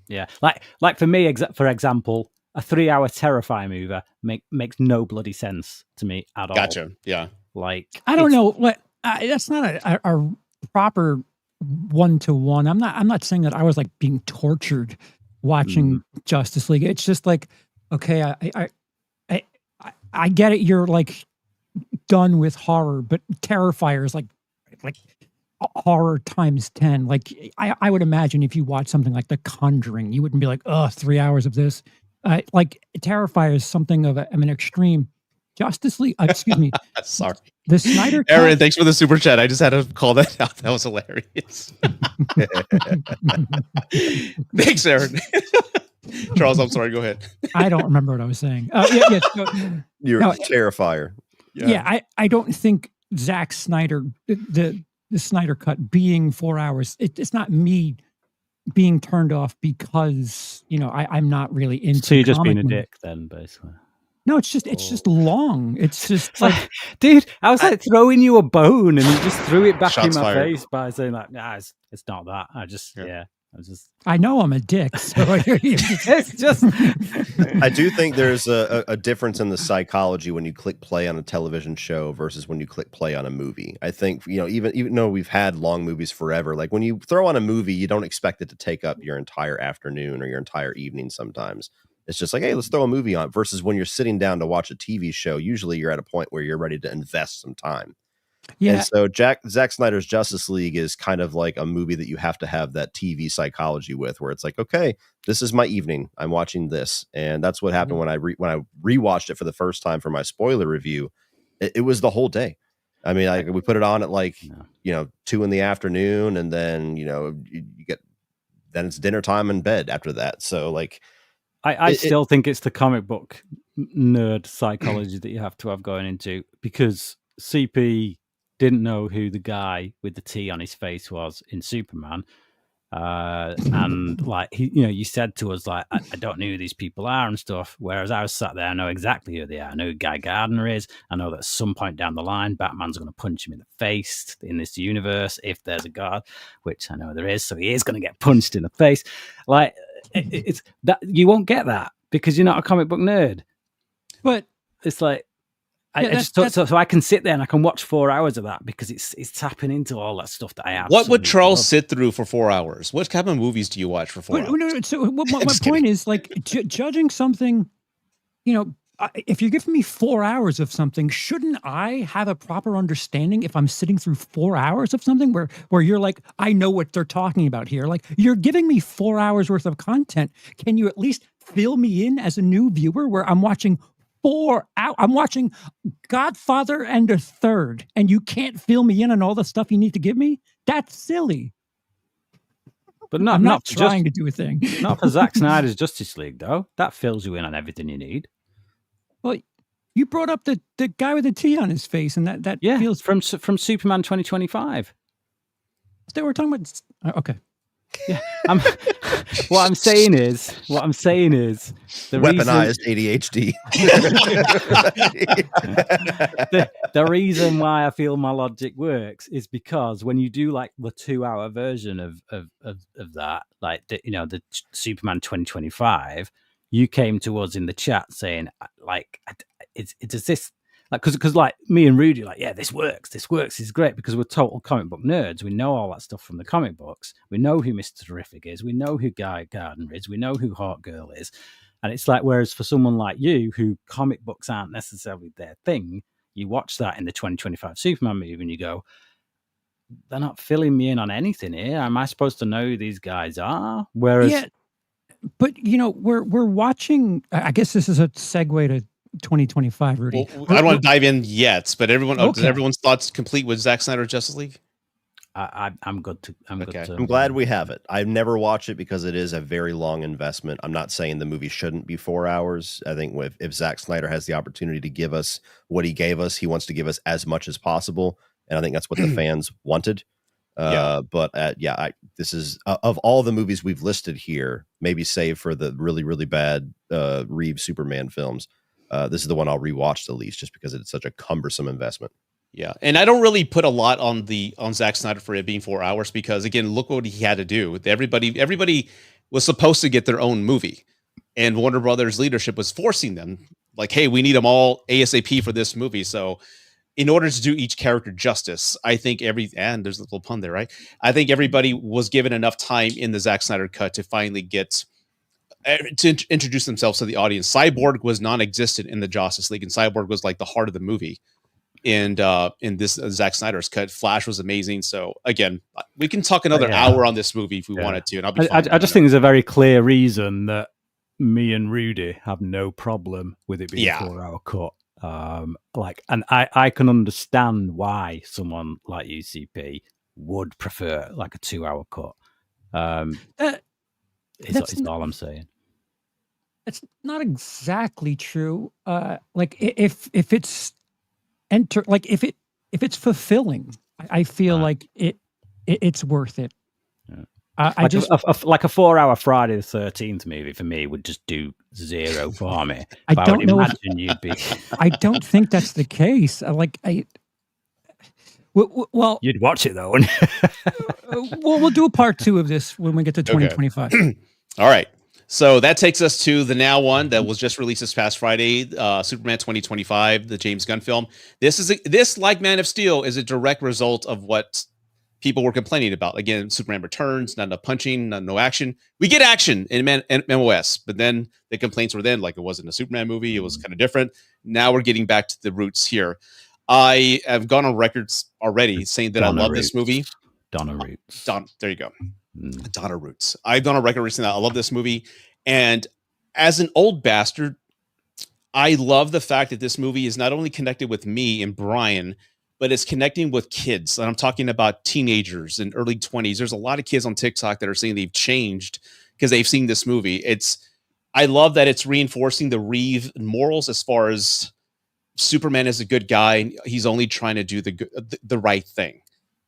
Yeah, like for me, for example, a 3 hour Terrifier movie makes no bloody sense to me at all. Gotcha. Yeah. Like, I don't know what that's not a proper 1-to-1. I'm not saying that I was like being tortured watching Justice League. It's just like, okay, I get it. You're like done with horror, but Terrifier is like horror times 10. Like I would imagine if you watch something like The Conjuring, you wouldn't be like, 3 hours of this. Like Terrifier is something of an extreme. Justice League, excuse me. Sorry. The Snyder Cut. Aaron, thanks for the super chat. I just had to call that out. That was hilarious. Thanks, Aaron. Charles, I'm sorry. Go ahead. I don't remember what I was saying. Yeah, so, You're no, a terrifier. yeah. I don't think Zack Snyder, the Snyder Cut being 4 hours, it's not me being turned off because, I'm not really into So you're just comic being a movies. dick then, basically. No, it's just long. It's just like, dude, I was like throwing you a bone and you just threw it back in Shots my fired. face by saying like, nah, it's not that. I know I'm a dick. So it's just. I do think there's a difference in the psychology when you click play on a television show versus when you click play on a movie. I think, even though we've had long movies forever, like when you throw on a movie, you don't expect it to take up your entire afternoon or your entire evening sometimes. It's just like, hey, let's throw a movie on, versus when you're sitting down to watch a TV show, usually you're at a point where you're ready to invest some time. yeah. And so Zack Snyder's Justice League is kind of like a movie that you have to have that TV psychology with, where it's like, okay, this is my evening. I'm watching this. And that's what happened when I rewatched it for the first time for my spoiler review. It was the whole day. I mean, we put it on at 2 in the afternoon, and then, then it's dinner time in bed after that. So I still think it's the comic book nerd psychology that you have to have going into, because CP didn't know who the guy with the T on his face was in Superman. And you said to us, like, I don't know who these people are and stuff. Whereas I was sat there, I know exactly who they are. I know who Guy Gardner is. I know that at some point down the line, Batman's going to punch him in the face in this universe, if there's a God, which I know there is. So he is going to get punched in the face. Like, it's that you won't get that because you're not a comic book nerd. But it's like, so I can sit there and I can watch 4 hours of that because it's tapping into all that stuff that I have. What would Charles sit through for 4 hours? What type of movies do you watch for 4 hours? No, so my point is, like, judging something, if you're giving me 4 hours of something, shouldn't I have a proper understanding if I'm sitting through 4 hours of something where you're like, I know what they're talking about here? Like, you're giving me 4 hours worth of content. Can you at least fill me in as a new viewer where I'm watching 4 hours? I'm watching Godfather and a third, and you can't fill me in on all the stuff you need to give me? That's silly. But I'm not trying to do a thing. Not for Zack Snyder's Justice League, though. That fills you in on everything you need. Well, you brought up the guy with the T on his face, and that feels from Superman 2025. They were talking about. Okay. Yeah. What I'm saying is the weaponized ADHD. the reason why I feel my logic works is because when you do like the 2 hour version of that, like the Superman 2025, you came to us in the chat saying like, does this, like, because like me and Rudy, like, yeah, this works, this is great, because we're total comic book nerds. We know all that stuff from the comic books. We know who Mr. Terrific is. We know who Guy Gardner is. We know who Hawk Girl is. And it's like, whereas for someone like you, who comic books aren't necessarily their thing, you watch that in the 2025 Superman movie and you go, they're not filling me in on anything here. Am I supposed to know who these guys are? Whereas, yeah, but we're watching. I guess this is a segue to 2025, Rudy. Well, I don't want to dive in yet, but Okay. everyone's thoughts complete with Zack Snyder Justice League? I'm good to. I'm glad we have it. I've never watched it because it is a very long investment. I'm not saying the movie shouldn't be 4 hours. I think if Zack Snyder has the opportunity to give us what he gave us, he wants to give us as much as possible, and I think that's what the fans wanted. But this is of all the movies we've listed here, maybe save for the really, really bad Reeve Superman films. This is the one I'll rewatch the least, just because it's such a cumbersome investment. Yeah, and I don't really put a lot on Zack Snyder for it being 4 hours, because again, look what he had to do. Everybody was supposed to get their own movie, and Warner Brothers leadership was forcing them, like, hey, we need them all ASAP for this movie. So in order to do each character justice, I think and there's a little pun there, right? I think everybody was given enough time in the Zack Snyder cut to finally get to introduce themselves to the audience. Cyborg was non-existent in the Justice League, and Cyborg was like the heart of the movie. And in this Zack Snyder's cut, Flash was amazing. So again, we can talk another hour on this movie if we wanted to, and I'll be fine. I just think there's a very clear reason that me and Rudy have no problem with it being a 4 hour cut. And I can understand why someone like UCP would prefer like a 2 hour cut. It's all I'm saying. It's not exactly true. Like if it's if it's fulfilling, I feel like it's worth it. Yeah. I Like just like a 4-hour Friday the 13th movie for me would just do zero for me. I But don't would know if imagine you'd be. I don't think that's the case. Well, You'd watch it though. Wouldn't you? we'll do a part 2 of this when we get to 2025. All right. So that takes us to the now one that was just released this past Friday, Superman 2025, the James Gunn film. This, like Man of Steel, is a direct result of what people were complaining about. Again, Superman Returns, not enough punching, no action. We get action in MOS, but then the complaints were then like it wasn't a Superman movie. It was kind of different. Now we're getting back to the roots here. I have gone on records already saying that I love this movie. Donna Roots. There you go. Donna Roots. I've gone on record recently that I love this movie. And as an old bastard, I love the fact that this movie is not only connected with me and Brian, but it's connecting with kids. And I'm talking about teenagers in early 20s. There's a lot of kids on TikTok that are saying they've changed because they've seen this movie. I love that it's reinforcing the Reeve morals as far as Superman is a good guy. He's only trying to do the right thing.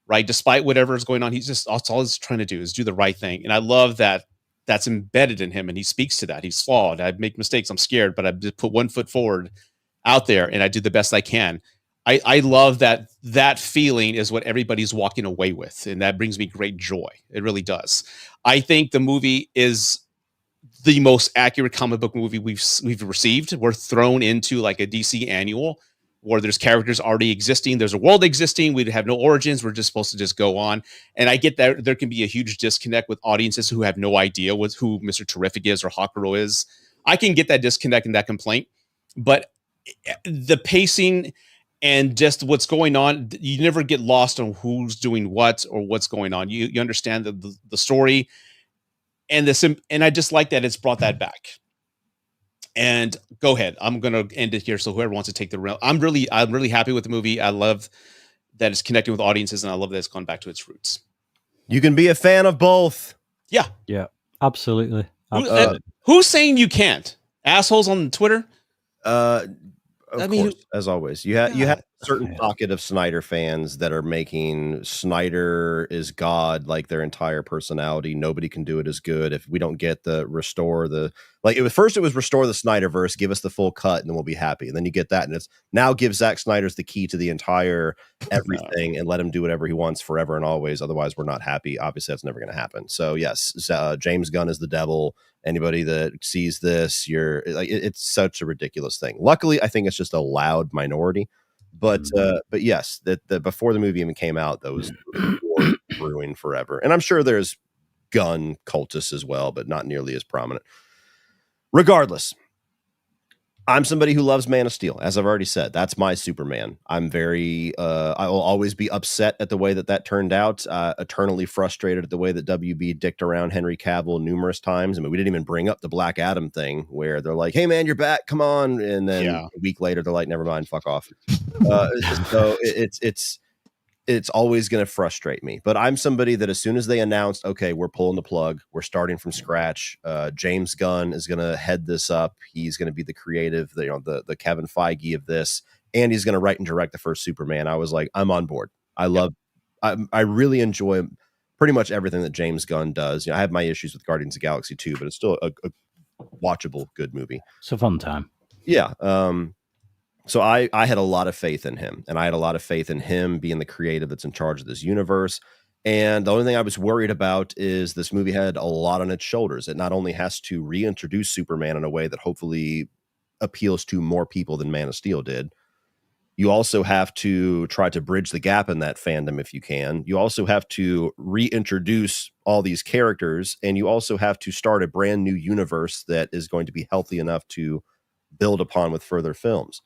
Right, despite whatever is going on, that's all he's trying to do is do the right thing, and I love that that's embedded in him, and he speaks to that. He's flawed. I make mistakes. I'm scared, but I just put one foot forward out there, and I do the best I can. I love that feeling is what everybody's walking away with, and that brings me great joy. It really does. I think the movie is the most accurate comic book movie we've received. We're thrown into like a DC annual, where there's characters already existing. There's a world existing. We have no origins. We're just supposed to just go on. And I get that there can be a huge disconnect with audiences who have no idea who Mr. Terrific is or Hawkgirl is. I can get that disconnect and that complaint. But the pacing and just what's going on, you never get lost on who's doing what or what's going on. You understand the story. And I just like that it's brought that back. And go ahead. I'm going to end it here. So whoever wants to take the real, I'm really happy with the movie. I love that it's connecting with audiences, and I love that it's gone back to its roots. You can be a fan of both. Yeah. Absolutely. Who's saying you can't? Assholes on Twitter. Of course, as always, you have a certain pocket of Snyder fans that are making Snyder is God, like their entire personality. Nobody can do it as good. If we don't get it was restore the Snyderverse, give us the full cut, and then we'll be happy. And then you get that, and it's now give Zack Snyder's the key to the entire everything, and let him do whatever he wants forever and always. Otherwise, we're not happy. Obviously, that's never going to happen. So yes, James Gunn is the devil. Anybody that sees this, it's such a ridiculous thing. Luckily, I think it's just a loud minority. But yes, that before the movie even came out, those were brewing forever. And I'm sure there's Gunn cultists as well, but not nearly as prominent. Regardless, I'm somebody who loves Man of Steel. As I've already said, that's my Superman. I'm I will always be upset at the way that turned out, eternally frustrated at the way that WB dicked around Henry Cavill numerous times. I mean, we didn't even bring up the Black Adam thing where they're like, hey man, you're back, come on. And then a week later, they're like, never mind, fuck off. So it's always going to frustrate me. But I'm somebody that as soon as they announced, okay, we're pulling the plug, we're starting from scratch. James Gunn is going to head this up. He's going to be the creative, the Kevin Feige of this, and he's going to write and direct the first Superman. I was like, I'm on board. I really enjoy pretty much everything that James Gunn does. I have my issues with Guardians of the Galaxy 2, but it's still a watchable, good movie. It's a fun time. Yeah. So I had a lot of faith in him, and I had a lot of faith in him being the creative that's in charge of this universe. And the only thing I was worried about is this movie had a lot on its shoulders. It not only has to reintroduce Superman in a way that hopefully appeals to more people than Man of Steel did. You also have to try to bridge the gap in that fandom if you can. You also have to reintroduce all these characters, and you also have to start a brand new universe that is going to be healthy enough to build upon with further films.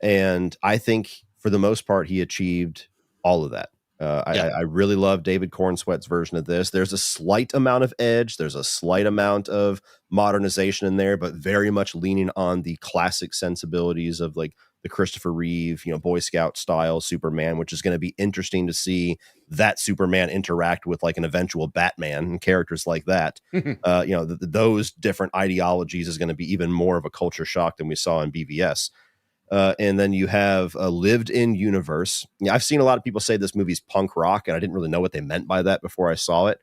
And I think for the most part, he achieved all of that. I really love David Cornsweat's version of this. There's a slight amount of edge. There's a slight amount of modernization in there, but very much leaning on the classic sensibilities of like the Christopher Reeve, Boy Scout style Superman, which is going to be interesting to see that Superman interact with like an eventual Batman and characters like that. Those different ideologies is going to be even more of a culture shock than we saw in BvS. And then you have a lived-in universe. I've seen a lot of people say this movie's punk rock, and I didn't really know what they meant by that before I saw it.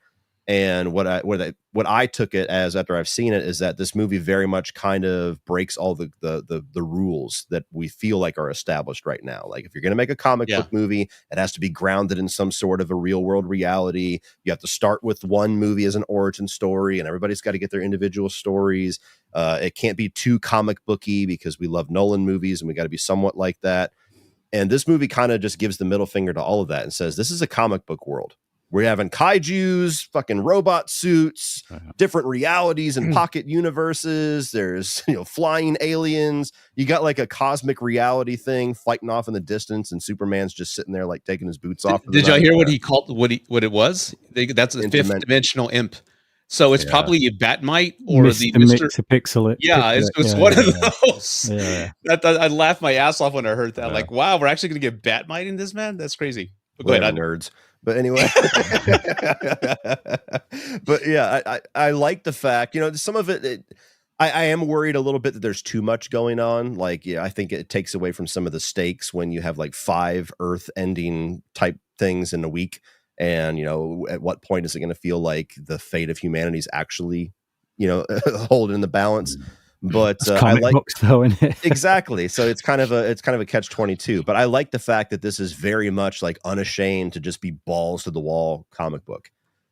And what I took it as after I've seen it is that this movie very much kind of breaks all the rules that we feel like are established right now. Like if you're going to make a comic book movie, it has to be grounded in some sort of a real world reality. You have to start with one movie as an origin story, and everybody's got to get their individual stories. It can't be too comic booky because we love Nolan movies, and we got to be somewhat like that. And this movie kind of just gives the middle finger to all of that and says, this is a comic book world. We're having kaijus, fucking robot suits, different realities and pocket universes. There's, flying aliens. You got like a cosmic reality thing fighting off in the distance, and Superman's just sitting there like taking his boots off. Did y'all hear what he called what it was? That's a fifth dimensional imp. So it's probably a Batmite or the Mr. Pixel. Yeah, it's one of those. Yeah. I laughed my ass off when I heard that. I'm like, wow, we're actually going to get Batmite in this, man? That's crazy. But go ahead, nerds. But anyway, but yeah, I like the fact, some of it, I am worried a little bit that there's too much going on. Like, I think it takes away from some of the stakes when you have like 5 Earth ending type things in a week. And, at what point is it going to feel like the fate of humanity is actually, holding in the balance? But I like books, though, isn't it? Exactly. So it's kind of a catch-22. But I like the fact that this is very much like unashamed to just be balls to the wall comic book.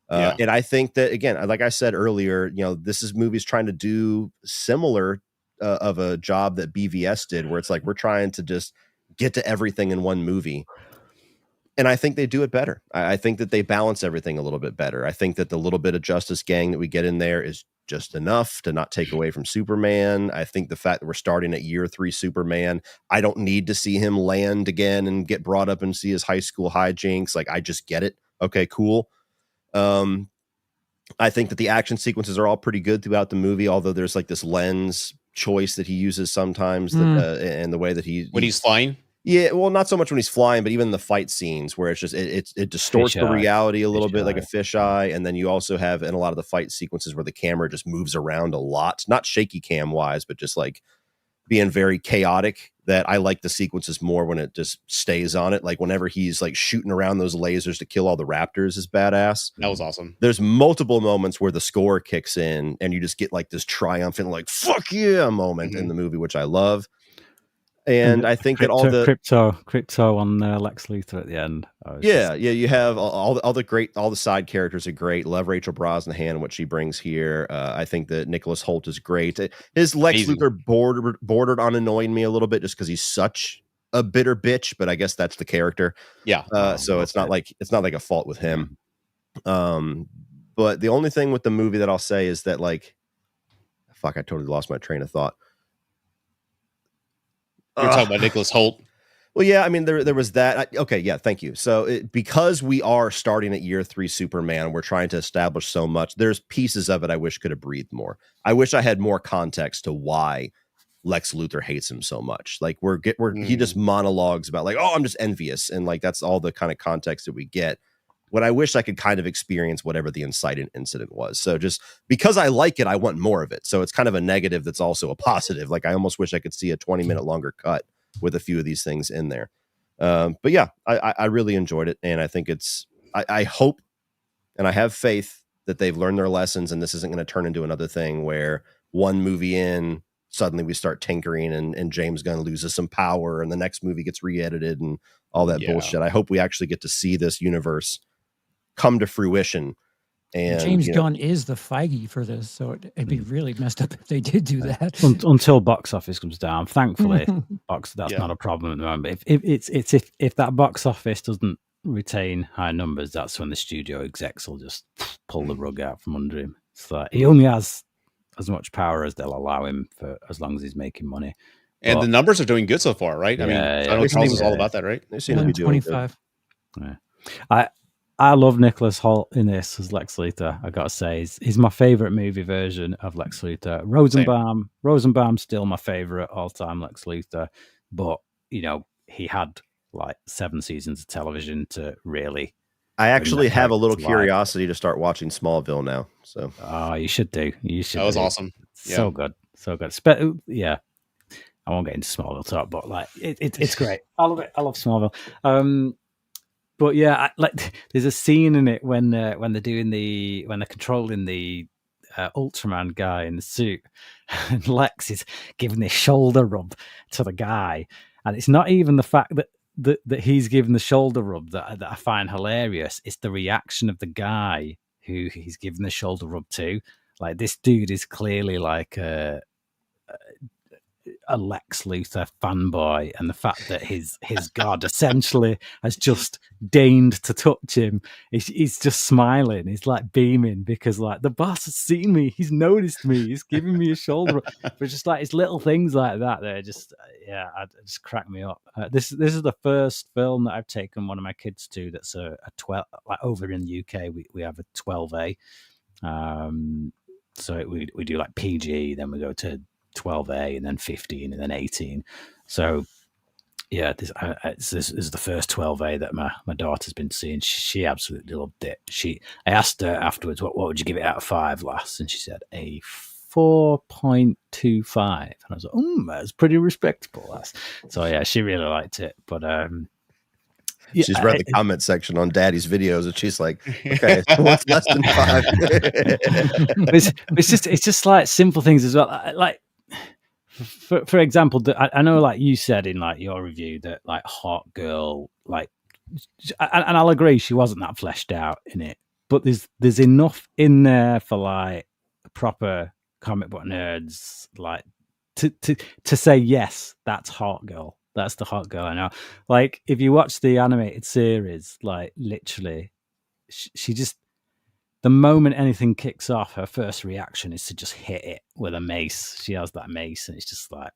And I think that, again, like I said earlier, this is movies trying to do similar of a job that BvS did, where it's like we're trying to just get to everything in one movie. And I think they do it better. I think that they balance everything a little bit better. I think that the little bit of Justice Gang that we get in there is just enough to not take away from Superman. I think the fact that we're starting at year 3 Superman, I don't need to see him land again and get brought up and see his high school hijinks. Like, I just get it. Okay, cool. I think that the action sequences are all pretty good throughout the movie, although there's like this lens choice that he uses sometimes and the way that when he's flying. Yeah, well, not so much when he's flying, but even the fight scenes where it's just it distorts the reality a little bit, like a fisheye. And then you also have in a lot of the fight sequences where the camera just moves around a lot, not shaky cam wise, but just like being very chaotic. That I like the sequences more when it just stays on it. Like whenever he's like shooting around those lasers to kill all the raptors is badass. That was awesome. There's multiple moments where the score kicks in and you just get like this triumphant, like, fuck yeah moment in the movie, which I love. And I think that all the crypto on Lex Luthor at the end. You have all the side characters are great. Love Rachel Brosnahan, what she brings here. I think that Nicholas Hoult is great. His Lex Luthor bordered on annoying me a little bit just because he's such a bitter bitch, but I guess that's the character. Yeah. So it's not like a fault with him. But the only thing with the movie that I'll say is that like, fuck, I totally lost my train of thought. You're talking about Nicholas Hoult. Well, yeah, I mean, there was that. Okay, yeah, thank you. So because we are starting at year 3 Superman, we're trying to establish so much. There's pieces of it I wish could have breathed more. I wish I had more context to why Lex Luthor hates him so much. Like he just monologues about like, oh, I'm just envious. And like, that's all the kind of context that we get. What I wish I could kind of experience whatever the inciting incident was. So just because I like it, I want more of it. So it's kind of a negative that's also a positive. Like I almost wish I could see a 20-minute longer cut with a few of these things in there. But yeah, I really enjoyed it. And I think I hope and I have faith that they've learned their lessons and this isn't going to turn into another thing where one movie in, suddenly we start tinkering and James Gunn loses some power and the next movie gets re-edited and all that bullshit. I hope we actually get to see this universe come to fruition. And James Gunn is the Feige for this, so it'd be really messed up if they did do that. Until box office comes down, thankfully, that's not a problem at the moment. But if that box office doesn't retain high numbers, that's when the studio execs will just pull the rug out from under him. So he only has as much power as they'll allow him for as long as he's making money. And the numbers are doing good so far, right? I mean, I know Charles is all about that, right? They seem to be doing 25. Yeah. I love Nicholas Hoult in this as Lex Luthor. I gotta say, he's my favorite movie version of Lex Luthor. Rosenbaum's still my favorite all-time Lex Luthor, but he had like 7 seasons of television to really. I actually have a little curiosity to start watching Smallville now. So, you should do. You should. That was awesome. So good, so good. Yeah, I won't get into Smallville talk, but like it's great. I love it. I love Smallville. But yeah, there's a scene in it when they're controlling the Ultraman guy in the suit, and Lex is giving this shoulder rub to the guy, and it's not even the fact that he's giving the shoulder rub that I find hilarious. It's the reaction of the guy who he's giving the shoulder rub to. Like, this dude is clearly like a Lex Luthor fanboy, and the fact that his god essentially has just deigned to touch him, he's just smiling, he's like beaming, because like the boss has seen me, he's noticed me, he's giving me a shoulder. But just like it's little things like that are just just crack me up. This is the first film that I've taken one of my kids to that's a 12. Like, over in the UK we have a 12A, so we do like PG, then we go to 12A, and then 15, and then 18. So yeah, this is the first 12A that my daughter's been seeing. She absolutely loved it. I asked her afterwards, what would you give it out of 5, lass? And she said a 4.25. And I was like, that's pretty respectable, lass. So yeah, she really liked it. But she's read the comment section on Daddy's videos, and she's like, okay, what's less than 5? it's just like simple things as well. Like, for example, I know, like you said in like your review, that like Hot Girl, like, and I'll agree, she wasn't that fleshed out in it, but there's enough in there for like proper comic book nerds, like to say, yes, that's Hot Girl. That's the Hot Girl I know. Like, if you watch the animated series, like, literally, she just, the moment anything kicks off, her first reaction is to just hit it with a mace. She has that mace, and it's just like,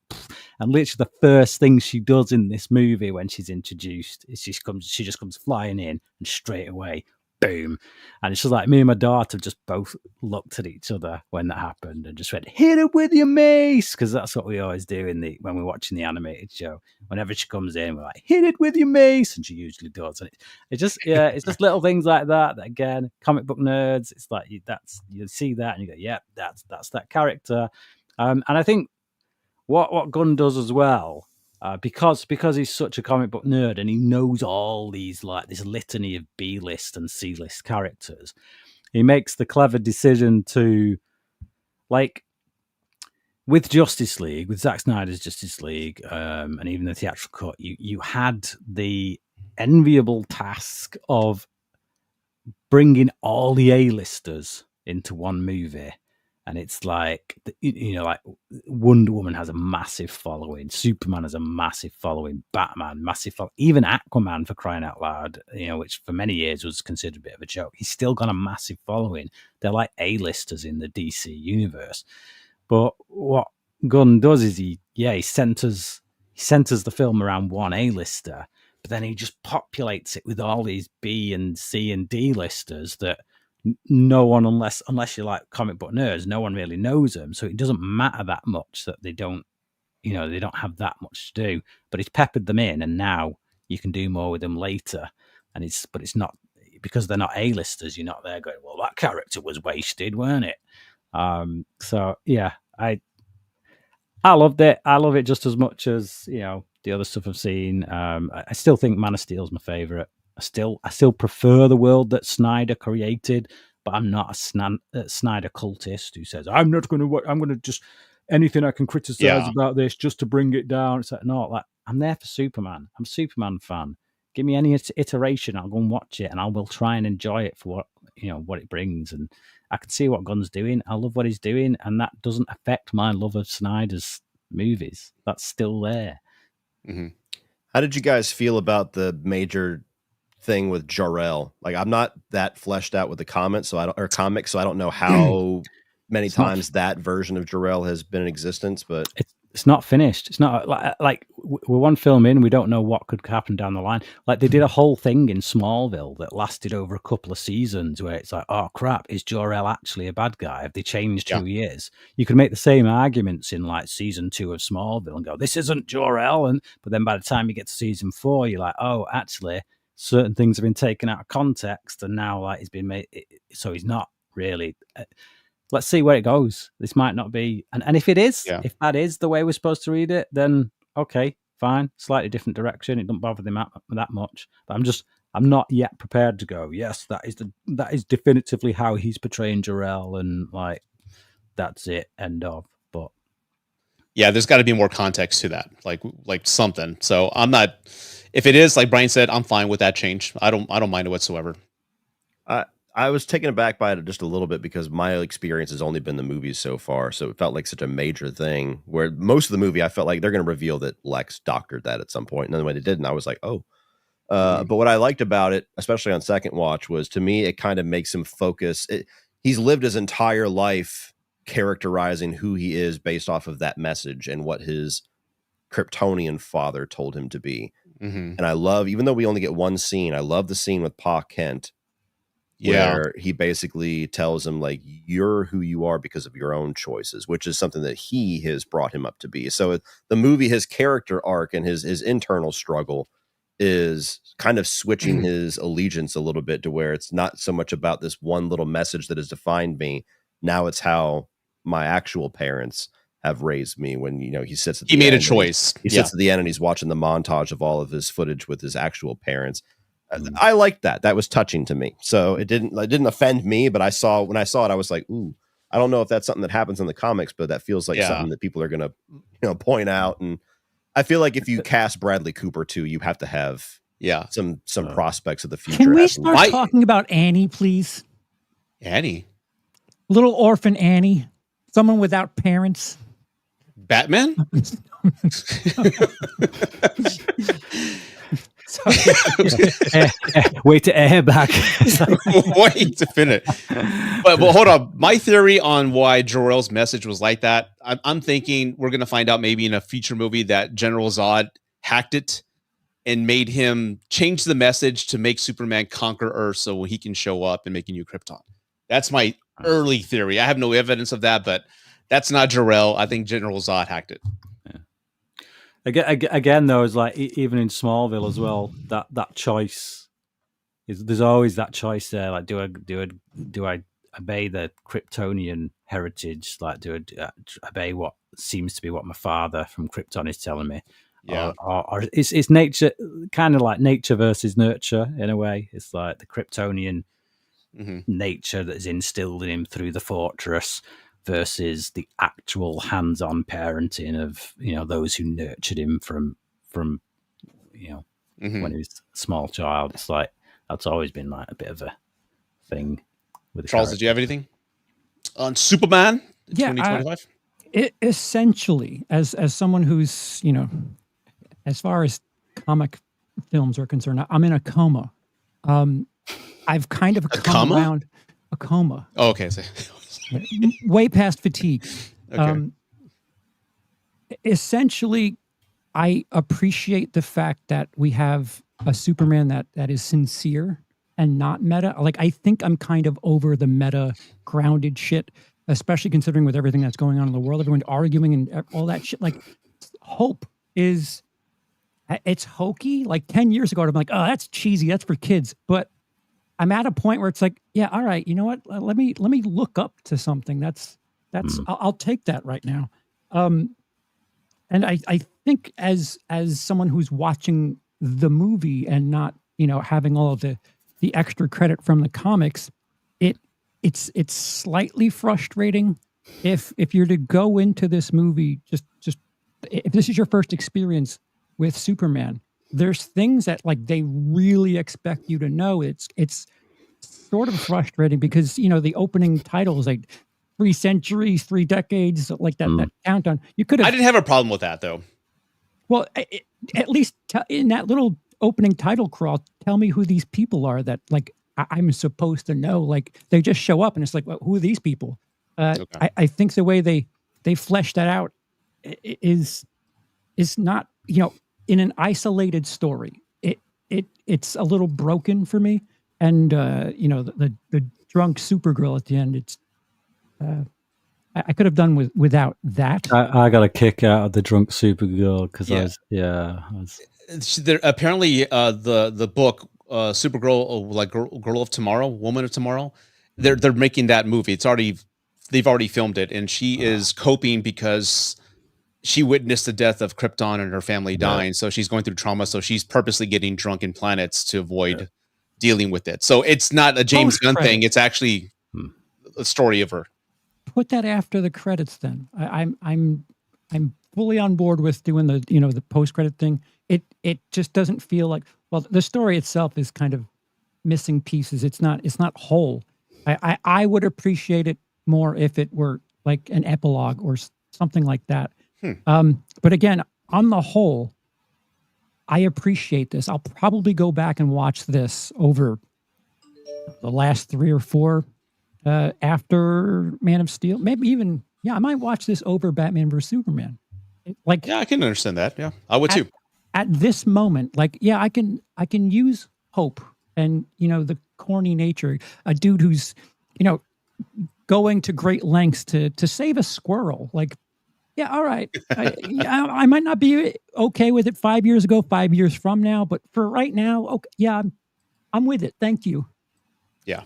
and literally the first thing she does in this movie when she's introduced is she just comes flying in, and straight away, boom. And it's just like, me and my daughter just both looked at each other when that happened and just went, hit it with your mace, because that's what we always do when we're watching the animated show. Whenever she comes in, we're like, hit it with your mace, and she usually does. And it's just little things like that again, comic book nerds, it's like you see that and you go, yeah, that's that character. And I think what Gunn does as well, because he's such a comic book nerd and he knows all these, like, this litany of B-list and C-list characters, he makes the clever decision to, like, with Justice League, with Zack Snyder's Justice League, and even the theatrical cut, you had the enviable task of bringing all the A-listers into one movie. And it's like, like Wonder Woman has a massive following, Superman has a massive following, Batman, massive following, even Aquaman, for crying out loud, which for many years was considered a bit of a joke. He's still got a massive following. They're like A-listers in the DC universe. But what Gunn does is he centers the film around one A-lister, but then he just populates it with all these B and C and D listers that no one, unless you're like comic book nerds, no one really knows them. So it doesn't matter that much that they don't have that much to do. But he's peppered them in, and now you can do more with them later. And it's not, because they're not A-listers. You're not there going, well, that character was wasted, weren't it? So yeah, I loved it. I love it just as much as the other stuff I've seen. I still think Man of Steel is my favorite. I still prefer the world that Snyder created, but I'm not a Snyder cultist who says I'm going to just anything I can criticize about this just to bring it down. It's like, no, like, I'm there for Superman. I'm a Superman fan. Give me any iteration, I'll go and watch it, and I will try and enjoy it for what it brings. And I can see what Gunn's doing. I love what he's doing, and that doesn't affect my love of Snyder's movies. That's still there. Mm-hmm. How did you guys feel about the major thing with Jor-El? Like, I'm not that fleshed out with the comics, so I don't know how many times that version of Jor-El has been in existence, but It's not finished. It's not like we're one film in. We don't know what could happen down the line. Like they did a whole thing in Smallville that lasted over a couple of seasons, where it's like, oh crap, is Jor-El actually a bad guy? Have they changed who he is? You could make the same arguments in like season 2 of Smallville and go, this isn't Jor-El, but then by the time you get to season 4, you're like, oh, actually, certain things have been taken out of context, and now like he's been made, so he's not really. Let's see where it goes. This might not be, and if it is, if that is the way we're supposed to read it, then okay, fine, slightly different direction. It doesn't bother them that much. But I'm not yet prepared to go, yes, that is definitively how he's portraying Jor-El, and like that's it, end of. But yeah, there's got to be more context to that, like something. So I'm not. If it is like Brian said, I'm fine with that change. I don't mind it whatsoever. I was taken aback by it just a little bit because my experience has only been the movies so far. So it felt like such a major thing where most of the movie, I felt like they're going to reveal that Lex doctored that at some point. And then when they didn't, I was like, oh. But what I liked about it, especially on second watch, was to me, it kind of makes him focus. He's lived his entire life characterizing who he is based off of that message and what his Kryptonian father told him to be. Mm-hmm. And I love, even though we only get one scene, I love the scene with Pa Kent, where he basically tells him, like, you're who you are because of your own choices, which is something that he has brought him up to be. So the movie, his character arc and his internal struggle is kind of switching his allegiance a little bit to where it's not so much about this one little message that has defined me. Now it's how my actual parents have raised me. When, you know, he sits at the he made end a choice. He sits at the end and he's watching the montage of all of his footage with his actual parents. I liked that. That was touching to me. So it didn't offend me, but when I saw it, I was like, ooh, I don't know if that's something that happens in the comics, but that feels like something that people are going to, point out. And I feel like if you cast Bradley Cooper too, you have to have some prospects of the future. Can we start talking about Annie, please? Annie? Little orphan Annie. Someone without parents. Batman? Wait to air back. Wait to finish. But hold on. My theory on why Jor-El's message was like that, I'm thinking we're going to find out maybe in a future movie that General Zod hacked it and made him change the message to make Superman conquer Earth so he can show up and make a new Krypton. That's my early theory. I have no evidence of that, but that's not Jor-El. I think General Zod hacked it. Again, though, it's like even in Smallville as well. That choice there's always that choice there. Like, do I obey the Kryptonian heritage? Like, do I obey what seems to be what my father from Krypton is telling me? Yeah, or it's nature, kind of like nature versus nurture in a way. It's like the Kryptonian nature that is instilled in him through the fortress, versus the actual hands-on parenting of those who nurtured him from when he was a small child. It's like that's always been like a bit of a thing with Charles. Did you have anything on Superman 2025? Essentially, as someone who's as far as comic films are concerned, I'm in a coma. I've kind of come around a coma. Oh, okay. Way past fatigue. Okay. Essentially, I appreciate the fact that we have a Superman that is sincere and not meta. Like, I think I'm kind of over the meta grounded shit, especially considering with everything that's going on in the world, everyone arguing and all that shit. Like, hope it's hokey. Like 10 years ago, I'm like, oh, that's cheesy. That's for kids. But I'm at a point where it's like, yeah, all right, you know what? Let me look up to something. I'll take that right now. And I think as someone who's watching the movie and not, having all of the extra credit from the comics, it's slightly frustrating if you're to go into this movie just if this is your first experience with Superman. There's things that like they really expect you to know. It's sort of frustrating because the opening title is like 3 centuries, 3 decades, like that countdown. You could have. I didn't have a problem with that though. Well, at least in that little opening title crawl, tell me who these people are that like I'm supposed to know. Like they just show up and it's like, well, who are these people? Okay. I think the way they flesh that out is not, in an isolated story. It's a little broken for me. And the drunk Supergirl at the end, it's I could have done without that. I got a kick out of the drunk Supergirl because Apparently the book Supergirl, like Girl of Tomorrow, Woman of Tomorrow, they're making that movie. They've already filmed it, and she is coping because she witnessed the death of Krypton and her family dying. So she's going through trauma. So she's purposely getting drunk in planets to avoid dealing with it. So it's not a James Gunn thing. It's actually a story of her. Put that after the credits. Then I'm fully on board with doing the post credit thing. It just doesn't feel like, well, the story itself is kind of missing pieces. It's not whole. I would appreciate it more if it were like an epilogue or something like that. But again, on the whole, I appreciate this. I'll probably go back and watch this over the last 3 or 4 after Man of Steel. Maybe even, I might watch this over Batman vs Superman. I can understand that. Yeah, I would too. At this moment, I can use hope and the corny nature. A dude who's going to great lengths to save a squirrel. All right. I might not be okay with it 5 years ago, 5 years from now, but for right now, okay, I'm with it. Thank you. Yeah.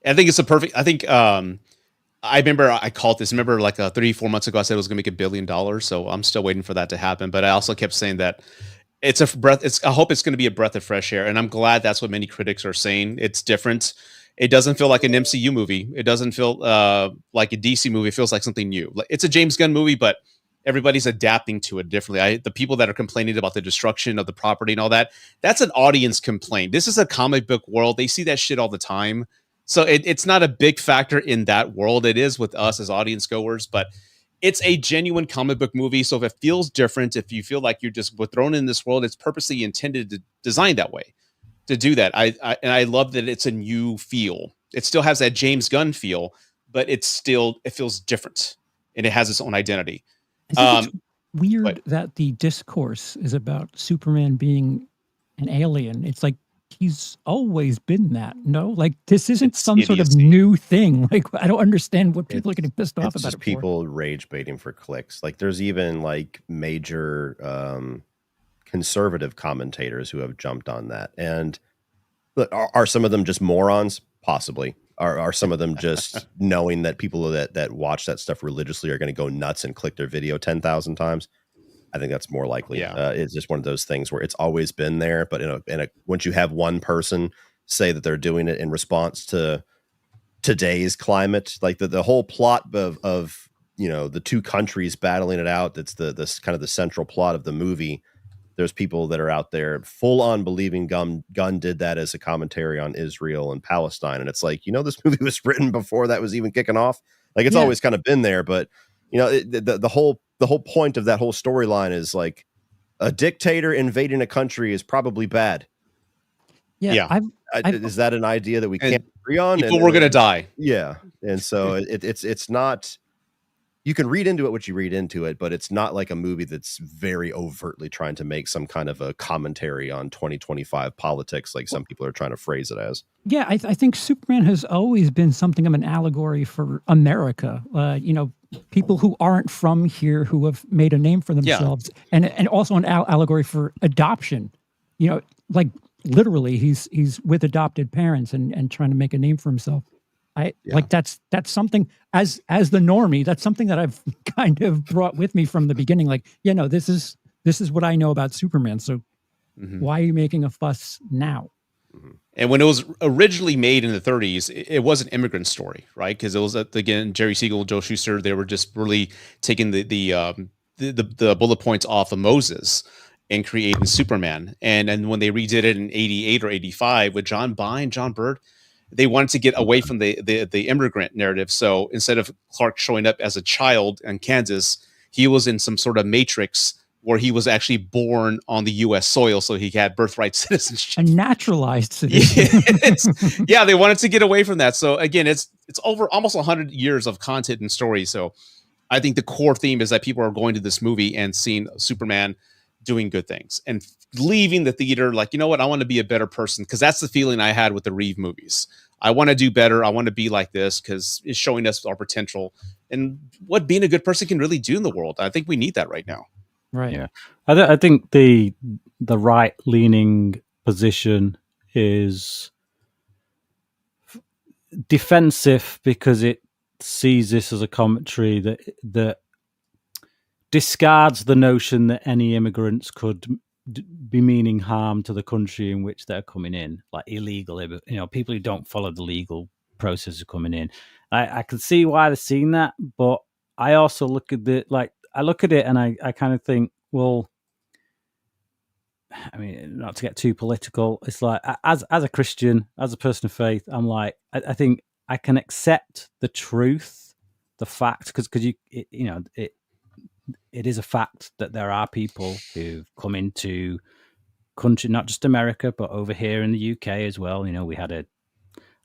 I think it's I think I remember I called this, 3-4 months ago, I said it was going to make $1 billion. So I'm still waiting for that to happen. But I also kept saying that I hope it's going to be a breath of fresh air. And I'm glad that's what many critics are saying. It's different. It doesn't feel like an MCU movie. It doesn't feel like a DC movie. It feels like something new. It's a James Gunn movie, but everybody's adapting to it differently. The people that are complaining about the destruction of the property and all that, that's an audience complaint. This is a comic book world. They see that shit all the time. So it's not a big factor in that world. It is with us as audience goers, but it's a genuine comic book movie. So if it feels different, if you feel like you're just thrown in this world, it's purposely intended to design that way, to do that. I love that it's a new feel. It still has that James Gunn feel, but it feels different and it has its own identity. It's weird that the discourse is about Superman being an alien. It's like he's always been that. No, this isn't some sort of new thing. I don't understand what people are getting pissed off about. Just people rage baiting for clicks. There's even major conservative commentators who have jumped on that. And look, are some of them just morons? Possibly. Are some of them just knowing that people that watch that stuff religiously are going to go nuts and click their video 10,000 times? I think that's more likely. Yeah. It's just one of those things where it's always been there, but once you have one person say that they're doing it in response to today's climate, the whole plot of the two countries battling it out, that's this kind of the central plot of the movie. There's people that are out there full on believing Gunn did that as a commentary on Israel and Palestine. And it's this movie was written before that was even kicking off. It's always kind of been there, but the whole point of that whole storyline is a dictator invading a country is probably bad. Yeah. Is that an idea that we can't agree on? People were going to die. Yeah. And so it's not, you can read into it what you read into it, but it's not like a movie that's very overtly trying to make some kind of a commentary on 2025 politics, like some people are trying to phrase it as. Yeah, I think Superman has always been something of an allegory for America. People who aren't from here, who have made a name for themselves, and also an allegory for adoption. Literally, he's with adopted parents and trying to make a name for himself. That's something as the normie, that's something that I've kind of brought with me from the beginning. This is what I know about Superman. So why are you making a fuss now? And when it was originally made in the 30s, it was an immigrant story, right? Because it was again Jerry Siegel, Joe Shuster. They were just really taking the bullet points off of Moses and creating Superman. And then when they redid it in 88 or 85 with John Byrne, John Byrd, they wanted to get away from the immigrant narrative. So instead of Clark showing up as a child in Kansas, he was in some sort of matrix where he was actually born on the U.S. soil, so he had birthright citizenship. A naturalized citizen. Yeah, they wanted to get away from that. So again, it's over almost 100 years of content and story. So I think the core theme is that people are going to this movie and seeing Superman doing good things and leaving the theater like, you know what, I want to be a better person, because that's the feeling I had with the Reeve movies. I want to do better. I want to be like this because it's showing us our potential and what being a good person can really do in the world. I think we need that right now. Right. Yeah. I think the right leaning position is defensive because it sees this as a commentary that discards the notion that any immigrants could be meaning harm to the country in which they're coming in, like illegal, people who don't follow the legal process of coming in. I can see why they're seeing that, but I also look at it and I kind of think, well, I mean, not to get too political, it's like as a Christian, as a person of faith, I'm like, I think I can accept the truth, the fact, because it is a fact that there are people who've come into country, not just America, but over here in the UK as well. We had a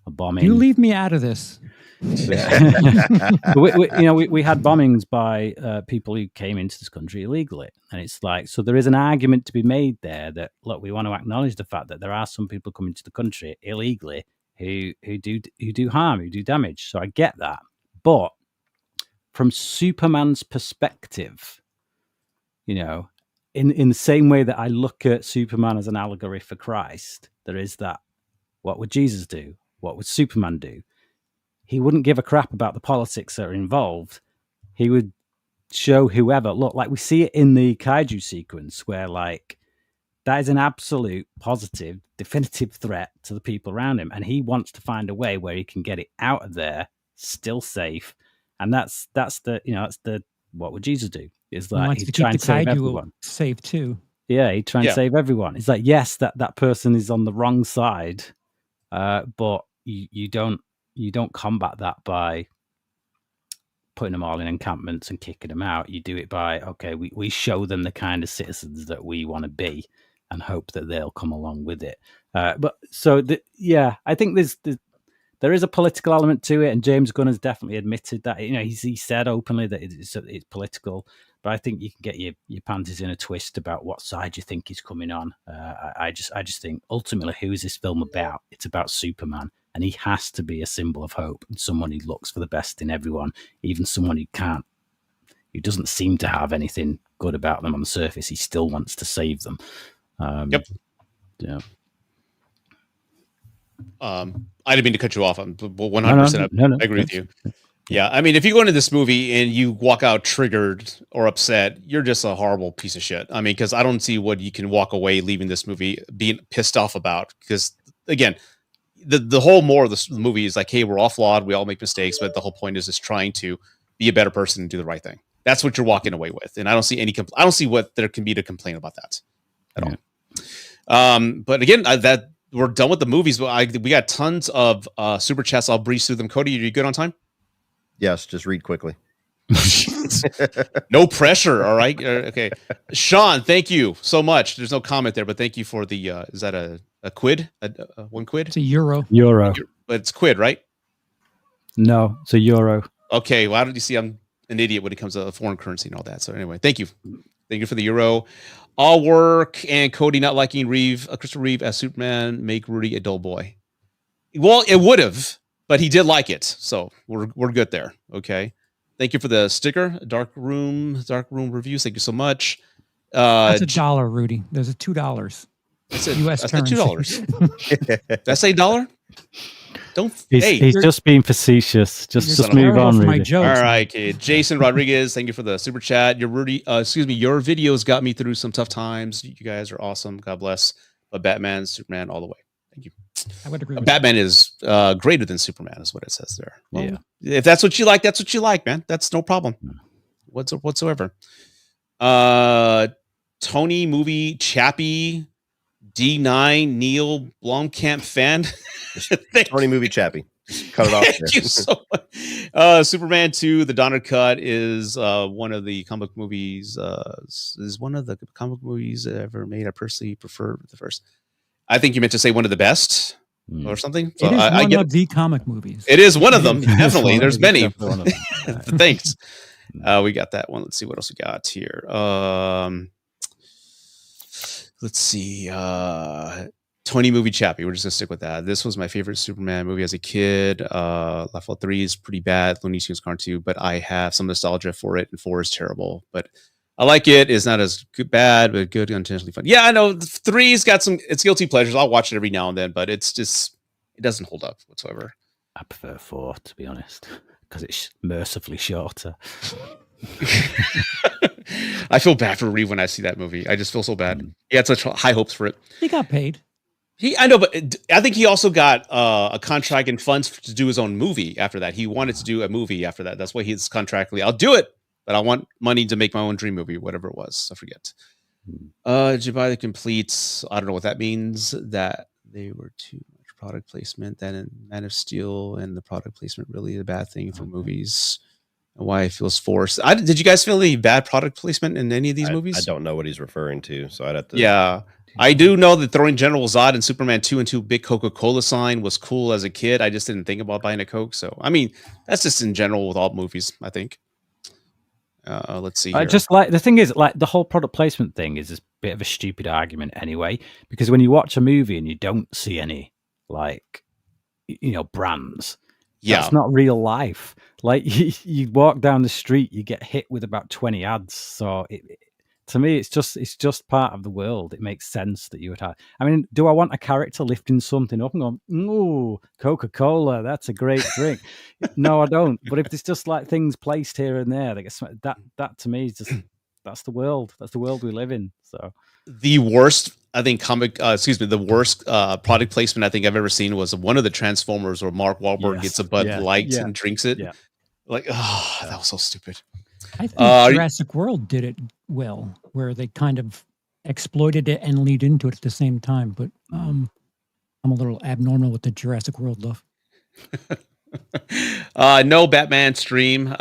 bombing. You leave me out of this. we had bombings by people who came into this country illegally, and it's like, so there is an argument to be made there that, look, we want to acknowledge the fact that there are some people coming to the country illegally who do harm, who do damage. So I get that, but from Superman's perspective, in the same way that I look at Superman as an allegory for Christ, there is that, what would Jesus do? What would Superman do? He wouldn't give a crap about the politics that are involved. He would show whoever, look, like we see it in the kaiju sequence where, like, that is an absolute positive, definitive threat to the people around him. And he wants to find a way where he can get it out of there, still safe. And that's the what would Jesus do? Is like he'd try and save everyone. Safe too. Yeah, he'd try and save everyone. It's like, yes, that person is on the wrong side, but you don't combat that by putting them all in encampments and kicking them out. You do it by, okay, we show them the kind of citizens that we want to be and hope that they'll come along with it. I think there is a political element to it, and James Gunn has definitely admitted that. He said openly that it's political, but I think you can get your panties in a twist about what side you think he's coming on. I just think ultimately, who is this film about? It's about Superman, and he has to be a symbol of hope and someone who looks for the best in everyone, even someone who doesn't seem to have anything good about them on the surface. He still wants to save them. Yep. Yeah. I didn't mean to cut you off. I'm 100%. I agree with you. Yeah, I mean, if you go into this movie and you walk out triggered or upset, you're just a horrible piece of shit. I mean, because I don't see what you can walk away leaving this movie being pissed off about. Because again, the whole more of the movie is like, hey, we're all flawed, we all make mistakes, but the whole point is trying to be a better person and do the right thing. That's what you're walking away with, and I don't see I don't see what there can be to complain about that at all. But again, that we're done with the movies, but we got tons of super chats. I'll breeze through them. Cody, are you good on time? Yes, just read quickly. No pressure. All right. Okay. Sean, thank you so much. There's no comment there, but thank you for the, is that a quid? One quid? It's a euro. But it's quid, right? No, it's a euro. Okay. Well, how did you see? I'm an idiot when it comes to foreign currency and all that. So anyway, thank you. Thank you for the euro. All work and Cody not liking Christopher Reeve as Superman make Rudy a dull boy. Well, it would have, but he did like it. So we're good there. Okay. Thank you for the sticker. Dark room reviews. Thank you so much. That's $1, Rudy. There's a $2. That's US currency. $2. That's $1? He's just being facetious. Just move on, Rudy. My jokes. All right, okay. Jason Rodriguez, thank you for the super chat. Your videos got me through some tough times. You guys are awesome. God bless. But Batman, Superman, all the way. Thank you. I would agree. Batman is greater than Superman, is what it says there. Well, yeah. If that's what you like, that's what you like, man. That's no problem whatsoever. Tony movie Chappie D9 Neil Blomkamp fan. Tony movie Chappie. Cut it off. Thank you so much. Superman 2, the Donner Cut is one of the comic movies. Is one of the comic movies ever made. I personally prefer the first. I think you meant to say one of the best or something. So it is I one get of the comic movies. It is one of them. Definitely. There's many. Thanks. We got that one. Let's see what else we got here. Let's see. Tony movie Chappie. We're just gonna stick with that. This was my favorite Superman movie as a kid. Level 3 is pretty bad. Looney Tunes Cartoon 2, but I have some nostalgia for it, and 4 is terrible. But I like it. It's not as good, bad, but good, unintentionally fun. Yeah, I know 3's got some. It's guilty pleasures. I'll watch it every now and then, but it's just it doesn't hold up whatsoever. I prefer 4, to be honest, because it's mercifully shorter. I feel bad for Reeve when I see that movie. I just feel so bad. He had such high hopes for it. He got paid. I know, but I think he also got a contract and funds to do his own movie after that. He wanted to do a movie after that. That's why he's contractually, I'll do it, but I want money to make my own dream movie, whatever it was. I forget. Did you buy the completes? I don't know what that means. That they were too much product placement. That in Man of Steel and the product placement really a bad thing for movies. Why it feels forced. Did you guys feel any bad product placement in any of these movies? I don't know what he's referring to, so I'd have to. Yeah, I do know that throwing General Zod and Superman 2 into a big Coca-Cola sign was cool as a kid. I just didn't think about buying a Coke. So, I mean, that's just in general with all movies, I think. Let's see. I just like the thing is, like the whole product placement thing is a bit of a stupid argument anyway, because when you watch a movie and you don't see any like brands, that's not real life. Like you walk down the street, you get hit with about 20 ads. So to me, it's just part of the world. It makes sense that you would have. I mean, do I want a character lifting something up and going, "Ooh, Coca-Cola, that's a great drink"? No, I don't. But if it's just like things placed here and there, that to me is just that's the world. That's the world we live in. So the worst, I think, the worst product placement I think I've ever seen was one of the Transformers where Mark Wahlberg gets a Bud Light and drinks it. Yeah. Like, that was so stupid. I think Jurassic World did it well, where they kind of exploited it and lead into it at the same time. But I'm a little abnormal with the Jurassic World love. No Batman stream.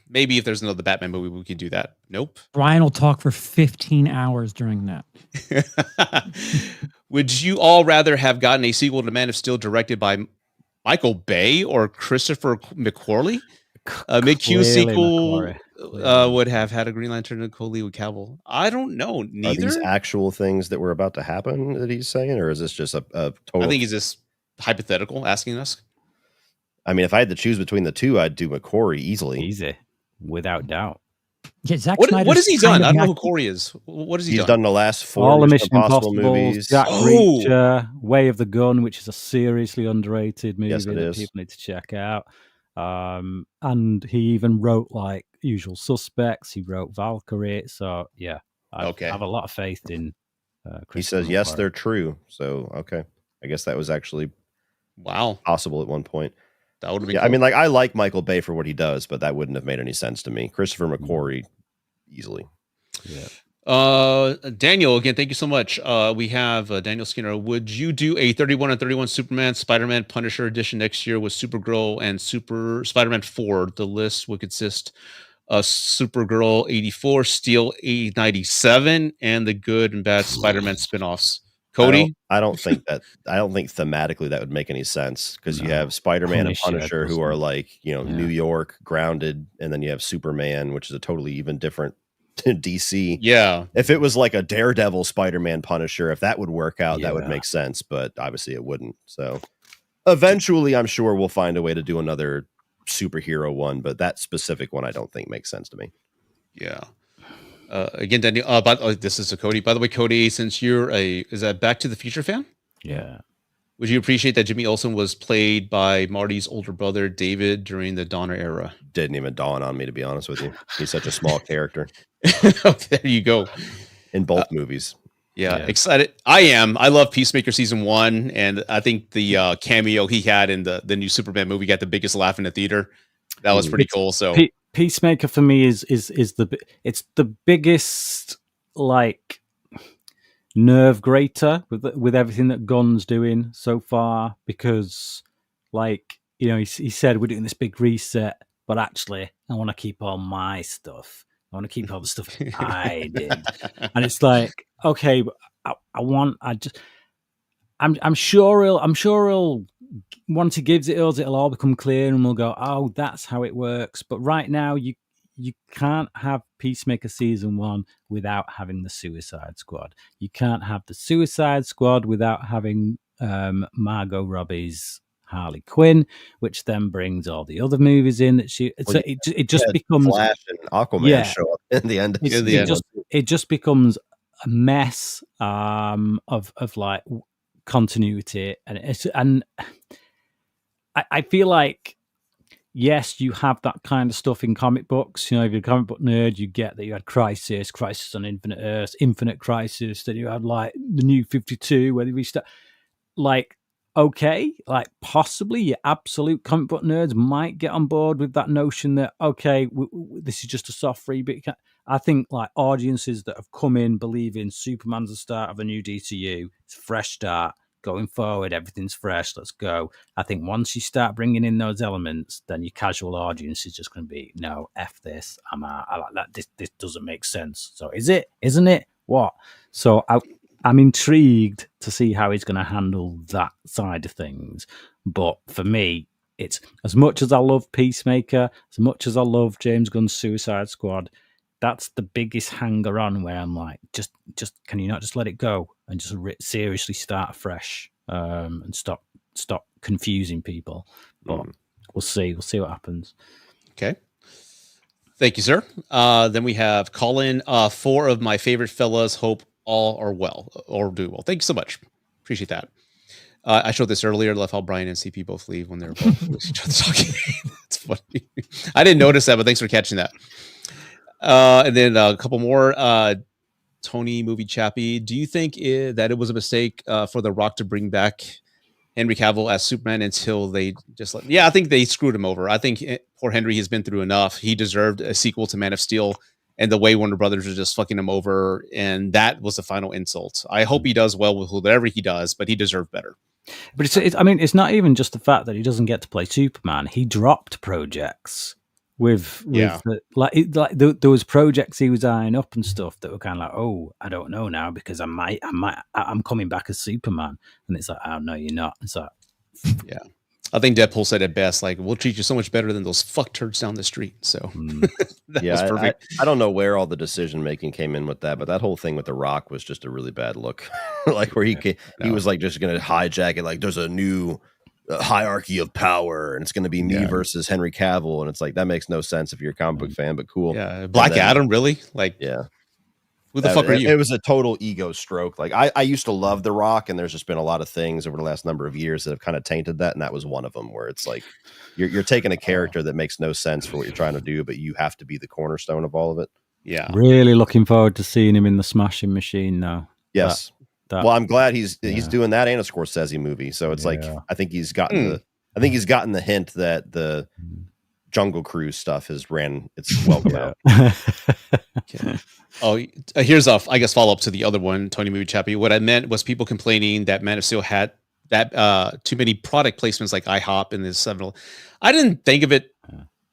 Maybe if there's another Batman movie, we could do that. Nope. Brian will talk for 15 hours during that. Would you all rather have gotten a sequel to Man of Steel directed by Michael Bay or Christopher McQuarrie? A McHugh sequel would have had a Green Lantern and Lee with Cavill. I don't know. Neither. Are these actual things that were about to happen that he's saying, or is this just a total? I think he's just hypothetical asking us. I mean, if I had to choose between the two, I'd do McQuarrie easily. Easy, without doubt. Yeah, Zack what has he done? I don't know who Corey is. What has he done? He's done the last 4 all the Mission Impossible movies. Jack Reacher, Way of the Gun, which is a seriously underrated movie that people need to check out. And he even wrote like Usual Suspects. He wrote Valkyrie. So yeah, I have a lot of faith in. He says yes, they're true. So okay, I guess that was actually possible at one point. That would have been. Cool. I mean, like I like Michael Bay for what he does, but that wouldn't have made any sense to me. Christopher McQuarrie, easily. Yeah. Daniel, again, thank you so much. We have Daniel Skinner. Would you do a 31 and 31 Superman, Spider-Man, Punisher edition next year with Supergirl and Spider-Man 4? The list would consist of Supergirl 84, Steel 97, and the good and bad Spider-Man spinoffs. Cody? I don't think thematically that would make any sense, because you have Spider-Man and Punisher who are like, New York grounded, and then you have Superman, which is a totally even different DC. Yeah. If it was like a Daredevil Spider-Man Punisher, if that would work out, that would make sense, but obviously it wouldn't. So eventually I'm sure we'll find a way to do another superhero one, but that specific one I don't think makes sense to me. Yeah. Again, Daniel, this is a Cody. By the way, Cody, since you're is that Back to the Future fan? Yeah. Would you appreciate that Jimmy Olsen was played by Marty's older brother, David, during the Donner era? Didn't even dawn on me, to be honest with you. He's such a small character. There you go. In both movies. Yeah, excited. I am. I love Peacemaker season 1, and I think the cameo he had in the new Superman movie got the biggest laugh in the theater. That was pretty cool. So Peacemaker for me is the biggest like nerve grater with everything that Gunn's doing so far, because like he said we're doing this big reset, but actually I want to keep all my stuff. I want to keep all the stuff I did, and it's like, okay, I'm sure he'll once he gives it us, it'll all become clear, and we'll go, oh, that's how it works. But right now, you you can't have Peacemaker season 1 without having the Suicide Squad. You can't have the Suicide Squad without having Margot Robbie's Harley Quinn, which then brings all the other movies in that it just becomes Flash and Aquaman show up in the end. It just becomes a mess of like continuity, and I feel like, yes, you have that kind of stuff in comic books. You know, if you're a comic book nerd, you get that you had Crisis on Infinite Earths, Infinite Crisis, then you had like the New 52, where they restart. Like, okay, like possibly your absolute comic book nerds might get on board with that notion that, okay, this is just a soft reboot. I think like audiences that have come in believing Superman's the start of a new DCU, it's a fresh start, going forward, everything's fresh, let's go. I think once you start bringing in those elements, then your casual audience is just going to be, no, F this, I'm out, I like that, this doesn't make sense. So is it, isn't it, what? So I'm intrigued to see how he's going to handle that side of things. But for me, it's as much as I love Peacemaker, as much as I love James Gunn's Suicide Squad, that's the biggest hanger on where I'm like, just can you not just let it go and just seriously start fresh and stop confusing people? But we'll see what happens. Okay. Thank you, sir. Then we have Colin. 4 of my favorite fellas hope all are well or do well. Thank you so much. Appreciate that. I showed this earlier. Love how Brian and CP both leave when they're both with each other talking. That's funny. I didn't notice that, but thanks for catching that. And then a couple more. Tony Movie Chappie. Do you think that it was a mistake for The Rock to bring back Henry Cavill as Superman until they just let? Yeah, I think they screwed him over. I think poor Henry has been through enough. He deserved a sequel to Man of Steel. And the way Warner Brothers are just fucking him over, and that was the final insult. I hope he does well with whatever he does, but he deserved better. But I mean, it's not even just the fact that he doesn't get to play Superman. He dropped projects with there was projects he was eyeing up and stuff that were kind of like, oh, I don't know now because I'm coming back as Superman, and it's like, oh no, you're not. It's like, yeah. I think Deadpool said it best, like, we'll treat you so much better than those fuck turds down the street. So that was perfect. I don't know where all the decision making came in with that, but that whole thing with The Rock was just a really bad look. Like where he was like just going to hijack it. Like there's a new hierarchy of power and it's going to be me versus Henry Cavill. And it's like, that makes no sense if you're a comic book fan, but cool. Yeah. Black Adam, really? Like, yeah. Who the fuck are you? It was a total ego stroke. Like I used to love The Rock, and there's just been a lot of things over the last number of years that have kind of tainted that, and that was one of them. Where it's like you're taking a character that makes no sense for what you're trying to do, but you have to be the cornerstone of all of it. Yeah, really looking forward to seeing him in the Smashing Machine now. Yes, well, I'm glad he's doing that and a Scorsese movie. So it's like I think he's gotten the hint that the Jungle Cruise stuff has ran its welcome out. Okay. Oh, here's I guess follow up to the other one, Tony Movie Chappie. What I meant was people complaining that Man of Steel had that too many product placements like IHOP and this several. I didn't think of it.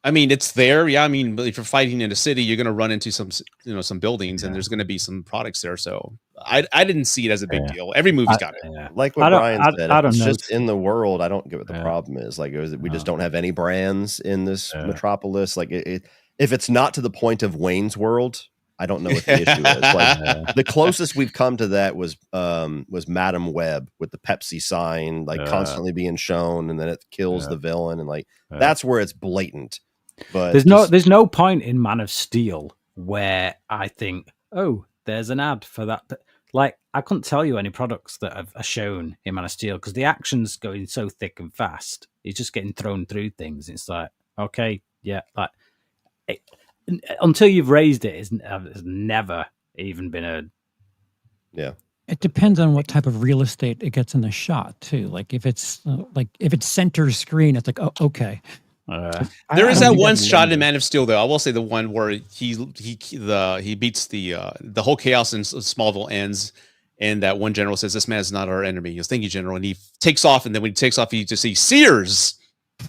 I mean, it's there. Yeah. I mean, if you're fighting in a city, you're going to run into some buildings and there's going to be some products there. So I didn't see it as a big deal. Every movie's got it. Like what Brian said, it's just in the world. I don't get what the problem is. Like we just don't have any brands in this metropolis. Like if it's not to the point of Wayne's World, I don't know what the issue is. Like the closest we've come to that was Madam Web with the Pepsi sign, like constantly being shown, and then it kills the villain, and like that's where it's blatant. But there's no point in Man of Steel where I think, oh, there's an ad for that. Like I couldn't tell you any products that are shown in Man of Steel because the action's going so thick and fast. It's just getting thrown through things. It's like, okay, yeah, like. Until you've raised it, it's never even been a. Yeah. It depends on what type of real estate it gets in the shot too. Like if it's center screen, it's like, oh, okay. There is that one shot in Man of Steel, though. I will say the one where he beats the whole chaos in Smallville ends, and that one general says, "This man is not our enemy." He goes, "Thank you, General," and he takes off. And then when he takes off, you just see Sears,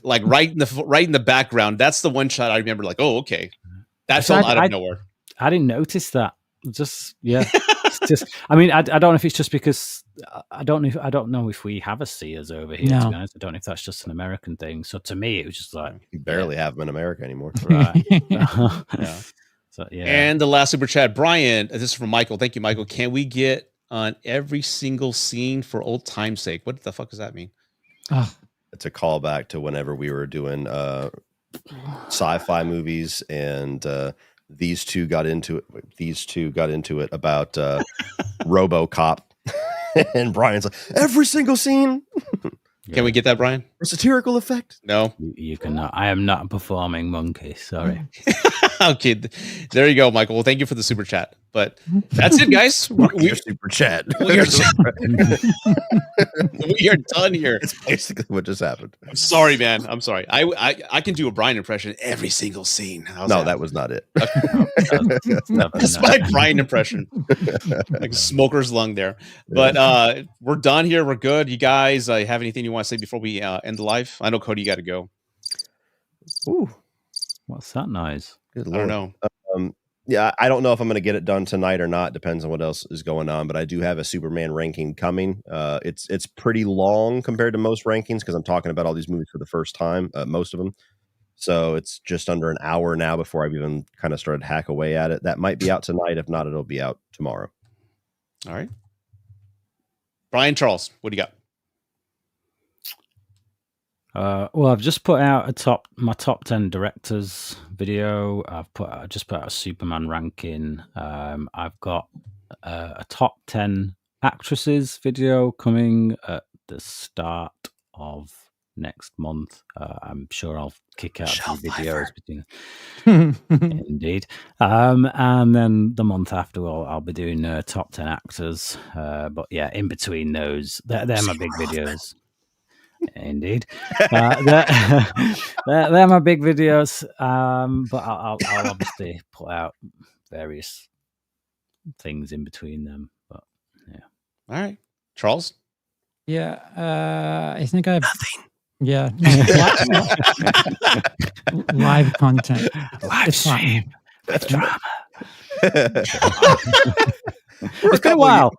like right in the background. That's the one shot I remember. Like, oh, okay. That felt out of nowhere. I didn't notice that. Just I mean, I don't know if it's just because I don't know if we have a Sears over here. To be honest, I don't know if that's just an American thing. So to me, it was just like you barely have them in America anymore, right? Yeah. So yeah. And the last super chat, Brian. This is from Michael. Thank you, Michael. Can we get on every single scene for old time's sake? What the fuck does that mean? It's a callback to whenever we were doing sci-fi movies, and these two got into it about RoboCop, and Brian's like, every single scene. Can we get that, Brian? For satirical effect? No, you cannot. I am not a performing monkey. Sorry. Okay, there you go, Michael. Well, thank you for the super chat. But that's it, guys. We're super chat. We are done here. It's basically what just happened. I'm sorry, man. I'm sorry. I can do a Brian impression every single scene. That was not it. That's my Brian impression, like smoker's lung there. But we're done here. We're good. You guys have anything you want to say before we end the live? I know, Cody, you got to go. Ooh, what's that noise? Good Lord. I don't know. Yeah, I don't know if I'm going to get it done tonight or not. Depends on what else is going on. But I do have a Superman ranking coming. It's pretty long compared to most rankings because I'm talking about all these movies for the first time, most of them. So it's just under an hour now before I've even kind of started to hack away at it. That might be out tonight. If not, it'll be out tomorrow. All right. Brian Charles, what do you got? Well, I've just put out my top 10 directors video. I just put out a Superman ranking. I've got a top 10 actresses video coming at the start of next month. I'm sure I'll kick out some videos between. Indeed. And then the month after, I'll be doing top 10 actors. But yeah, in between those, they're my big videos. Indeed, they're my big videos. But I'll obviously put out various things in between them. But yeah. All right, Charles. Yeah, I think I've nothing. Yeah, live content, live stream with drama. It's been a while.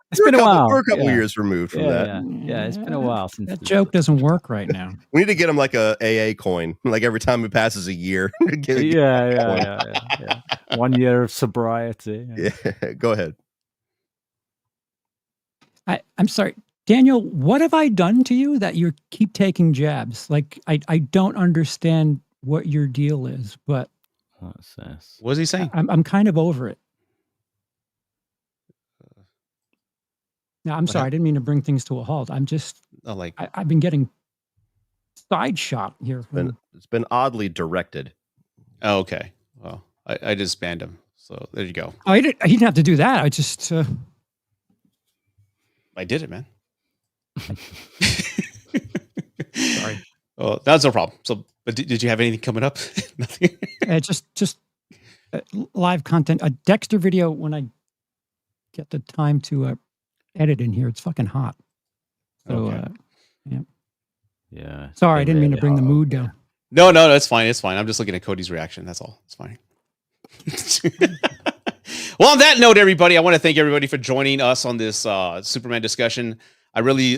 We're a couple years removed from that. Yeah, it's been a while since that joke doesn't work right now. We need to get him like a AA coin, like every time it passes a year. Yeah. 1 year of sobriety. Yeah, go ahead. I'm sorry, Daniel. What have I done to you that you keep taking jabs? Like I don't understand what your deal is, but what's this? What is he saying? I'm kind of over it. No, I'm sorry. I didn't mean to bring things to a halt. I'm just I've been getting side shot here. It's been oddly directed. Oh, okay. Well, I just banned him. So there you go. Oh, he didn't have to do that. I just I did it, man. Sorry. Oh, that's no problem. So, but did you have anything coming up? Nothing. Just live content. A Dexter video when I get the time to edit in here. It's fucking hot. So, yeah. Sorry, I didn't mean to bring the mood down. No, that's fine. It's fine. I'm just looking at Cody's reaction. That's all. It's fine. Well, on that note, everybody, I want to thank everybody for joining us on this Superman discussion. I really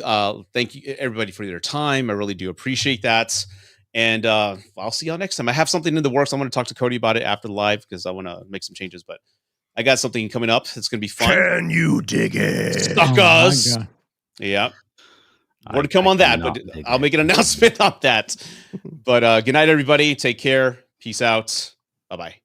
thank you, everybody, for their time. I really do appreciate that. And I'll see y'all next time. I have something in the works. I'm going to talk to Cody about it after the live because I want to make some changes. But I got something coming up. It's going to be fun. Can you dig it? Suckers. Yeah. More to come on that, but I'll make an announcement on that. But good night, everybody. Take care. Peace out. Bye-bye.